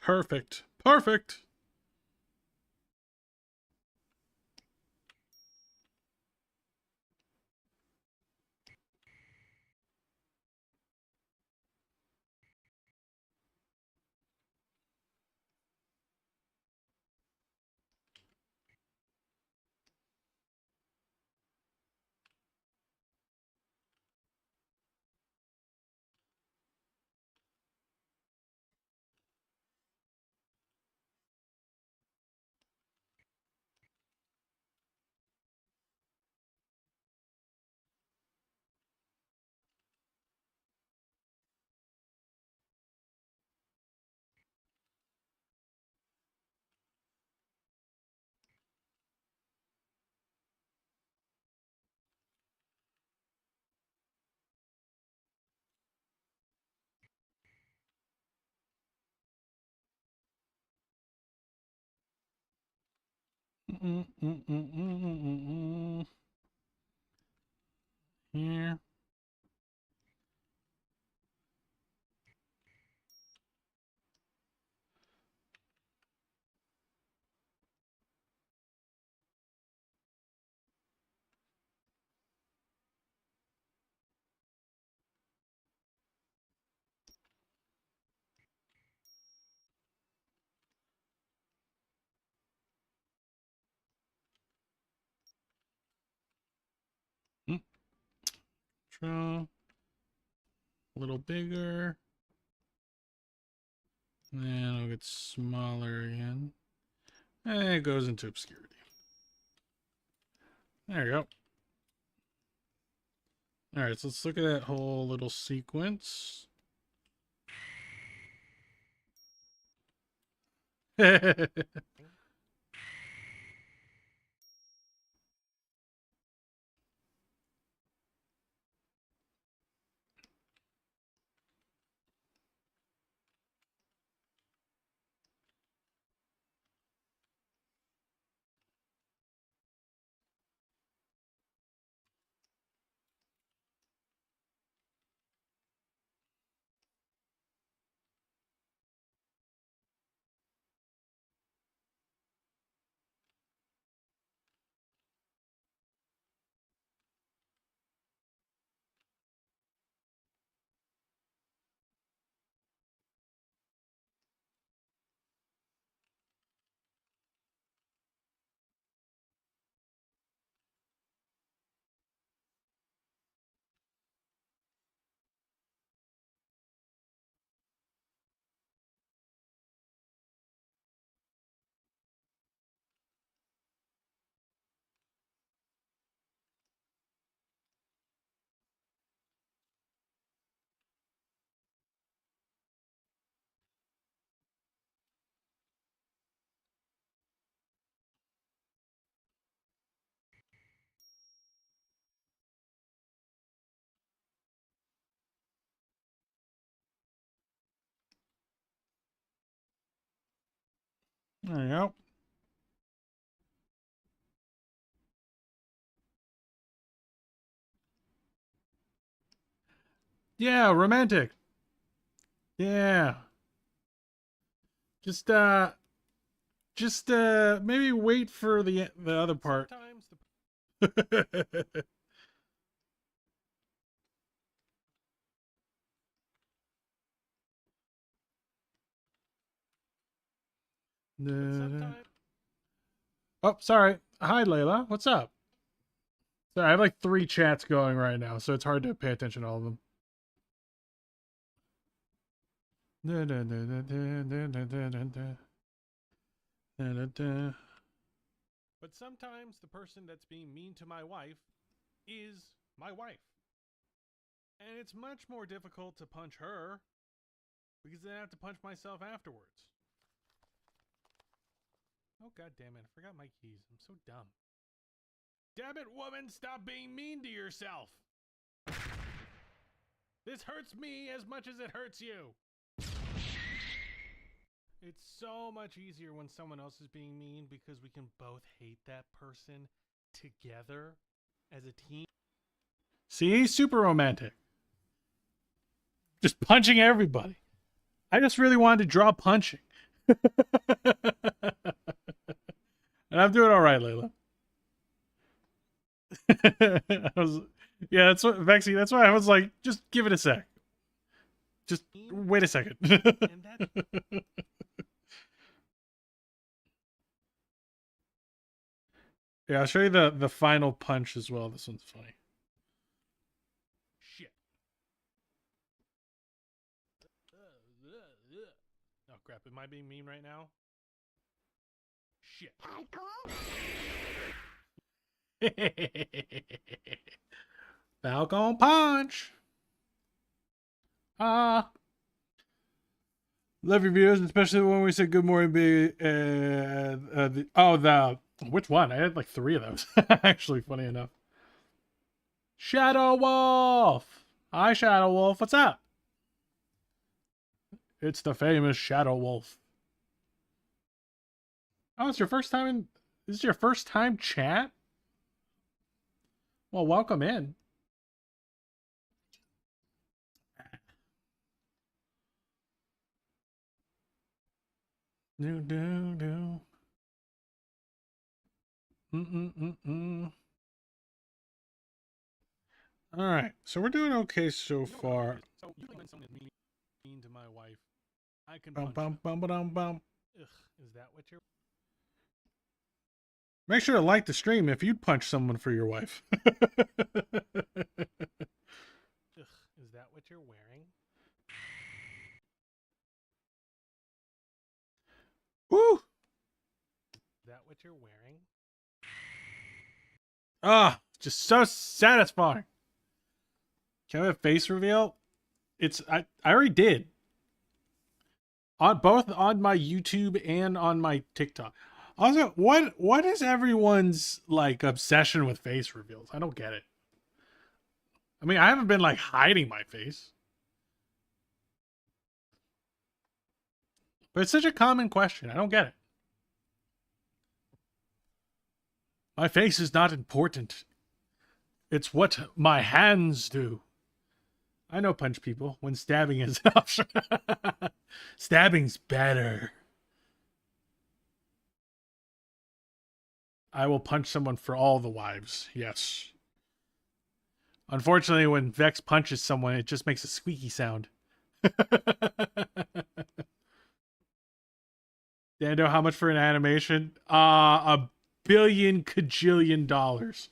Perfect. Perfect. Here. Draw. A little bigger. Then it'll get smaller again. And it goes into obscurity. There you go. All right, so let's look at that whole little sequence. There you go. Yeah, romantic. Yeah. Just maybe wait for the other part. Sometimes the sometimes Oh, sorry. Hi, Layla. What's up? Sorry, I have like 3 chats going right now, so it's hard to pay attention to all of them. But sometimes the person that's being mean to my wife is my wife. And it's much more difficult to punch her because then I have to punch myself afterwards. Oh, god damn it. I forgot my keys. I'm so dumb. Damn it, woman, stop being mean to yourself. This hurts me as much as it hurts you. It's so much easier when someone else is being mean because we can both hate that person together as a team. See, super romantic. Just punching everybody. I just really wanted to draw punching. And I'm doing all right, Layla. Yeah, that's what, Vexy, that's why I was like, just give it a sec. Just wait a second. And that's Yeah, I'll show you the final punch as well. This one's funny. shit. Oh crap, am I being mean right now? Shit. Falcon punch. Love your videos, especially when we said good morning, big. Which one? I had like 3 of those. Actually, funny enough. Shadow Wolf. Hi, Shadow Wolf. What's up? It's the famous Shadow Wolf. Oh, it's your first time in. This is your first time chat? Well, welcome in. Do. All right, so we're doing okay so far. So usually when someone is mean to my wife, I can Bum, punch bum, them. bum. Ugh, is that what you're... Make sure to like the stream if you'd punch someone for your wife. Ugh, is that what you're wearing? Woo! Is that what you're wearing? Ah, just so satisfying. Can I have a face reveal? I already did. On both on my YouTube and on my TikTok. Also, what is everyone's like obsession with face reveals? I don't get it. I mean, I haven't been like hiding my face. But it's such a common question. I don't get it. My face is not important. It's what my hands do. I know punch people when stabbing is an option. Stabbing's better. I will punch someone for all the wives. Yes. Unfortunately, when Vex punches someone, it just makes a squeaky sound. Dando, how much for an animation? $1 billion kajillion dollars.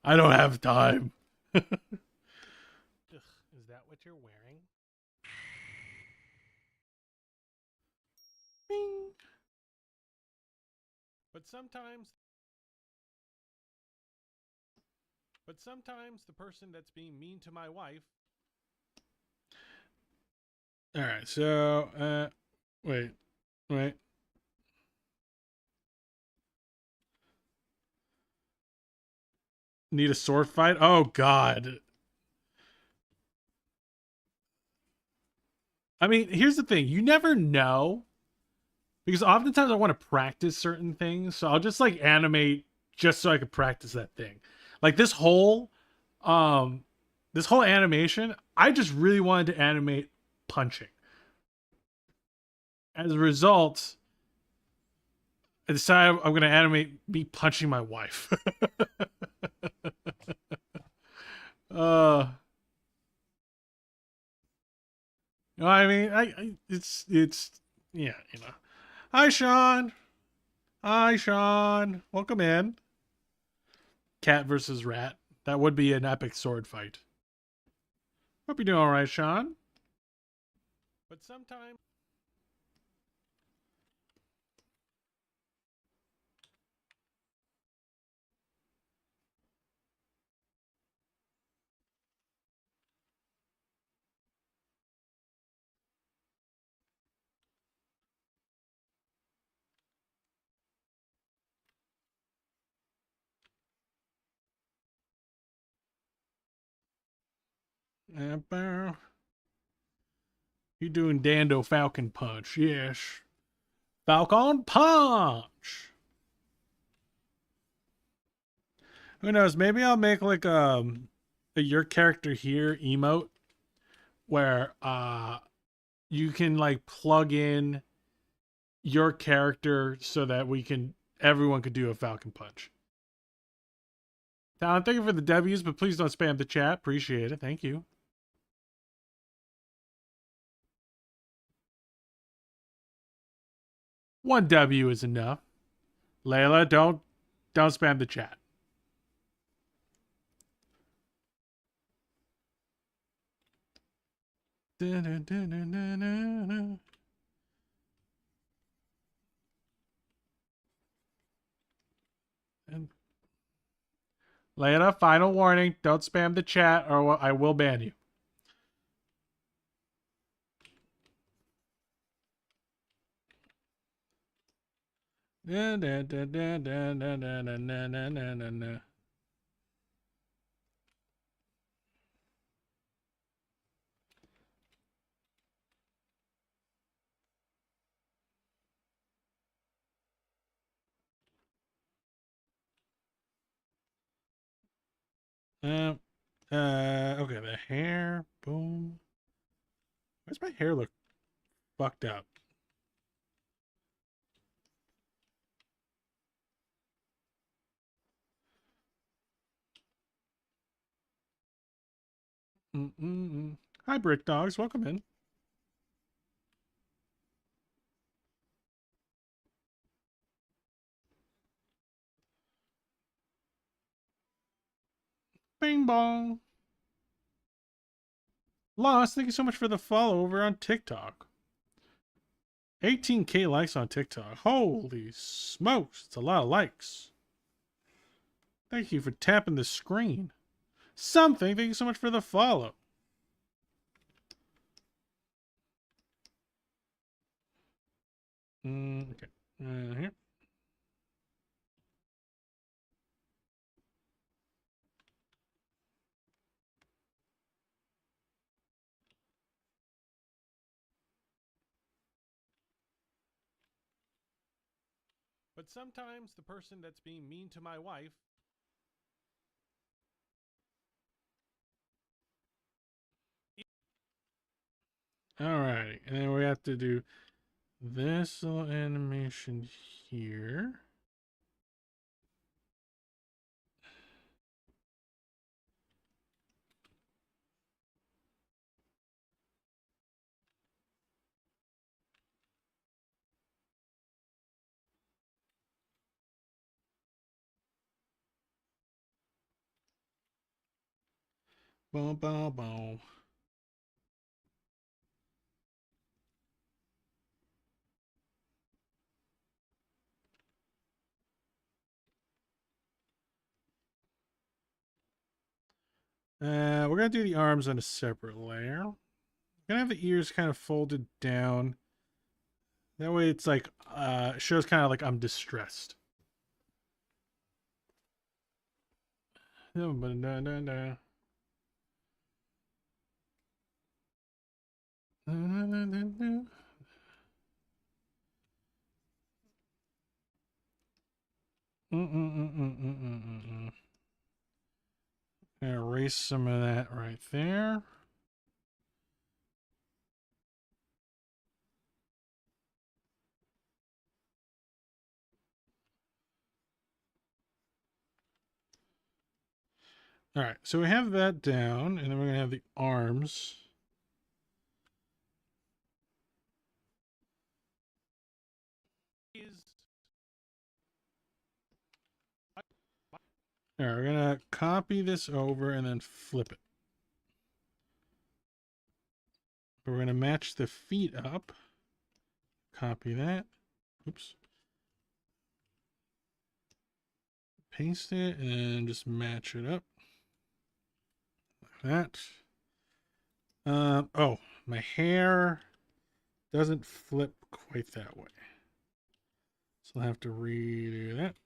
I don't have time. Ugh, is that what you're wearing? Bing. But sometimes the person that's being mean to my wife... All right, so wait. Need a sword fight? Oh God. I mean, here's the thing. You never know. Because oftentimes I want to practice certain things. So I'll just like animate just so I can practice that thing. Like this whole this whole animation, I just really wanted to animate punching. As a result, I decided I'm going to animate me punching my wife. You know what I mean? It's yeah, you know. Hi, Sean. Hi, Sean. Welcome in. Cat versus rat. That would be an epic sword fight. Hope you're doing all right, Sean. But sometimes You doing Dando Falcon Punch? Yes. Falcon Punch. Who knows? Maybe I'll make like a your character here emote where you can like plug in your character so that everyone could do a Falcon Punch. Talon, thank you for the W's, but please don't spam the chat. Appreciate it. Thank you. One W is enough. Layla, don't spam the chat. Layla, final warning. Don't spam the chat or I will ban you. Okay, the hair, boom. Why does my hair look fucked up? Hi, Brick Dogs. Welcome in. Bing bong. Lost, thank you so much for the follow over on TikTok. 18K likes on TikTok. Holy smokes. It's a lot of likes. Thank you for tapping the screen. Something, thank you so much for the follow. Okay. Here. But sometimes the person that's being mean to my wife Alright, and then we have to do this little animation here. Boom, boom, boom. We're going to do the arms on a separate layer. I'm going to have the ears kind of folded down. That way it's like, shows kind of like I'm distressed. erase some of that right there. All right, so we have that down, and then we're going to have the arms. All right, we're going to copy this over and then flip it. We're going to match the feet up. Copy that. Oops. Paste it and just match it up. Like that. Oh, my hair doesn't flip quite that way. So I'll have to redo that.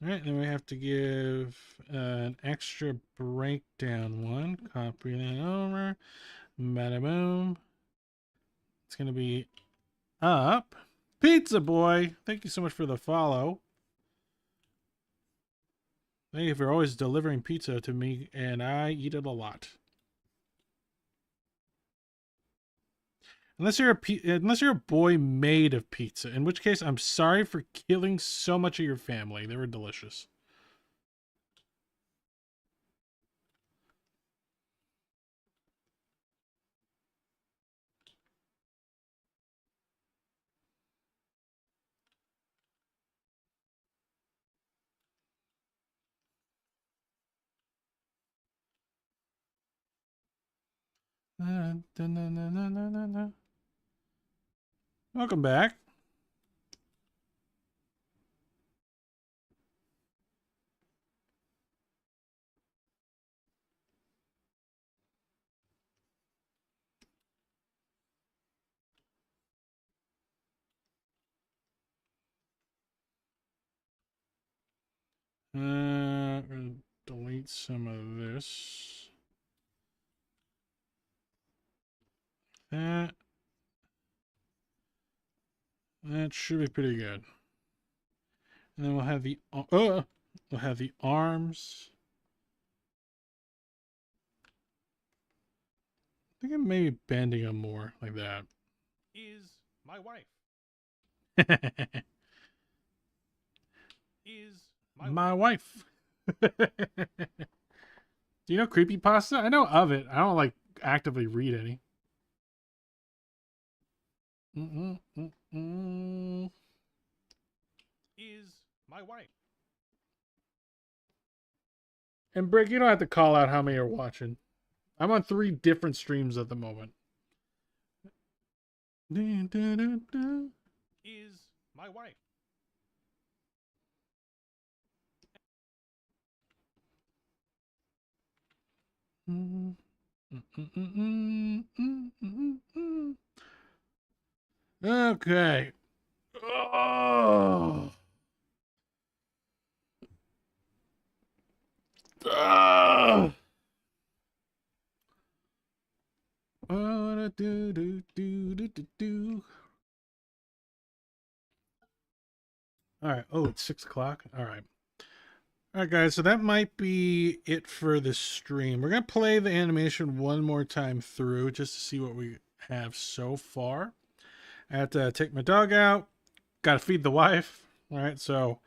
All right, then we have to give an extra breakdown one. Copy that over. Bada boom. It's going to be up. Pizza Boy, thank you so much for the follow. Thank you for always delivering pizza to me, and I eat it a lot. Unless you're a boy made of pizza, in which case I'm sorry for killing so much of your family. They were delicious. Welcome back. We're gonna delete some of this. That should be pretty good. And then we'll have the arms. I think I'm maybe bending them more like that. Is my wife. Is my wife. Do you know creepypasta? I know of it. I don't like actively read any. Is my wife. And Brick, you don't have to call out how many are watching. I'm on 3 different streams at the moment. Is my wife. Okay. Oh. All right. Oh, it's 6 o'clock. All right. All right, guys. So that might be it for the stream. We're gonna play the animation one more time through just to see what we have so far. I have to take my dog out. Got to feed the wife. All right. So,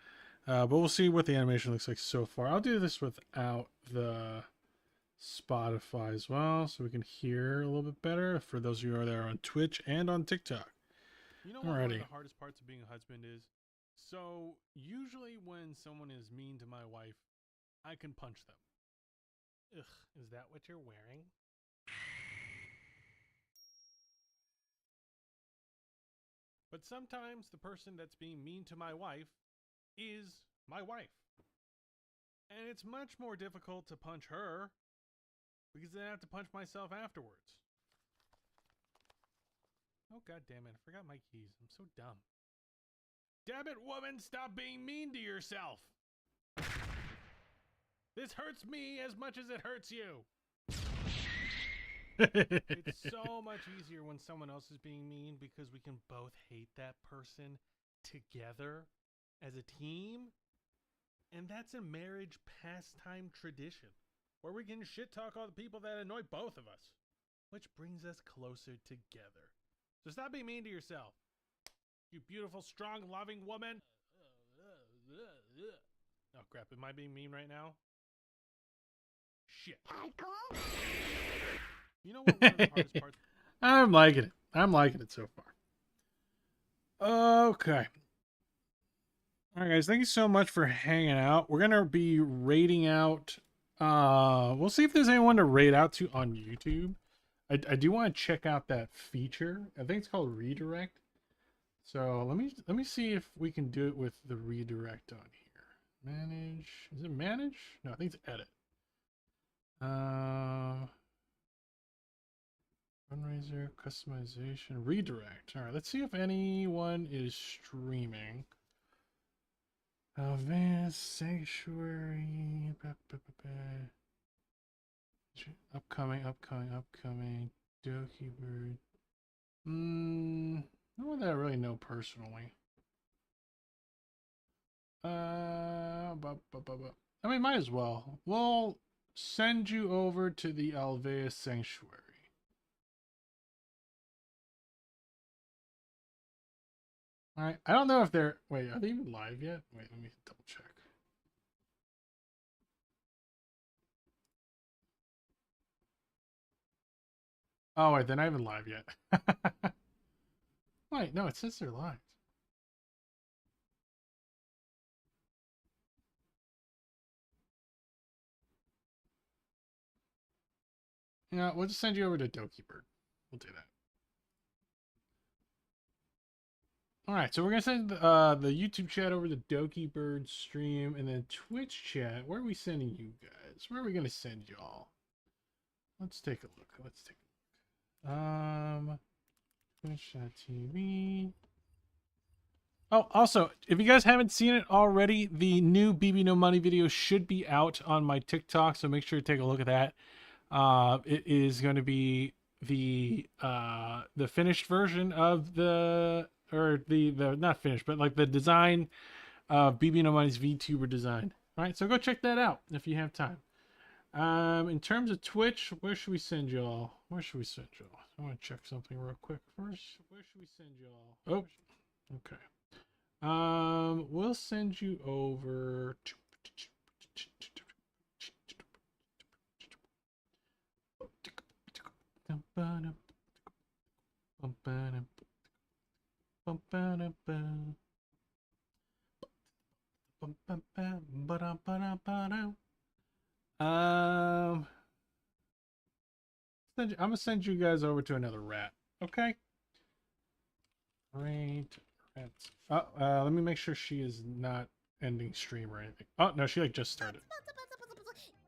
but we'll see what the animation looks like so far. I'll do this without the Spotify as well, so we can hear a little bit better for those of you who are there on Twitch and on TikTok. You know what one of the hardest parts of being a husband is? So, usually when someone is mean to my wife, I can punch them. Ugh, is that what you're wearing? But sometimes the person that's being mean to my wife is my wife. And it's much more difficult to punch her because then I have to punch myself afterwards. Oh, god damn it. I forgot my keys. I'm so dumb. Damn it, woman, stop being mean to yourself. This hurts me as much as it hurts you. It's so much easier when someone else is being mean because we can both hate that person together as a team. And that's a marriage pastime tradition where we can shit talk all the people that annoy both of us, which brings us closer together. So stop being mean to yourself, you beautiful, strong, loving woman. Oh crap, am I being mean right now? Shit. You know what one of the hardest parts? I'm liking it. I'm liking it so far. Okay. All right, guys. Thank you so much for hanging out. We're gonna be rating out. We'll see if there's anyone to rate out to on YouTube. I do want to check out that feature. I think it's called redirect. So let me see if we can do it with the redirect on here. Manage. Is it manage? No, I think it's edit. Fundraiser, customization, redirect. All right, let's see if anyone is streaming. Advanced Sanctuary. Upcoming. Doki Bird. No one that I really know personally. I mean, might as well. We'll send you over to the Alveus Sanctuary. Alright, I don't know if they're... Wait, are they even live yet? Wait, let me double check. Oh, wait, they're not even live yet. Wait, no, it says they're live. Yeah, we'll just send you over to Doki Bird. We'll do that. Alright, so we're going to send the YouTube chat over to Doki Bird stream, and then Twitch chat. Where are we sending you guys? Where are we going to send y'all? Let's take a look. Twitch.tv. Oh, also, if you guys haven't seen it already, the new BB No Money video should be out on my TikTok, so make sure to take a look at that. It is going to be the finished version of the not finished, but like the design of BB No Money's VTuber design. All right, so go check that out if you have time. In terms of Twitch, where should we send y'all? I want to check something real quick first. Where should we send y'all? Oh, okay. We'll send you over to I'm gonna send you guys over to another rat. Okay. Great. Rats. Let me make sure she is not ending stream or anything. Oh no, she like just started.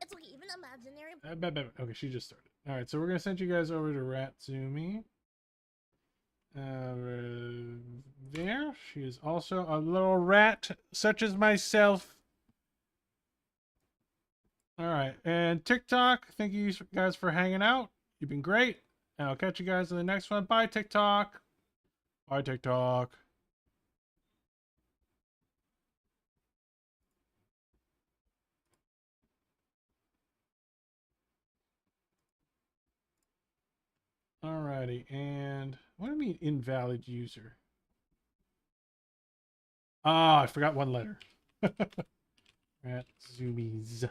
It's okay, even imaginary. Okay, she just started. All right, so we're gonna send you guys over to Ratsumi. There, she is also a little rat, such as myself. All right, and TikTok. Thank you guys for hanging out. You've been great, and I'll catch you guys in the next one. Bye, TikTok. Bye, TikTok. Alrighty, and what do you mean invalid user? Ah, I forgot one letter. Rat zoomies.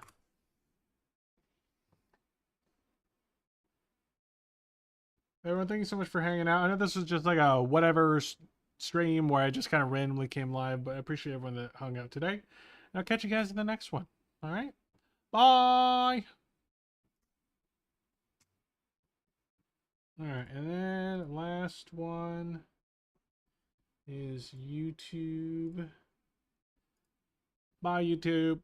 Everyone, thank you so much for hanging out. I know this was just like a whatever stream where I just kind of randomly came live, but I appreciate everyone that hung out today. And I'll catch you guys in the next one. All right. Bye. All right, and then last one is YouTube. Bye, YouTube.